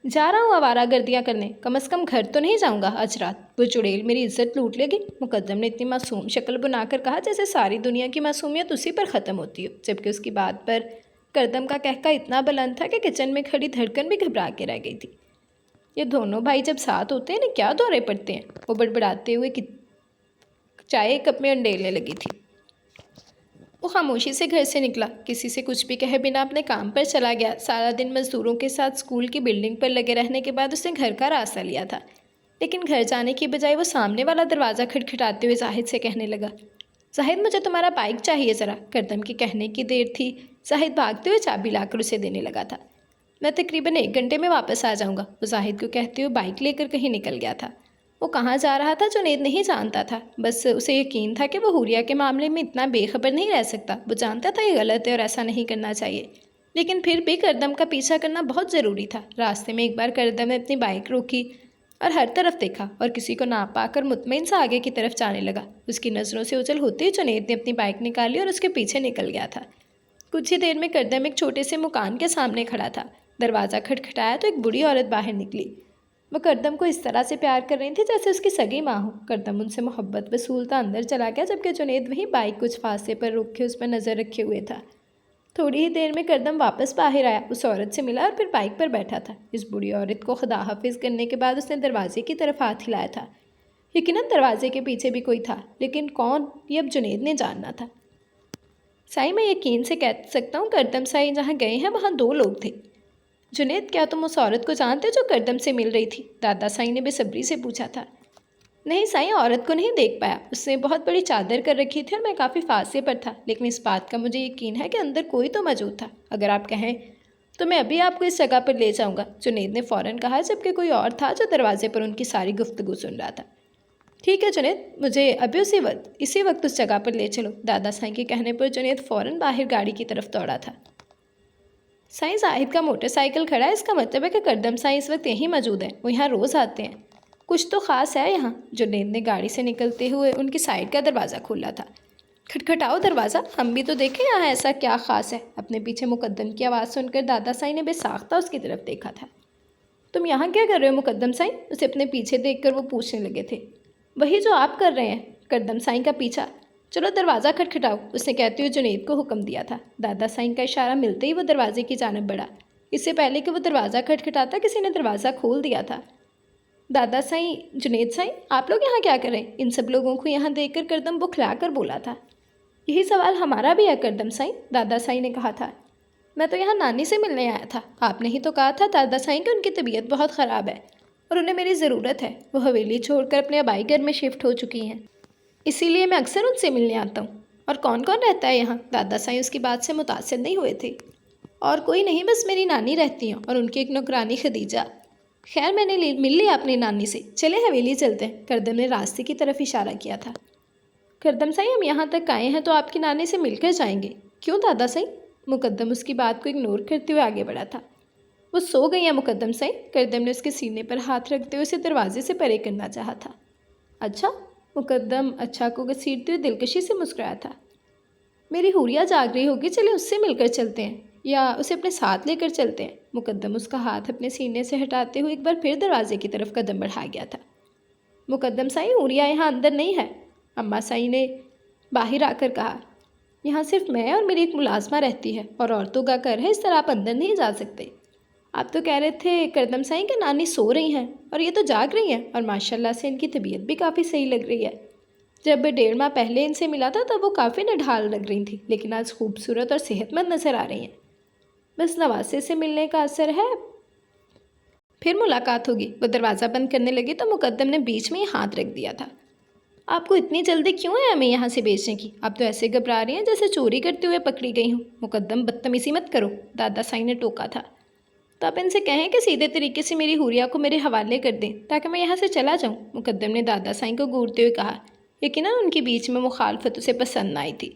Speaker 1: जा रहा हूँ आवारागर्दियाँ करने, कम से कम घर तो नहीं जाऊँगा आज रात, वो चुड़ैल मेरी इज्जत लूट लेगी। मुकद्दम ने इतनी मासूम शक्ल बनाकर कहा जैसे सारी दुनिया की मासूमियत उसी पर ख़त्म होती हो, जबकि उसकी बात पर करदम का कहका इतना बुलंद था कि किचन में खड़ी धड़कन भी घबरा के रह गई थी। ये दोनों भाई जब साथ होते हैं ना क्या दौरे पड़ते हैं, वो बड़बड़ाते हुए चाय कप में अंडेलने लगी थी। वो खामोशी से घर से निकला, किसी से कुछ भी कहे बिना अपने काम पर चला गया। सारा दिन मजदूरों के साथ स्कूल की बिल्डिंग पर लगे रहने के बाद उसने घर का रास्ता लिया था, लेकिन घर जाने की बजाय वो सामने वाला दरवाज़ा खटखटाते हुए जाहिद से कहने लगा, जाहिद मुझे तुम्हारा बाइक चाहिए ज़रा। करदम की कहने की देर थी, जाहिद भागते हुए चाबी लाकर उसे देने लगा था। मैं तकरीबन 1 घंटे में वापस आ जाऊँगा, वो जाहिद को कहते हुए बाइक लेकर कहीं निकल गया था। वो कहाँ जा रहा था जुनैद नहीं जानता था, बस उसे यकीन था कि वो हुरिया के मामले में इतना बेखबर नहीं रह सकता। वो जानता था ये गलत है और ऐसा नहीं करना चाहिए, लेकिन फिर भी करदम का पीछा करना बहुत ज़रूरी था। रास्ते में एक बार करदम ने अपनी बाइक रोकी और हर तरफ देखा और किसी को ना पाकर मुतमईन सा आगे की तरफ जाने लगा। उसकी नज़रों से ओझल होते ही जुनैद ने अपनी बाइक निकाली और उसके पीछे निकल गया था। कुछ ही देर में करदम एक छोटे से मकान के सामने खड़ा था। दरवाज़ा खटखटाया तो एक बूढ़ी औरत बाहर निकली। वह करदम को इस तरह से प्यार कर रही थी जैसे उसकी सगी माँ हो। करदम उनसे मोहब्बत वसूलता अंदर चला गया, जबकि जुनैद वहीं बाइक कुछ फासले पर रुक के उस पर नज़र रखे हुए था। थोड़ी ही देर में करदम वापस बाहर आया, उस औरत से मिला और फिर बाइक पर बैठा था। इस बूढ़ी औरत को खुदा हाफिज करने के बाद उसने दरवाजे की तरफ हाथ हिलाया था। यकीनन दरवाजे के पीछे भी कोई था, लेकिन कौन, ये अब जुनैद ने जानना था। साईं, मैं यकीन से कह सकता हूँ करदम साईं जहाँ गए हैं वहाँ 2 लोग थे। जुनैद, क्या तुम उस औरत को जानते जो करदम से मिल रही थी? दादा साईं ने बेसब्री से पूछा था। नहीं साईं, औरत को नहीं देख पाया। उसने बहुत बड़ी चादर कर रखी थी और मैं काफ़ी फासले पर था, लेकिन इस बात का मुझे यकीन है कि अंदर कोई तो मौजूद था। अगर आप कहें तो मैं अभी आपको इस जगह पर ले जाऊंगा, जुनैद ने फ़ौरन कहा, जबकि कोई और था जो दरवाजे पर उनकी सारी गुफ्तगू सुन रहा था। ठीक है जुनैद, मुझे अभी इसी वक्त उस जगह पर ले चलो। दादा साईं के कहने पर जुनैद फ़ौरन बाहर गाड़ी की तरफ दौड़ा था। साईं, जाहिद का मोटरसाइकिल खड़ा है, इसका मतलब है कि करदम साईं इस वक्त यहीं मौजूद है। वो यहाँ रोज़ आते हैं, कुछ तो ख़ास है यहाँ। जुनैद ने गाड़ी से निकलते हुए उनकी साइड का दरवाज़ा खोला था। खटखटाओ दरवाज़ा, हम भी तो देखें यहाँ ऐसा क्या ख़ास है। अपने पीछे मुकद्दम की आवाज़ सुनकर दादा साईं ने बेसाख्ता उसकी तरफ देखा था। तुम यहाँ क्या कर रहे हो मुकद्दम साईं? उसे अपने पीछे देखकर वो पूछने लगे थे। वही जो आप कर रहे हैं, करदम साईं का पीछा। चलो दरवाज़ा खटखटाओ, उसने कहते हुए जुनैद को हुक्म दिया था। दादा साईं का इशारा मिलते ही वो दरवाजे की जानब बढ़ा। इससे पहले कि वो दरवाज़ा खटखटाता, किसी ने दरवाज़ा खोल दिया था। दादा साईं, जुनैद साईं, आप लोग यहाँ क्या करें? इन सब लोगों को यहाँ देखकर करदम बुखला कर बोला था। यही सवाल हमारा भी है करदम साईं, दादा साईं ने कहा था। मैं तो यहाँ नानी से मिलने आया था। आपने ही तो कहा था दादा साईं कि उनकी तबीयत बहुत ख़राब है और उन्हें मेरी ज़रूरत है। वो हवेली छोड़कर अपने अबाई घर में शिफ्ट हो चुकी हैं, इसीलिए मैं अक्सर उनसे मिलने आता हूँ। और कौन कौन रहता है यहाँ? दादा साईं उसकी बात से मुतासिर नहीं हुए थे। और कोई नहीं, बस मेरी नानी रहती हैं और उनकी एक नौकरानी खदीजा। खैर, मैंने मिल लिया अपनी नानी से, चले हवेली चलते हैं। करदम ने रास्ते की तरफ इशारा किया था। करदम साईं, हम यहाँ तक आए हैं तो आपकी नानी से मिलकर जाएंगे। क्यों दादा साईं? मुकद्दम उसकी बात को इग्नोर करते हुए आगे बढ़ा था। वो सो गई है मुकद्दम साईं। करदम ने उसके सीने पर हाथ रखते हुए उसे दरवाजे से परे करना चाहा था। अच्छा? मुकद्दम अच्छा को घसीटते हुए दिलकशी से मुस्कुराया था। मेरी हुरिया जाग रही होगी, चले उससे मिलकर चलते हैं, या उसे अपने साथ लेकर चलते हैं। मुकद्दम उसका हाथ अपने सीने से हटाते हुए एक बार फिर दरवाजे की तरफ कदम बढ़ा गया था। मुकद्दम साईं, हुरिया यहाँ अंदर नहीं है, अम्मा साईं ने बाहर आकर कहा। यहाँ सिर्फ मैं और मेरी एक मुलाजमा रहती है और औरतों का घर है, इस तरह आप अंदर नहीं जा सकते। आप तो कह रहे थे करदम साईं कि नानी सो रही हैं और ये तो जाग रही हैं, और माशाल्लाह से इनकी तबीयत भी काफ़ी सही लग रही है। जब 1.5 माह पहले इनसे मिला था तब वो काफ़ी नढाल लग रही थी, लेकिन आज खूबसूरत और सेहतमंद नज़र आ रही हैं। बस नवासे से मिलने का असर है, फिर मुलाकात होगी। वो दरवाज़ा बंद करने लगी तो मुकद्दम ने बीच में ही हाथ रख दिया था। आपको इतनी जल्दी क्यों है हमें यहाँ से बेचने की? आप तो ऐसे घबरा रही हैं जैसे चोरी करते हुए पकड़ी गई हूँ। मुकद्दम, बदतमीज़ी मत करो, दादा साईं ने टोका था। तो आप इनसे कहें कि सीधे तरीके से मेरी हुरिया को मेरे हवाले कर दें ताकि मैं यहाँ से चला जाऊँ, मुकद्दम ने दादा साईं को घूरते हुए कहा। यकीनन उनके बीच में मुखालफत उसे पसंद न आई थी।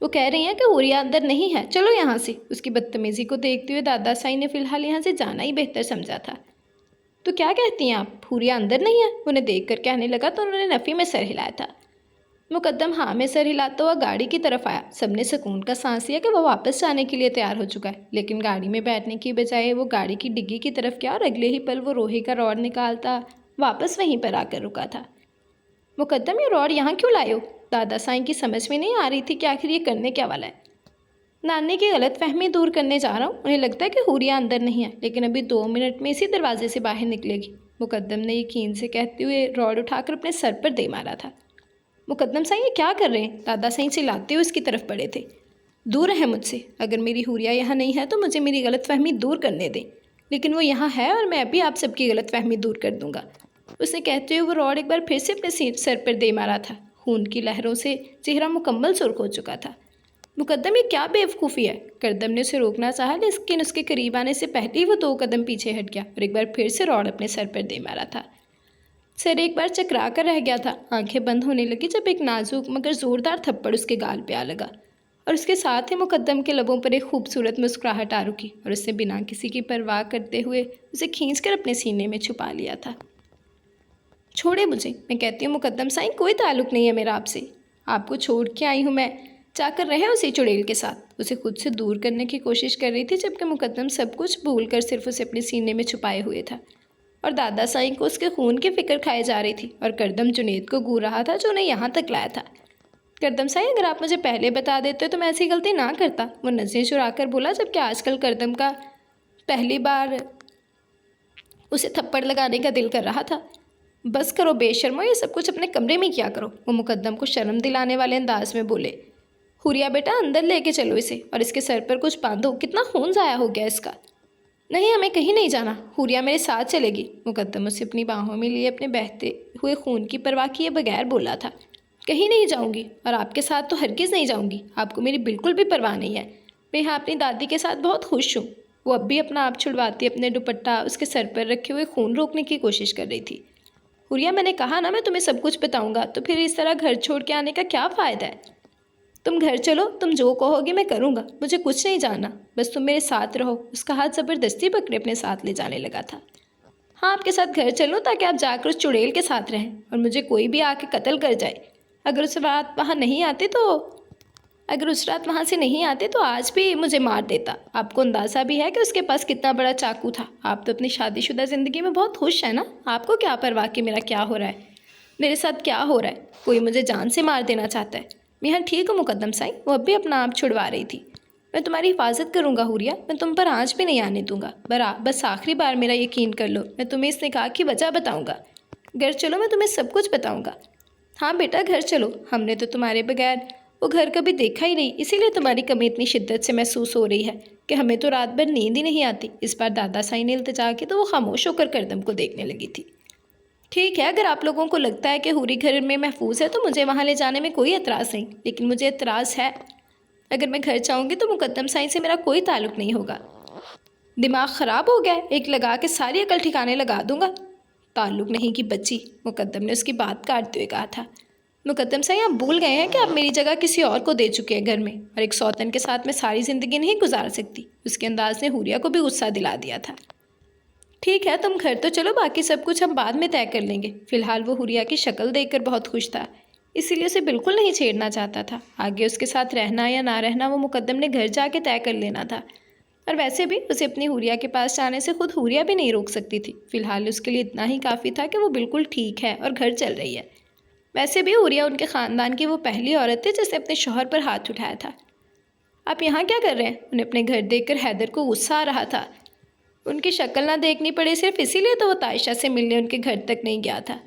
Speaker 1: वो कह रही हैं कि हुरिया अंदर नहीं है, चलो यहाँ से। उसकी बदतमीज़ी को देखते हुए दादा साईं ने फ़िलहाल यहाँ से जाना ही बेहतर समझा था। तो क्या कहती हैं आप, हुरिया अंदर नहीं है? उन्हें देख कर कहने लगा तो उन्होंने नफ़ी में सर हिलाया था। मुकद्दम हाँ में सर हिलाता हुआ गाड़ी की तरफ आया। सबने सुकून का सांस लिया कि वह वापस जाने के लिए तैयार हो चुका है, लेकिन गाड़ी में बैठने की बजाय वो गाड़ी की डिग्गी की तरफ गया और अगले ही पल वो लोहे का रॉड निकालता वापस वहीं पर आकर रुका था। मुकद्दम, ये रॉड यहाँ क्यों लाए हो? दादा साईं की समझ में नहीं आ रही थी कि आखिर ये करने क्या वाला है। नानी की गलतफहमी दूर करने जा रहा हूँ। उन्हें लगता है कि हुरिया अंदर नहीं है, लेकिन अभी 2 मिनट में इसी दरवाजे से बाहर निकलेगी। मुकद्दम ने यकीन से कहते हुए रॉड उठाकर अपने सर पर दे मारा था। मुकद्दम साईं ये क्या कर रहे हैं? दादा साईं चिल्लाते हुए उसकी तरफ बढ़े थे। दूर रहे मुझसे। अगर मेरी हुरिया यहाँ नहीं है तो मुझे मेरी गलतफहमी दूर करने दें। लेकिन वो यहाँ है और मैं अभी आप सबकी गलतफहमी दूर कर दूंगा। उसने कहते हुए वो रॉड एक बार फिर से अपने सर पर दे मारा था। खून की लहरों से चेहरा मुकम्मल सुर्ख हो चुका था। मुकद्दम ये क्या बेवकूफ़ी है? करदम ने उसे रोकना चाहा, लेकिन उसके करीब आने से पहले ही वो 2 कदम पीछे हट गया और एक बार फिर से रॉड अपने सर पर दे मारा था। सर एक बार चकरा कर रह गया था। आंखें बंद होने लगी जब एक नाजुक मगर ज़ोरदार थप्पड़ उसके गाल पे आ लगा और उसके साथ ही मुकद्दम के लबों पर एक खूबसूरत मुस्कुराहट आ रुकी और उसने बिना किसी की परवाह करते हुए उसे खींचकर अपने सीने में छुपा लिया था। छोड़े मुझे, मैं कहती हूँ मुकद्दम साईं, कोई ताल्लुक़ नहीं है मेरा आपसे। आपको छोड़ के आई हूँ मैं। जाकर रहे उसी चुड़ैल के साथ। उसे खुद से दूर करने की कोशिश कर रही थी जबकि मुकद्दम सब कुछ भूल कर सिर्फ उसे अपने सीने में छुपाए हुए था और दादा साईं को उसके खून की फिक्र खाए जा रही थी और करदम जुनेद को घूर रहा था जो उन्हें यहाँ तक लाया था। करदम साईं, अगर आप मुझे पहले बता देते तो मैं ऐसी गलती ना करता, वो नज़रें चुरा कर बोला जबकि आजकल करदम का पहली बार उसे थप्पड़ लगाने का दिल कर रहा था। बस करो बेशर्मो, ये सब कुछ अपने कमरे में किया करो, वो मुकद्दम को शर्म दिलाने वाले अंदाज में बोले। हुरिया बेटा अंदर लेके चलो इसे और इसके सर पर कुछ बांधो, कितना खून ज़ाया हो गया इसका। नहीं, हमें कहीं नहीं जाना, हुरिया मेरे साथ चलेगी। मुकद्दम उसे अपनी बाहों में लिए अपने बहते हुए खून की परवाह किए बगैर बोला था। कहीं नहीं जाऊंगी और आपके साथ तो हरगिज़ नहीं जाऊंगी। आपको मेरी बिल्कुल भी परवाह नहीं है। मैं यहाँ अपनी दादी के साथ बहुत खुश हूँ। वो अब भी अपना आप छुड़वाती अपने दुपट्टा उसके सर पर रखे हुए खून रोकने की कोशिश कर रही थी। हुरिया मैंने कहा ना मैं तुम्हें सब कुछ बताऊँगा, तो फिर इस तरह घर छोड़ के आने का क्या फ़ायदा है? तुम घर चलो, तुम जो कहोगे मैं करूँगा, मुझे कुछ नहीं जानना, बस तुम मेरे साथ रहो। उसका हाथ ज़बरदस्ती पकड़े अपने साथ ले जाने लगा था। हाँ, आपके साथ घर चलूँ ताकि आप जाकर उस चुड़ैल के साथ रहें और मुझे कोई भी आके कत्ल कर जाए। अगर उस रात वहाँ से नहीं आते तो आज भी मुझे मार देता। आपको अंदाज़ा भी है कि उसके पास कितना बड़ा चाकू था। आप तो अपनी शादीशुदा ज़िंदगी में बहुत खुश है ना। आपको क्या परवाह कि मेरा क्या हो रहा है, मेरे साथ क्या हो रहा है? कोई मुझे जान से मार देना चाहता है। मैं यहाँ ठीक हूँ मुकद्दम साईं, वो अब भी अपना आप छुड़वा रही थी। मैं तुम्हारी हिफाजत करूँगा हुरिया, मैं तुम पर आँच भी नहीं आने दूंगा। बस आखिरी बार मेरा यकीन कर लो, मैं तुम्हें इस निकाह की वजह बताऊँगा। घर चलो, मैं तुम्हें सब कुछ बताऊँगा। हाँ बेटा घर चलो, हमने तो तुम्हारे बगैर वो घर कभी देखा ही नहीं, इसीलिए तुम्हारी कमी इतनी शिद्दत से महसूस हो रही है कि हमें तो रात भर नींद ही नहीं आती। इस बार दादा साईं ने इल्तिजा की तो वो खामोश होकर करदम को देखने लगी थी। ठीक है, अगर आप लोगों को लगता है कि हुरी घर में महफूज है तो मुझे वहाँ ले जाने में कोई एतराज़ नहीं, लेकिन मुझे एतराज़ है। अगर मैं घर जाऊँगी तो मुकद्दम साईं से मेरा कोई ताल्लुक़ नहीं होगा। दिमाग ख़राब हो गया है, एक लगा के सारी अकल ठिकाने लगा दूंगा। ताल्लुक़ नहीं की बच्ची, मुकद्दम ने उसकी बात काटते हुए कहा था। मुकद्दम साईं, आप भूल गए हैं कि आप मेरी जगह किसी और को दे चुके हैं घर में, और एक सौतन के साथ मैं सारी ज़िंदगी नहीं गुजार सकती। उसके अंदाज ने हुरिया को भी गुस्सा दिला दिया था। ठीक है, तुम घर तो चलो, बाकी सब कुछ हम बाद में तय कर लेंगे। फिलहाल वो हुरिया की शक्ल देखकर बहुत खुश था, इसीलिए उसे बिल्कुल नहीं छेड़ना चाहता था। आगे उसके साथ रहना या ना रहना वो मुकद्दम ने घर जाके तय कर लेना था, और वैसे भी उसे अपनी हुरिया के पास जाने से खुद हुरिया भी नहीं रोक सकती थी। फिलहाल उसके लिए इतना ही काफ़ी था कि वो बिल्कुल ठीक है और घर चल रही है। वैसे भी हुरिया उनके ख़ानदान की वो पहली औरत थी जिसने अपने शौहर पर हाथ उठाया था। आप यहाँ क्या कर रहे हैं? उन्हें अपने घर देखकर हैदर को गुस्सा आ रहा था। उनकी शक्ल ना देखनी पड़े सिर्फ इसीलिए तो वो तायशा से मिलने उनके घर तक नहीं गया था,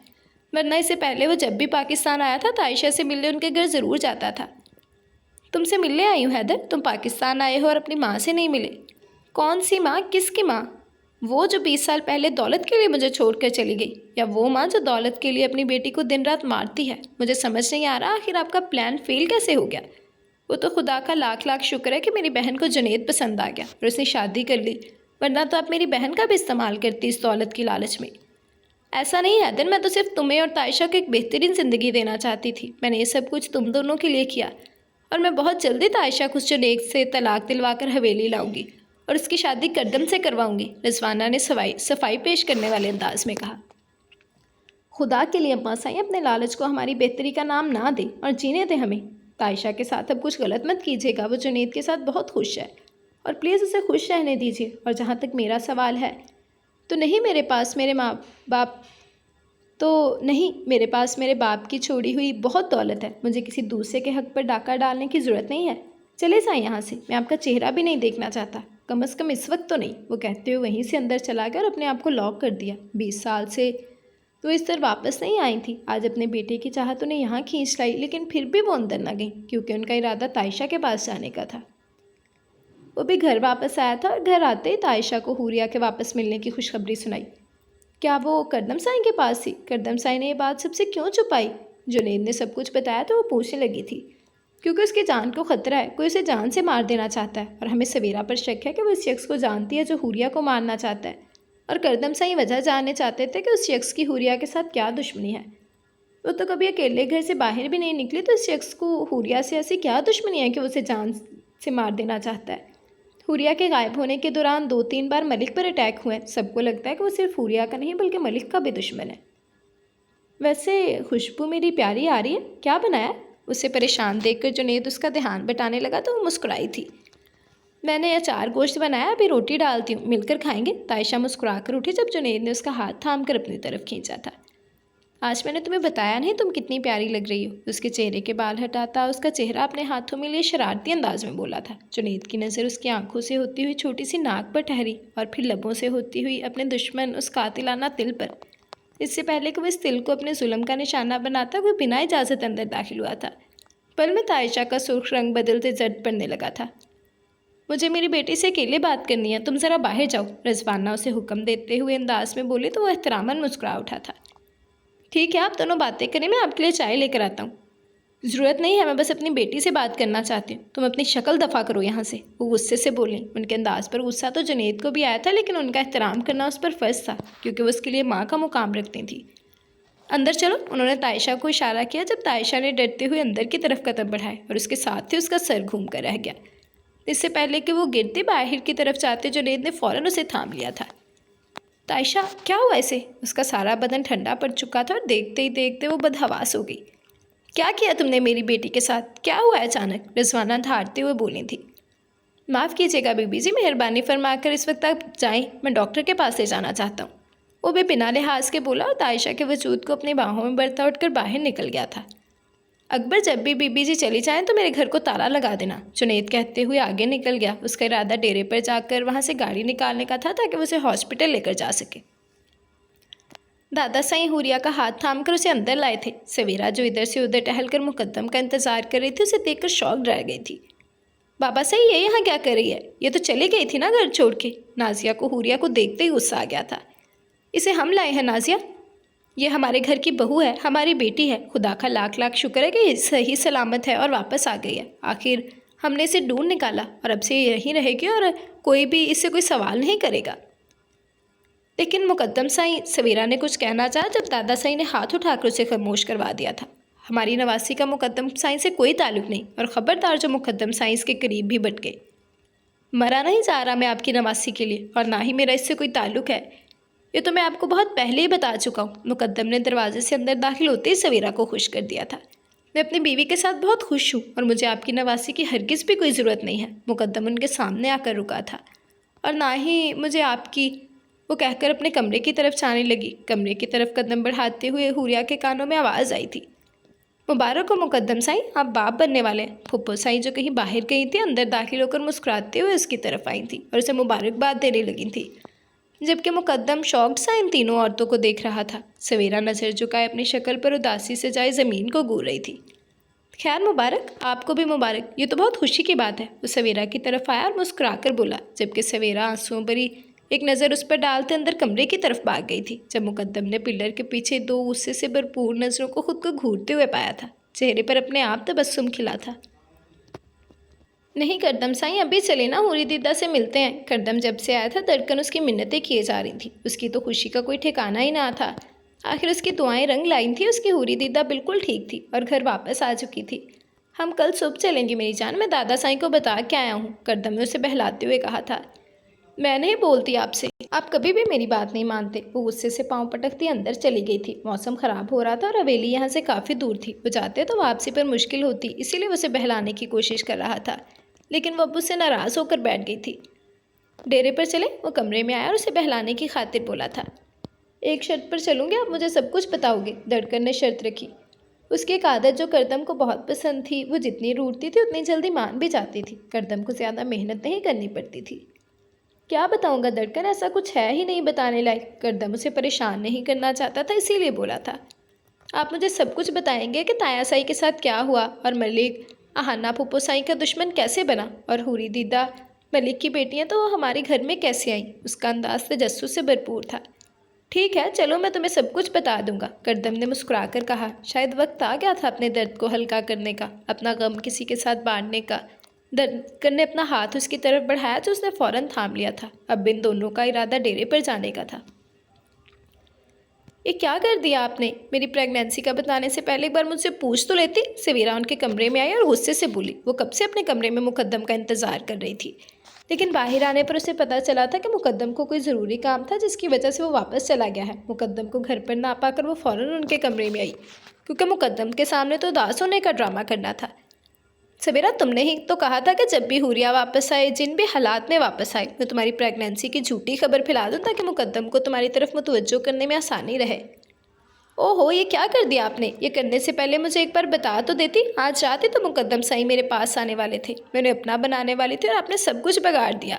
Speaker 1: वरना इससे पहले वो जब भी पाकिस्तान आया था तायशा से मिलने उनके घर ज़रूर जाता था। तुमसे मिलने आई हूँ हैदर, तुम पाकिस्तान आए हो और अपनी माँ से नहीं मिले। कौन सी माँ? किसकी माँ? वो जो 20 साल पहले दौलत के लिए मुझे छोड़कर चली गई, या वो माँ जो दौलत के लिए अपनी बेटी को दिन रात मारती है? मुझे समझ नहीं आ रहा आखिर आपका प्लान फेल कैसे हो गया। वो तो खुदा का लाख लाख शुक्र है कि मेरी बहन को जुनेद पसंद आ गया और उसने शादी कर ली, वरना तो आप मेरी बहन का भी इस्तेमाल करती इस दौलत की लालच में। ऐसा नहीं है दिन, मैं तो सिर्फ तुम्हें और तायशा को एक बेहतरीन ज़िंदगी देना चाहती थी। मैंने ये सब कुछ तुम दोनों के लिए किया, और मैं बहुत जल्दी तायशा को जुनेद से तलाक दिलवा कर हवेली लाऊंगी और उसकी शादी करदम से करवाऊंगी, रिजवाना ने सफाई पेश करने वाले अंदाज में कहा। खुदा के लिए अम्मा साईं, अपने लालच को हमारी बेहतरी का नाम ना दे और जीने दे हमें। तायशा के साथ अब कुछ गलत मत कीजिएगा, वो जुनेद के साथ बहुत खुश है और प्लीज़ उसे खुश रहने दीजिए। और जहाँ तक मेरा सवाल है तो नहीं, मेरे पास मेरे बाप की छोड़ी हुई बहुत दौलत है। मुझे किसी दूसरे के हक पर डाका डालने की ज़रूरत नहीं है। चले जाएं यहाँ से, मैं आपका चेहरा भी नहीं देखना चाहता, कम अज़ कम इस वक्त तो नहीं। वो कहते हुए वहीं से अंदर चला गया और अपने आप को लॉक कर दिया। 20 साल से तो इस तरह वापस नहीं आई थी। आज अपने बेटे की चाहत उन्हें यहाँ खींच लाई, लेकिन फिर भी वो अंदर न गई क्योंकि उनका इरादा तायशा के पास जाने का था। वो भी घर वापस आया था और घर आते ही तायशा को हुरिया के वापस मिलने की खुशखबरी सुनाई। क्या वो करदम साईं के पास थी? करदम साईं ने ये बात सबसे क्यों छुपाई? जुनैद ने सब कुछ बताया तो वो पूछने लगी थी, क्योंकि उसकी जान को खतरा है, कोई उसे जान से मार देना चाहता है और हमें सवेरा पर शक है कि वो इस शख्स को जानती है जो हुरिया को मारना चाहता है। और करदम साईं वजह जानने चाहते थे कि उस शख्स की हुरिया के साथ क्या दुश्मनी है। वो तो कभी अकेले घर से बाहर भी नहीं निकली, तो इस शख्स को हुरिया से ऐसी क्या दुश्मनी है कि वो उसे जान से मार देना चाहता है। हुरिया के गायब होने के दौरान 2-3 बार मलिक पर अटैक हुए। सबको लगता है कि वो सिर्फ हुरिया का नहीं बल्कि मलिक का भी दुश्मन है। वैसे खुशबू मेरी प्यारी आ रही है, क्या बनाया? उसे परेशान देखकर जुनैद उसका ध्यान बटाने लगा तो वो मुस्कुराई थी। मैंने अचार गोश्त बनाया, अभी रोटी डालती हूँ, मिलकर खाएंगे। तायशा मुस्कुरा कर उठी जब जुनैद ने उसका हाथ थाम कर अपनी तरफ खींचा था। आज मैंने तुम्हें बताया नहीं तुम कितनी प्यारी लग रही हो। उसके चेहरे के बाल हटाता उसका चेहरा अपने हाथों में लिए शरारती अंदाज में बोला था। जुनैद की नज़र उसकी आंखों से होती हुई छोटी सी नाक पर ठहरी और फिर लबों से होती हुई अपने दुश्मन उस कातिलाना तिल पर। इससे पहले कि वो इस तिल को अपने जुल्म का निशाना बनाता, वो बिना इजाज़त अंदर दाखिल हुआ था। पल में तायशा का सुर्ख रंग बदलते जर्द पड़ने लगा था। मुझे मेरी बेटी से अकेले बात करनी है, तुम ज़रा बाहर जाओ, रिजवाना उसे हुक्म देते हुए अंदाज में बोली तो वह एहतरामन मुस्कुरा उठा था। ठीक है, आप दोनों बातें करें, मैं आपके लिए चाय लेकर आता हूँ। ज़रूरत नहीं है, मैं बस अपनी बेटी से बात करना चाहती हूँ, तुम अपनी शक्ल दफ़ा करो यहाँ से, वो गुस्से से बोली। उनके अंदाज पर गुस्सा तो जुनैद को भी आया था, लेकिन उनका एहतराम करना उस पर फ़र्ज था क्योंकि वो उसके लिए माँ का मुकाम रखती थी। अंदर चलो, उन्होंने तायशा को इशारा किया जब तायशा ने डरते हुए अंदर की तरफ कदम बढ़ाए और उसके साथ ही उसका सर घूम कर रह गया। इससे पहले कि वो गिरते बाहर की तरफ जाते जुनैद ने फ़ौरन उसे थाम लिया था। तायशा, क्या हुआ इसे? उसका सारा बदन ठंडा पड़ चुका था और देखते ही देखते वो बदहवास हो गई। क्या किया तुमने मेरी बेटी के साथ? क्या हुआ अचानक? रिजवाना धारते हुए बोली थी। माफ़ कीजिएगा बीबी जी, मेहरबानी फरमाकर इस वक्त आप जाएं, मैं डॉक्टर के पास ले जाना चाहता हूँ। वो भी बिना लिहाज के बोला और तायशा के वजूद को अपनी बाहों में बरता उठकर बाहर निकल गया था। अकबर, जब भी बीबी जी चली जाएं तो मेरे घर को ताला लगा देना, जुनैद कहते हुए आगे निकल गया। उसका इरादा डेरे पर जाकर वहाँ से गाड़ी निकालने का था ताकि वो उसे हॉस्पिटल लेकर जा सके। दादा साईं हुरिया का हाथ थामकर उसे अंदर लाए थे। सवेरा जो इधर से उधर टहलकर मुकद्दम का इंतजार कर रही थी, उसे देखकर शौक रह गई थी। बाबा साईं, ये यहाँ क्या कर रही है? ये तो चली गई थी ना घर छोड़ के। नाजिया को हुरिया को देखते ही गुस्सा आ गया था। इसे हम लाए हैं नाजिया, ये हमारे घर की बहू है, हमारी बेटी है। खुदा का लाख लाख शुक्र है कि ये सही सलामत है और वापस आ गई है। आखिर हमने इसे ढूंढ निकाला और अब से यहीं रहेगी और कोई भी इससे कोई सवाल नहीं करेगा। लेकिन मुकद्दम साईं, सवेरा ने कुछ कहना चाहा जब दादा साईं ने हाथ उठाकर उसे खामोश करवा दिया था। हमारी नवासी का मुकद्दम साईं से कोई ताल्लुक नहीं, और ख़बरदार जो मुकद्दम साईं इसके करीब भी भटके। मरा नहीं जा रहा मैं आपकी नवासी के लिए, और ना ही मेरा इससे कोई ताल्लुक है, ये तो मैं आपको बहुत पहले ही बता चुका हूँ। मुकद्दम ने दरवाजे से अंदर दाखिल होते ही सवेरा को खुश कर दिया था। मैं अपनी बीवी के साथ बहुत खुश हूँ और मुझे आपकी नवासी की हरगिज़ भी कोई ज़रूरत नहीं है। मुकद्दम उनके सामने आकर रुका था। और ना ही मुझे आपकी, वो कहकर अपने कमरे की तरफ जाने लगी। कमरे की तरफ कदम बढ़ाते हुए हुरिया के कानों में आवाज़ आई थी। मुबारक हो मुकद्दम साईं, आप बाप बनने वाले हैं। फुप्पो साईं जो कहीं बाहर गई थी, अंदर दाखिल होकर मुस्कुराते हुए उसकी तरफ आई थी और उसे मुबारकबाद देने लगी थी, जबकि मुकद्दम शॉक्ड सा इन तीनों औरतों को देख रहा था। सवेरा नज़र झुकाए अपनी शक्ल पर उदासी से जाए ज़मीन को घूर रही थी। खैर मुबारक, आपको भी मुबारक, ये तो बहुत खुशी की बात है। वो सवेरा की तरफ आया और मुस्कुरा कर बोला, जबकि सवेरा आंसुओं भरी एक नज़र उस पर डालते अंदर कमरे की तरफ भाग गई थी। जब मुकद्दम ने पिलर के पीछे दो गुस्से से भरपूर नज़रों को खुद को घूरते हुए पाया था, चेहरे पर अपने आप तबस्सुम खिला था। नहीं करदम साईं, अभी चले ना, हुरी दीदा से मिलते हैं। करदम जब से आया था धड़कन उसकी मिन्नतें किए जा रही थी। उसकी तो खुशी का कोई ठिकाना ही ना था। आखिर उसकी दुआएं रंग लाई थी। उसकी हुरी दीदा बिल्कुल ठीक थी और घर वापस आ चुकी थी। हम कल सुबह चलेंगे मेरी जान, मैं दादा साईं को बता के आया हूँ, करदम ने उसे बहलाते हुए कहा था। मैं नहीं बोलती आपसे, आप कभी भी मेरी बात नहीं मानते। वो गुस्से से पाँव पटकती अंदर चली गई थी। मौसम ख़राब हो रहा था और हवेली यहाँ से काफ़ी दूर थी। वो जाते तो वापसी पर मुश्किल होती, इसीलिए उसे बहलाने की कोशिश कर रहा था, लेकिन वो अब उससे नाराज़ होकर बैठ गई थी। डेरे पर चले, वो कमरे में आया और उसे बहलाने की खातिर बोला था। एक शर्त पर चलूँगी, आप मुझे सब कुछ बताओगे, धड़कन ने शर्त रखी। उसकी एक आदत जो करदम को बहुत पसंद थी, वो जितनी रूठती थी उतनी जल्दी मान भी जाती थी। करदम को ज़्यादा मेहनत नहीं करनी पड़ती थी। क्या बताऊंगा धड़कन, ऐसा कुछ है ही नहीं बताने लायक। करदम उसे परेशान नहीं करना चाहता था, इसीलिए बोला था। आप मुझे सब कुछ बताएंगे कि ताया साई के साथ क्या हुआ और मलिक आहाना फूफो साई का दुश्मन कैसे बना, और हुरी दीदा मलिक की बेटियां तो हमारे घर में कैसे आईं। उसका अंदाज तजस्सुस से भरपूर था। ठीक है, चलो मैं तुम्हें सब कुछ बता दूंगा, करदम ने मुस्कुराकर कहा। शायद वक्त आ गया था अपने दर्द को हल्का करने का, अपना गम किसी के साथ बांटने का। धड़कन ने अपना हाथ उसकी तरफ बढ़ाया तो उसने फौरन थाम लिया था। अब इन दोनों का इरादा डेरे पर जाने का था। ये क्या कर दिया आपने? मेरी प्रेगनेंसी का बताने से पहले एक बार मुझसे पूछ तो लेती। सवेरा उनके कमरे में आई और गुस्से से बोली। वो कब से अपने कमरे में मुकद्दम का इंतजार कर रही थी, लेकिन बाहर आने पर उसे पता चला था कि मुकद्दम को कोई ज़रूरी काम था जिसकी वजह से वो वापस चला गया है। मुकद्दम को घर पर ना पाकर वो फ़ौरन उनके कमरे में आई, क्योंकि मुकद्दम के सामने तो उदास होने का ड्रामा करना था। सवेरा, तुमने ही तो कहा था कि जब भी हुरिया वापस आए, जिन भी हालात में वापस आए, मैं तुम्हारी प्रेगनेंसी की झूठी खबर फैला दूं ताकि मुकद्दम को तुम्हारी तरफ मुतवज्जो करने में आसानी रहे। ओहो, ये क्या कर दिया आपने? ये करने से पहले मुझे एक बार बता तो देती। आज रात ही तो मुकद्दम साईं मेरे पास आने वाले थे, मैं उन्हें अपना बनाने वाली थी और आपने सब कुछ बिगाड़ दिया।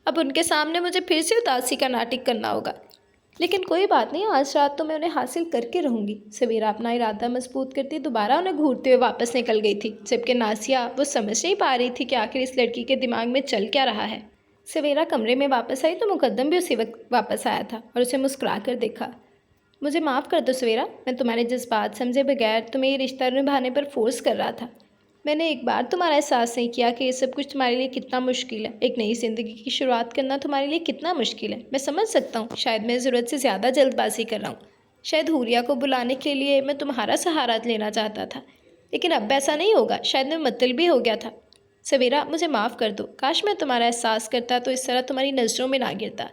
Speaker 1: अब उनके सामने मुझे फिर से उदासी का नाटक करना होगा। लेकिन कोई बात नहीं, आज रात तो मैं उन्हें हासिल करके रहूंगी। सवेरा अपना इरादा मजबूत करती दोबारा उन्हें घूरते हुए वापस निकल गई थी, जबकि नासिया वो समझ नहीं पा रही थी कि आखिर इस लड़की के दिमाग में चल क्या रहा है। सवेरा कमरे में वापस आई तो मुकद्दम भी उसी वक्त वापस आया था और उसे मुस्कुरा कर देखा। मुझे माफ़ कर दो सवेरा, मैं तुम्हारे जज्बात समझे बगैर तुम्हें ये रिश्ता निभाने पर फोर्स कर रहा था। मैंने एक बार तुम्हारा एहसास नहीं किया कि ये सब कुछ तुम्हारे लिए कितना मुश्किल है। एक नई ज़िंदगी की शुरुआत करना तुम्हारे लिए कितना मुश्किल है। मैं समझ सकता हूँ, शायद मैं ज़रूरत से ज़्यादा जल्दबाजी कर रहा हूँ। शायद हुरिया को बुलाने के लिए मैं तुम्हारा सहारा लेना चाहता था, लेकिन अब ऐसा नहीं होगा। शायद मैं मतलबी हो गया था। सवेरा, मुझे माफ़ कर दो। काश मैं तुम्हारा एहसास करता तो इस तरह तुम्हारी नज़रों में ना गिरता।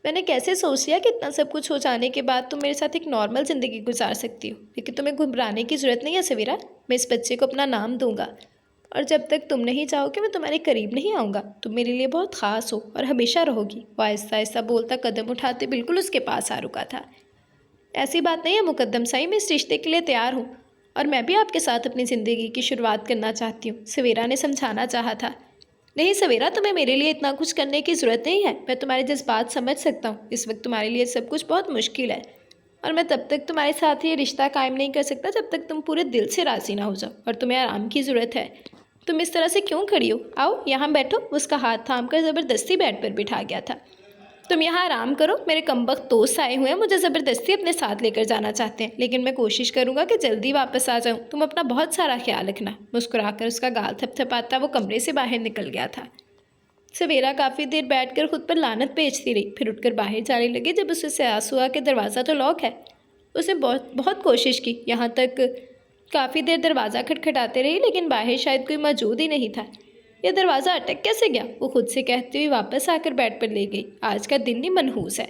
Speaker 1: मैंने कैसे सोच लिया कि इतना सब कुछ हो जाने के बाद तुम मेरे साथ एक नॉर्मल ज़िंदगी गुजार सकती हो। लेकिन तुम्हें घबराने की ज़रूरत नहीं है सवेरा। मैं इस बच्चे को अपना नाम दूंगा, और जब तक तुम नहीं चाहोगे मैं तुम्हारे करीब नहीं आऊँगा। तुम मेरे लिए बहुत ख़ास हो और हमेशा रहोगी। वो आहिस्ता आहिस्ता बोलता कदम उठाते बिल्कुल उसके पास आ रुका था। ऐसी बात नहीं है मुकद्दम साईं, मैं इस रिश्ते के लिए तैयार हूँ, और मैं भी आपके साथ अपनी ज़िंदगी की शुरुआत करना चाहती हूँ। सवेरा ने समझाना चाहा था। नहीं सवेरा, तुम्हें मेरे लिए इतना कुछ करने की ज़रूरत नहीं है। मैं तुम्हारे जज्बात समझ सकता हूँ। इस वक्त तुम्हारे लिए सब कुछ बहुत मुश्किल है, और मैं तब तक तुम्हारे साथ ये रिश्ता कायम नहीं कर सकता जब तक तुम पूरे दिल से राज़ी ना हो जाओ, और तुम्हें आराम की ज़रूरत है। तुम इस तरह से क्यों खड़ी हो? आओ यहाँ बैठो। उसका हाथ थाम कर ज़बरदस्ती बेड पर बिठा गया था। तुम यहाँ आराम करो। मेरे कमबख्त दोस्त आए हुए हैं, मुझे ज़बरदस्ती अपने साथ लेकर जाना चाहते हैं, लेकिन मैं कोशिश करूँगा कि जल्दी वापस आ जाऊँ। तुम अपना बहुत सारा ख्याल रखना। मुस्कुराकर उसका गाल थपथपाता वो कमरे से बाहर निकल गया था। सवेरा काफ़ी देर बैठकर खुद पर लानत भेजती रही, फिर उठकर बाहर जाने लगी। जब उसे एहसास हुआ कि दरवाज़ा तो लॉक है। उसने बहुत बहुत कोशिश की, यहाँ तक काफ़ी देर दरवाज़ा खटखटाते रही, लेकिन बाहर शायद कोई मौजूद ही नहीं था। यह दरवाज़ा अटक कैसे गया? वो खुद से कहती हुई वापस आकर बेड पर ले गई। आज का दिन ही मनहूस है।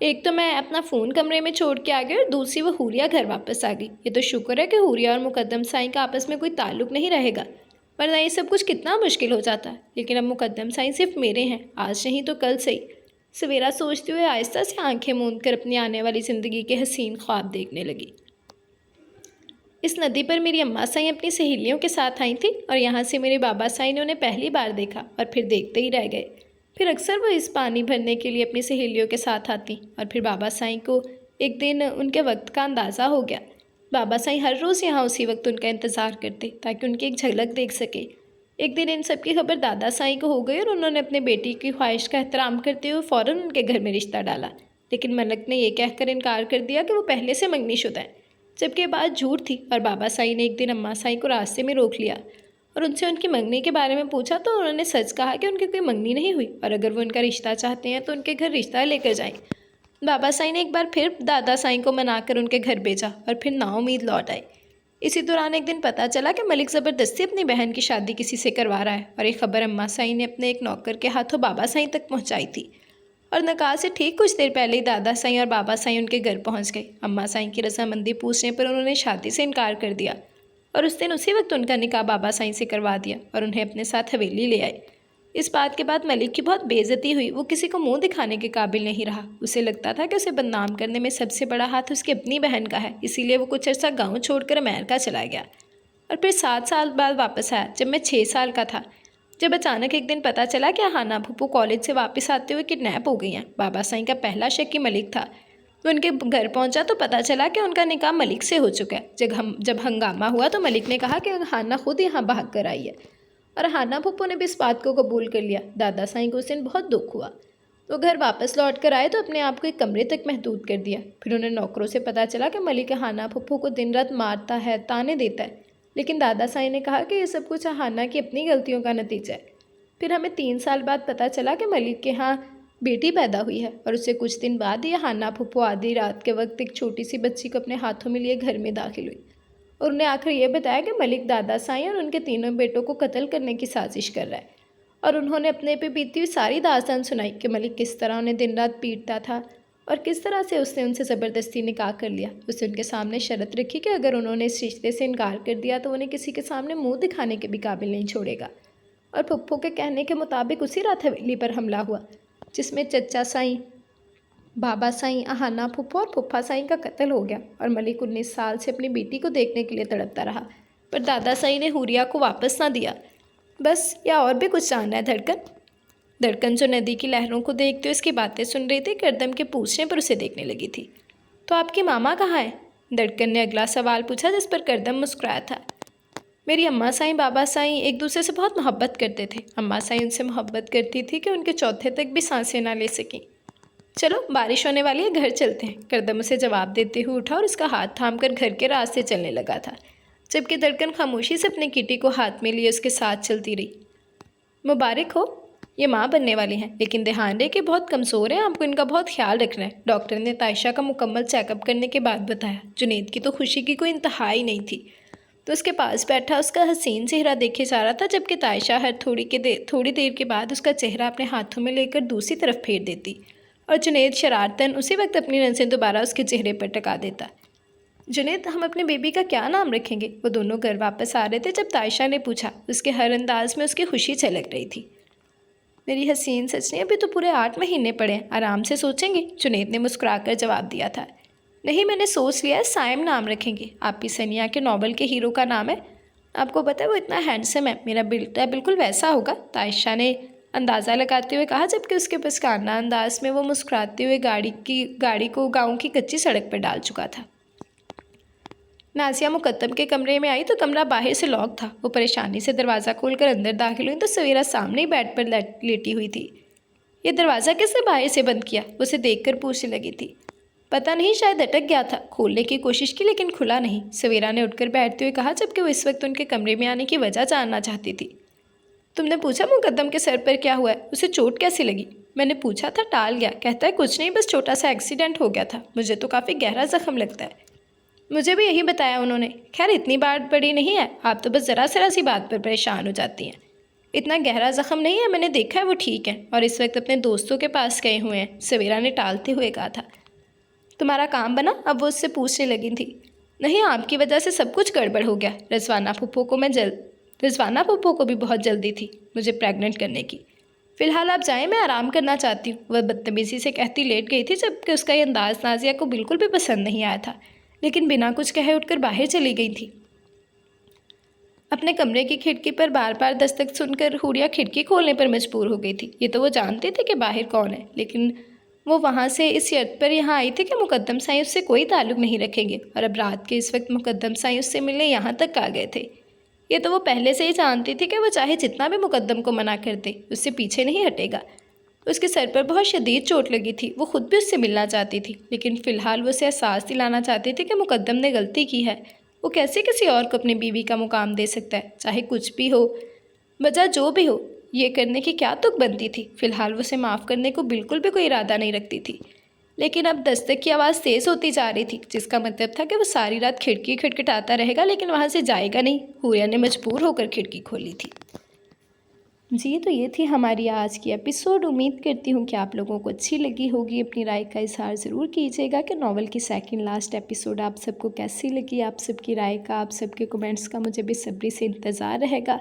Speaker 1: एक तो मैं अपना फ़ोन कमरे में छोड़ के आ गई, और दूसरी वो हुरिया घर वापस आ गई। ये तो शुक्र है कि हुरिया और मुकद्दम साईं का आपस में कोई ताल्लुक़ नहीं रहेगा, वरना ये सब कुछ कितना मुश्किल हो जाता है। लेकिन अब मुकद्दम साईं सिर्फ मेरे हैं, आज नहीं तो कल सही। सवेरा सोचते हुए आहिस्ता से आंखें मूंद कर अपनी आने वाली ज़िंदगी के हसीन ख्वाब देखने लगी। इस नदी पर मेरी अम्मा साईं अपनी सहेलियों के साथ आई थी, और यहाँ से मेरे बाबा साईं ने उन्हें पहली बार देखा और फिर देखते ही रह गए। फिर अक्सर वो इस पानी भरने के लिए अपनी सहेलियों के साथ आती, और फिर बाबा साईं को एक दिन उनके वक्त का अंदाज़ा हो गया। बाबा साईं हर रोज़ यहाँ उसी वक्त उनका इंतज़ार करते ताकि उनकी एक झलक देख सके। एक दिन इन सब की खबर दादा साईं को हो गई, और उन्होंने अपने बेटी की ख्वाहिश का एहतराम करते हुए फ़ौरन उनके घर में रिश्ता डाला। लेकिन मलक ने यह कहकर इनकार कर दिया कि वो पहले से मंगनीशुदा है, जबकि बात झूठ थी। और बाबा साईं ने एक दिन अम्मा साईं को रास्ते में रोक लिया और उनसे उनकी मंगनी के बारे में पूछा, तो उन्होंने सच कहा कि उनकी कोई मंगनी नहीं हुई, और अगर वो उनका रिश्ता चाहते हैं तो उनके घर रिश्ता लेकर जाएं। बाबा साईं ने एक बार फिर दादा साईं को मनाकर उनके घर भेजा, और फिर नाउम्मीद लौट आए। इसी दौरान एक दिन पता चला कि मलिक ज़बरदस्ती अपनी बहन की शादी किसी से करवा रहा है, और ये खबर अम्मा साईं ने अपने एक नौकर के हाथों बाबा साईं तक पहुंचाई थी। और निकाह से ठीक कुछ देर पहले ही दादा साईं और बाबा साईं उनके घर पहुंच गए। अम्मा साईं की रजामंदी पूछने पर उन्होंने शादी से इनकार कर दिया, और उस दिन उसी वक्त उनका निकाह बाबा साईं से करवा दिया और उन्हें अपने साथ हवेली ले आए। इस बात के बाद मलिक की बहुत बेइज्जती हुई। वो किसी को मुंह दिखाने के काबिल नहीं रहा। उसे लगता था कि उसे बदनाम करने में सबसे बड़ा हाथ उसकी अपनी बहन का है, इसीलिए वो कुछ अर्सा गाँव छोड़कर अमेरिका चला गया, और फिर 7 साल बाद वापस आया जब मैं 6 साल का था। जब अचानक एक दिन पता चला कि हाना फूफू कॉलेज से वापस आते हुए किडनैप हो गई हैं। बाबा साईं का पहला शक मलिक था। वो उनके घर पहुंचा तो पता चला कि उनका निकाह मलिक से हो चुका है। जब हंगामा हुआ तो मलिक ने कहा कि हाना खुद यहाँ भाग कर आई है, और हाना फूफू ने भी इस बात को कबूल कर लिया। दादा साईं को उस दिन बहुत दुख हुआ। वो घर वापस लौट कर आए तो अपने आप को एक कमरे तक महदूद कर दिया। फिर उन्हें नौकरों से पता चला कि मलिक हाना फूफू को दिन रात मारता है, ताने देता है। लेकिन दादा साईं ने कहा कि ये सब कुछ हाना की अपनी गलतियों का नतीजा है। फिर हमें 3 साल बाद पता चला कि मलिक के यहाँ बेटी पैदा हुई है, और उससे कुछ दिन बाद ही हाना फूफू आधी रात के वक्त एक छोटी सी बच्ची को अपने हाथों में लिए घर में दाखिल हुई, और उन्हें आखिर ये बताया कि मलिक दादा साईं और उनके तीनों बेटों को कत्ल करने की साजिश कर रहा है। और उन्होंने अपने पे बीती हुई सारी दास्तान सुनाई कि मलिक किस तरह उन्हें दिन रात पीटता था और किस तरह से उसने उनसे ज़बरदस्ती निकाह कर लिया। उसने उनके सामने शर्त रखी कि अगर उन्होंने इस रिश्ते से इनकार कर दिया तो उन्हें किसी के सामने मुंह दिखाने के भी काबिल नहीं छोड़ेगा। और फुप्पो के कहने के मुताबिक उसी रात हवेली पर हमला हुआ, जिसमें चचा साईं, बाबा साईं, हाना फुप्पो और फुप्पा साईं का कत्ल हो गया। और मलिक 19 साल से अपनी बेटी को देखने के लिए तड़पता रहा, पर दादा साईं ने हुरिया को वापस ना दिया। बस, या और भी कुछ जानना है धड़कन? धड़कन जो नदी की लहरों को देखते हुए इसकी बातें सुन रही थी, करदम के पूछने पर उसे देखने लगी थी। तो आपकी मामा कहाँ है? धड़कन ने अगला सवाल पूछा, जिस पर करदम मुस्कुराया था। मेरी अम्मा साईं बाबा साईं एक दूसरे से बहुत मोहब्बत करते थे। अम्मा साईं उनसे मोहब्बत करती थी कि उनके चौथे तक भी सांसें ना ले सकें। चलो, बारिश होने वाली है, घर चलते हैं। करदम उसे जवाब देते हुए उठा और उसका हाथ थामकर घर के रास्ते चलने लगा था, जबकि धड़कन खामोशी से अपने किटी को हाथ में लिए उसके साथ चलती रही। मुबारक हो, ये माँ बनने वाली हैं, लेकिन ध्यान रहे कि बहुत कमज़ोर हैं, आपको इनका बहुत ख्याल रखना है, डॉक्टर ने तायशा का मुकम्मल चेकअप करने के बाद बताया। जुनैद की तो खुशी की कोई इंतहा ही नहीं थी। तो उसके पास बैठा उसका हसीन चेहरा देखे जा रहा था, जबकि तायशा हर थोड़ी देर के बाद उसका चेहरा अपने हाथों में लेकर दूसरी तरफ फेर देती, और जुनैद शरारतन उसी वक्त अपनी नज़रें दोबारा उसके चेहरे पर टिका देता। जुनैद, हम अपने बेबी का क्या नाम रखेंगे? वो दोनों घर वापस आ रहे थे जब तायशा ने पूछा। उसके हर अंदाज में उसकी खुशी झलक रही थी। मेरी हसीन सजनी, अभी तो पूरे 8 महीने पड़े हैं, आराम से सोचेंगे, जुनैद ने मुस्कुराकर जवाब दिया था। नहीं, मैंने सोच लिया है, साइम नाम रखेंगे। आप ही सनिया के नॉवल के हीरो का नाम है। आपको पता है वो इतना हैंडसम है, मेरा बेटा बिल्कुल वैसा होगा, तायशा ने अंदाज़ा लगाते हुए कहा, जबकि उसके पसकाना अंदाज में वो मुस्कुराते हुए गाड़ी को गाँव की कच्ची सड़क पर डाल चुका था। नाजिया मुकद्दम के कमरे में आई तो कमरा बाहर से लॉक था। वो परेशानी से दरवाज़ा खोलकर अंदर दाखिल हुई तो सवेरा सामने ही बेड पर लेटी हुई थी। ये दरवाज़ा किसने बाहर से बंद किया? उसे देखकर पूछने लगी थी। पता नहीं, शायद अटक गया था। खोलने की कोशिश की लेकिन खुला नहीं, सवेरा ने उठकर बैठते हुए कहा, जबकि वो इस वक्त उनके कमरे में आने की वजह जानना चाहती थी। तुमने पूछा मुकद्दम के सर पर क्या हुआ है? उसे चोट कैसी लगी? मैंने पूछा था, टाल गया, कहता है कुछ नहीं, बस छोटा सा एक्सीडेंट हो गया था। मुझे तो काफ़ी गहरा जख्म लगता है। मुझे भी यही बताया उन्होंने। खैर, इतनी बात बड़ी नहीं है, आप तो बस ज़रा सी बात पर परेशान हो जाती हैं। इतना गहरा ज़ख्म नहीं है, मैंने देखा है, वो ठीक है और इस वक्त अपने दोस्तों के पास गए हुए हैं, सवेरा ने टालते हुए कहा था। तुम्हारा काम बना? अब वो उससे पूछने लगी थी। नहीं, आपकी वजह से सब कुछ गड़बड़ हो गया। रिजवाना फूफो को भी बहुत जल्दी थी मुझे प्रेग्नेंट करने की। फ़िलहाल आप जाएं, मैं आराम करना चाहती हूँ, वह बदतमीज़ी से कहती लेट गई थी, जबकि उसका ये अंदाज़ नाजिया को बिल्कुल भी पसंद नहीं आया था, लेकिन बिना कुछ कहे उठकर बाहर चली गई थी। अपने कमरे की खिड़की पर बार बार दस्तक सुनकर हुरिया खिड़की खोलने पर मजबूर हो गई थी। ये तो वो जानते थे कि बाहर कौन है, लेकिन वो वहाँ से इस शर्त पर यहाँ आई थी कि मुकद्दम साईं उससे कोई ताल्लुक़ नहीं रखेंगे, और अब रात के इस वक्त मुकद्दम साईं उससे मिलने यहाँ तक आ गए थे। ये तो वो पहले से ही जानती थी कि वो चाहे जितना भी मुकद्दम को मना कर दे, उससे पीछे नहीं हटेगा। उसके सर पर बहुत शदीद चोट लगी थी। वो खुद भी उससे मिलना चाहती थी, लेकिन फ़िलहाल वो उसे एहसास दिलाना चाहती थी कि मुकद्दम ने गलती की है। वो कैसे किसी और को अपनी बीवी का मुकाम दे सकता है, चाहे कुछ भी हो, वजह जो भी हो। ये करने की क्या तुक बनती थी? फ़िलहाल वो उसे माफ़ करने को बिल्कुल भी कोई इरादा नहीं रखती थी। लेकिन अब दस्तक की आवाज़ तेज़ होती जा रही थी, जिसका मतलब था कि वो सारी रात खिड़की खटखटाता रहेगा, लेकिन वहाँ से जाएगा नहीं। हुरिया ने मजबूर होकर खिड़की खोली थी। जी, तो ये थी हमारी आज की एपिसोड। उम्मीद करती हूँ कि आप लोगों को अच्छी लगी होगी। अपनी राय का इज़हार ज़रूर कीजिएगा कि नॉवल की सेकंड लास्ट एपिसोड आप सबको कैसी लगी। आप सबकी राय का, आप सबके कमेंट्स का मुझे बेसब्री से इंतज़ार रहेगा।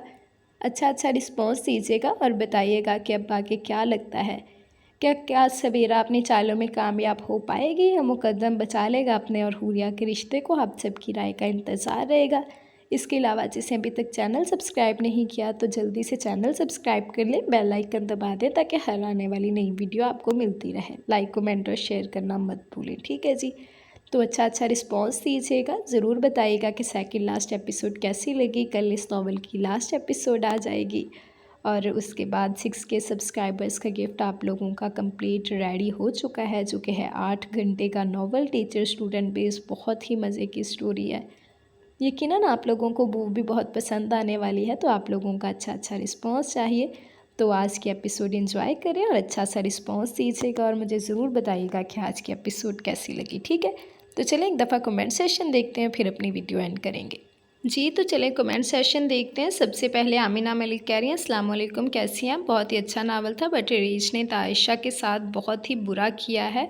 Speaker 1: अच्छा रिस्पॉन्स दीजिएगा और बताइएगा कि अब आगे क्या लगता है। क्या सवेरा अपनी चालों में कामयाब हो पाएगी या मुकद्दम बचा लेगा अपने और हुरिया के रिश्ते को? आप सबकी राय का इंतज़ार रहेगा। इसके अलावा जिसे अभी तक चैनल सब्सक्राइब नहीं किया तो जल्दी से चैनल सब्सक्राइब कर ले, बेल आइकन दबा दें ताकि हर आने वाली नई वीडियो आपको मिलती रहे। लाइक कमेंट और शेयर करना मत भूलें, ठीक है जी। तो अच्छा रिस्पॉन्स दीजिएगा, ज़रूर बताइएगा कि सेकंड लास्ट एपिसोड कैसी लगी। कल इस नॉवल की लास्ट एपिसोड आ जाएगी और उसके बाद 6K सब्सक्राइबर्स का गिफ्ट आप लोगों का कंप्लीट रेडी हो चुका है, जो कि है 8 घंटे का नॉवल टीचर स्टूडेंट बेस। बहुत ही मज़े की स्टोरी है, यकीनन आप लोगों को वो भी बहुत पसंद आने वाली है। तो आप लोगों का अच्छा रिस्पॉन्स चाहिए, तो आज की एपिसोड एंजॉय करें और अच्छा सा रिस्पॉन्स दीजिएगा और मुझे ज़रूर बताइएगा कि आज की एपिसोड कैसी लगी, ठीक है। तो चलें एक दफ़ा कमेंट सेशन देखते हैं, फिर अपनी वीडियो एंड करेंगे जी। तो चले कमेंट सेशन देखते हैं। सबसे पहले आमिना मलिक कह रही हैं अस्सलाम वालेकुम, कैसी हैं। बहुत ही अच्छा नावल था बट रीच ने तायशा के साथ बहुत ही बुरा किया है,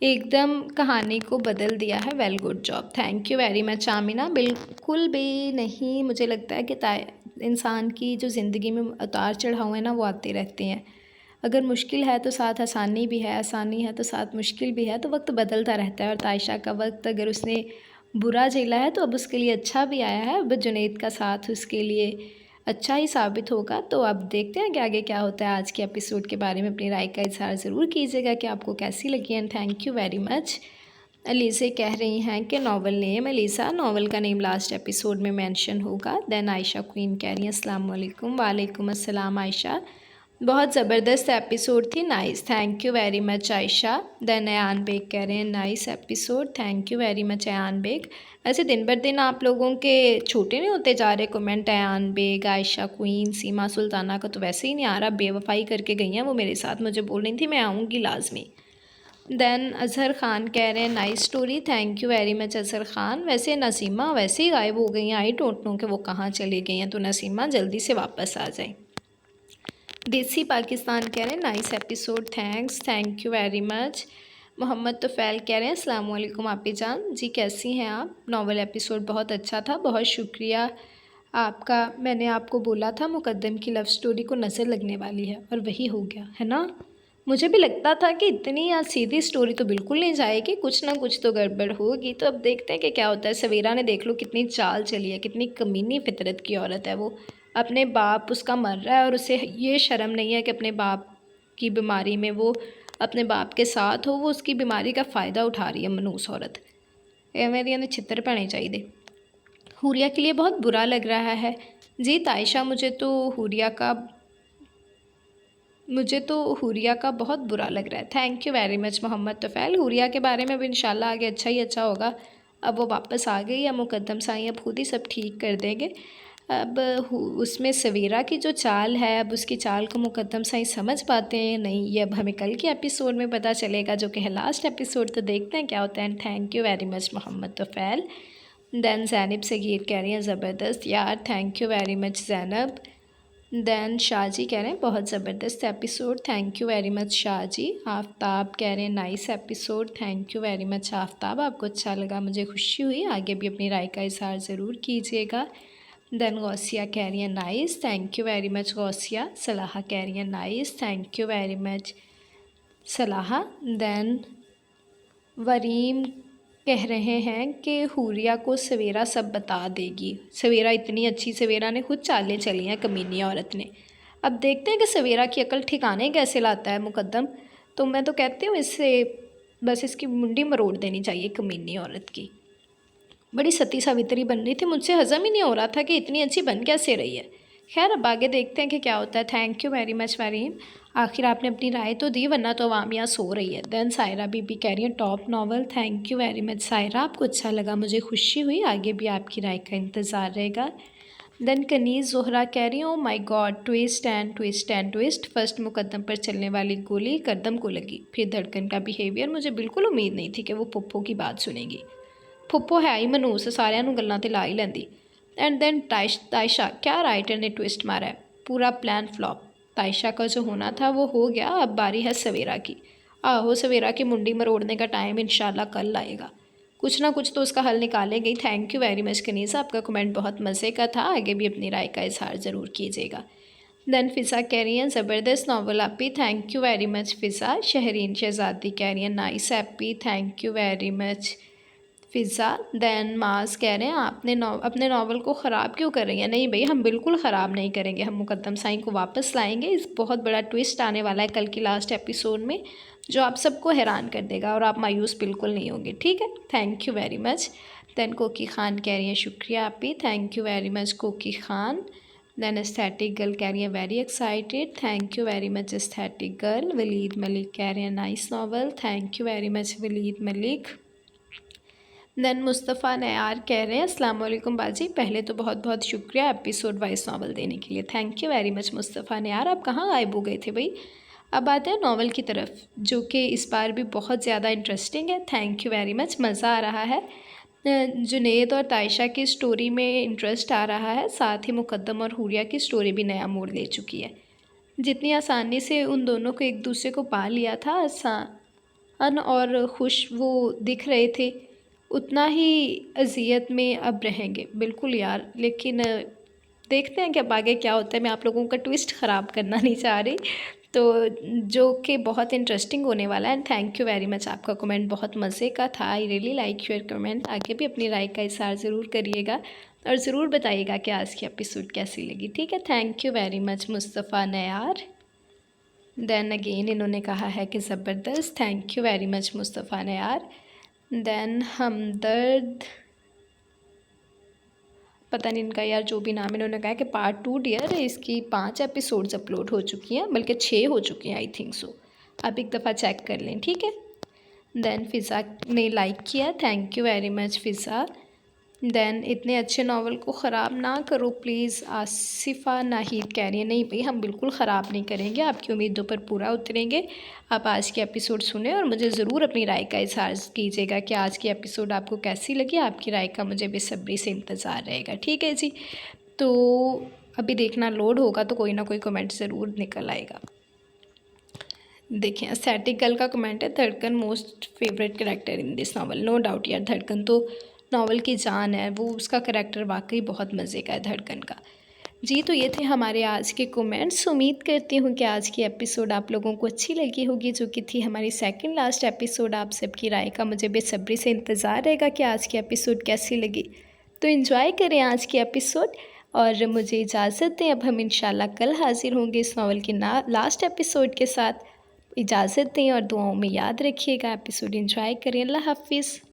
Speaker 1: एकदम कहानी को बदल दिया है। Well good job, thank you very much Amina. बिल्कुल भी नहीं, मुझे लगता है कि इंसान की जो ज़िंदगी में उतार चढ़ाव है ना, वो आते रहते हैं। अगर मुश्किल है तो साथ आसानी भी है, आसानी है तो साथ मुश्किल भी है, तो वक्त बदलता रहता है। और तायशा का वक्त अगर उसने बुरा झेला है तो अब उसके लिए अच्छा भी आया है। अब जुनैद का साथ उसके लिए अच्छा ही साबित होगा। तो अब देखते हैं कि आगे क्या होता है। आज के एपिसोड के बारे में अपनी राय का इज़हार ज़रूर कीजिएगा कि आपको कैसी लगी। And thank you very much. Alisa कह रही हैं कि नॉवल नेम, अलीसा नॉवल का नेम लास्ट एपिसोड में मेंशन होगा। देन आयशा क्वीन कह रही हैं अस्सलाम वालेकुम। वालेकुम अस्सलाम आयशा, बहुत ज़बरदस्त एपिसोड थी, nice, thank you very much Ayesha. Then Ayan Baig कह रहे हैं nice episode, thank you very much Ayan Baig. ऐसे दिन बर दिन आप लोगों के छोटे नहीं होते जा रहे कमेंट। अयान बेग, आयशा क्वीन, सीमा सुल्ताना का तो वैसे ही नहीं आ रहा, बेवफाई करके गई हैं वो मेरे साथ, मुझे बोल रही थी मैं आऊँगी लाजमी। देन अज़हर ख़ान कह रहे हैं nice story, thank you very much Azhar Khan. वैसे नसीमा वैसे ही गायब हो गई हैं, आई डोंट नो कि वो कहाँ चली गई हैं, तो नसीमा जल्दी से वापस आ जाएँ। देसी पाकिस्तान कह रहे हैं nice episode, thank you very much. Mohammad Tofail कह रहे हैं अस्सलाम वालेकुम आपी जान जी, कैसी हैं आप। नॉवल एपिसोड बहुत अच्छा था, बहुत शुक्रिया आपका। मैंने आपको बोला था मुकद्दम की लव स्टोरी को नज़र लगने वाली है और वही हो गया है ना। मुझे भी लगता था कि इतनी या सीधी स्टोरी तो बिल्कुल नहीं जाएगी, कुछ ना कुछ तो गड़बड़ होगी। तो अब देखते हैं कि क्या होता है। सवेरा ने देख लो कितनी चाल चली है, कितनी कमीनी फितरत की औरत है वो। अपने बाप उसका मर रहा है और उसे ये शर्म नहीं है कि अपने बाप की बीमारी में वो अपने बाप के साथ हो, वो उसकी बीमारी का फ़ायदा उठा रही है मनूस औरत। मेरी ने छितर पैने चाहिए। हुरिया के लिए बहुत बुरा लग रहा है जी तायशा, मुझे तो हुरिया का बहुत बुरा लग रहा है। Thank you very much Mohammad Tofail. Huriya के बारे में अब इंशाल्लाह आगे अच्छा ही अच्छा होगा। अब वो वापस आ गई है, मुकद्दम साईं अब खुद ही सब ठीक कर देंगे। अब उसमें सवेरा की जो चाल है, अब उसकी चाल को मुकद्दम साईं समझ पाते हैं नहीं, ये अब हमें कल के एपिसोड में पता चलेगा, जो कि है लास्ट एपिसोड। तो देखते हैं क्या होता है। Thank you very much Mohammad Tofail. Then Zainab Sagheer कह रही हैं ज़बरदस्त यार, thank you very much Zainab. Then Shahji कह रहे हैं बहुत ज़बरदस्त episode, thank you very much Shahji. Aftab कह रहे हैं nice episode, thank you very much Aftab, आपको अच्छा लगा, मुझे खुशी हुई। आगे भी अपनी राय का इज़हार ज़रूर कीजिएगा। दैन गौसिया कह रही हैं nice, thank you very much Gausia. Salaha कह रही हैं nice, thank you very much Salaha. Then Warim कह रहे हैं कि हुरिया को सवेरा सब बता देगी। सवेरा इतनी अच्छी, सवेरा ने खुद चालें चली हैं कमीनी औरत ने। अब देखते हैं कि सवेरा की अकल ठिकाने कैसे लाता है मुकद्दम। तो मैं तो कहती हूँ इससे बस इसकी मुंडी मरोड़ देनी चाहिए कमीनी औरत की। बड़ी सती सावित्री बन रही थी, मुझसे हज़म ही नहीं हो रहा था कि इतनी अच्छी बन कैसे रही है। खैर अब आगे देखते हैं कि क्या होता है। थैंक यू वेरी मच वरीम, आखिर आपने अपनी राय तो दी, वरना तो अवाम यहाँ सो रही है। दैन सायरा बीबी कह रही है top novel, thank you very much Saira, आपको अच्छा लगा, मुझे खुशी हुई। आगे भी आपकी राय का इंतज़ार रहेगा। दैन कनीज़ जोहरा कह रही हूँ my God, twist and twist and twist. First मुकद्दम पर चलने वाली गोली करदम को लगी, फिर धड़कन का बिहेवियर। मुझे बिल्कुल उम्मीद नहीं थी कि वो पुप्पो की बात सुनेगी। फुप्पो है ही मनूस, सारिਆਂ ਨੂੰ ਗੱਲਾਂ 'ਤੇ ਲਾ ही ਲੈਂਦੀ। एंड देन तायशा, क्या राइटर ने ट्विस्ट मारा है, पूरा प्लान फ्लॉप। तायशा का जो होना था वो हो गया, अब बारी है सवेरा की। आहो सवेरा की मुंडी मरोड़ने का टाइम इंशाल्लाह कल आएगा, कुछ ना कुछ तो उसका हल निकालेंगे। Thank you very much Kaniza, आपका कमेंट बहुत मज़े का था। आगे भी अपनी राय का इजहार ज़रूर कीजिएगा। दैन फ़िज़ा कह रही हैं ज़बरदस्त नावल आपी, thank you very much Fiza. Shahreen Shahzadi कह रही हैं नाइस एपी, thank you very much Fiza. Then Maaz कह रहे हैं आपने अपने नावल को ख़राब क्यों कर रही हैं? नहीं भई, हम बिल्कुल ख़राब नहीं करेंगे, हम मुक़द्दम साईं को वापस लाएंगे। इस बहुत बड़ा ट्विस्ट आने वाला है कल की लास्ट एपिसोड में, जो आप सबको हैरान कर देगा और आप मायूस बिल्कुल नहीं होंगे, ठीक है। Thank you very much. Then Koki Khan कह रही हैं शुक्रिया आपी, थैंक यू वेरी मच कोकी ख़ान। देन एस्थेटिक गर्ल कह रही है very excited, thank you very much aesthetic girl. Waleed Malik कह रहे हैं nice novel, thank you very much Waleed Malik. Then Mustafa Nayyar कह रहे हैं अस्सलाम वालेकुम बाजी, पहले तो बहुत बहुत शुक्रिया एपिसोड वाइज नावल देने के लिए। Thank you very much Mustafa Nayar, आप कहाँ गायब हो गए थे भाई। अब आते हैं नावल की तरफ, जो कि इस बार भी बहुत ज़्यादा इंटरेस्टिंग है। थैंक यू वेरी मच, मज़ा आ रहा है। जुनैद और तायशा की स्टोरी में इंटरेस्ट आ रहा है, साथ ही मुक़द्दम और हुरिया की स्टोरी भी नया मोड़ ले चुकी है। जितनी आसानी से उन दोनों को एक दूसरे को पा लिया था, आसान और खुश वो दिख रहे थे, उतना ही अज़ियत में अब रहेंगे। बिल्कुल यार, लेकिन देखते हैं कि अब आगे क्या होता है। मैं आप लोगों का ट्विस्ट ख़राब करना नहीं चाह रही, तो जो कि बहुत इंटरेस्टिंग होने वाला है। And thank you very much, आपका कमेंट बहुत मज़े का था। I really like your comment. आगे भी अपनी राय का इज़हार ज़रूर करिएगा और ज़रूर बताइएगा कि आज की एपिसोड कैसी लगी, ठीक है। Thank you very much Mustafa Nayar. Then again इन्होंने कहा है कि ज़बरदस्त, thank you very much Mustafa Nayar. Then Hamdard, पता नहीं इनका यार जो भी नाम है, इन्होंने कहा कि पार्ट 2 डियर, इसकी 5 एपिसोड्स अपलोड हो चुकी हैं, बल्कि 6 हो चुकी हैं आई थिंक सो। आप एक दफ़ा चेक कर लें, ठीक है। देन फ़िज़ा ने लाइक किया, thank you very much Fiza. Then इतने अच्छे नावल को ख़राब ना करो प्लीज़, आसिफ़ा नाहिद कह रही है नहीं भाई, हम बिल्कुल ख़राब नहीं करेंगे, आपकी उम्मीदों पर पूरा उतरेंगे। आप आज की एपिसोड सुने और मुझे ज़रूर अपनी राय का इज़हार कीजिएगा कि आज की एपिसोड आपको कैसी लगी। आपकी राय का मुझे बेसब्री से इंतज़ार रहेगा, ठीक है जी। तो अभी देखना लोड होगा तो कोई ना कोई कमेंट ज़रूर निकल आएगा। देखें, एस्थेटिक गर्ल का कमेंट है, Dhadkan most favourite character in this novel. No doubt यार, धड़कन तो नावल की जान है, वो उसका कैरेक्टर वाकई बहुत मज़े का है धड़कन का जी। तो ये थे हमारे आज के कमेंट्स। उम्मीद करती हूँ कि आज की एपिसोड आप लोगों को अच्छी लगी होगी, जो कि थी हमारी सेकंड लास्ट एपिसोड। आप सबकी राय का मुझे बेसब्री से इंतज़ार रहेगा कि आज की एपिसोड कैसी लगी। तो इन्जॉय करें आज की एपिसोड और मुझे इजाज़त दें। अब हम इंशाल्लाह कल हाज़िर होंगे इस नावल के लास्ट एपिसोड के साथ। इजाज़त दें और दुआओं में याद रखिएगा। एपिसोड एंजॉय करें। अल्लाह हाफ़िज़।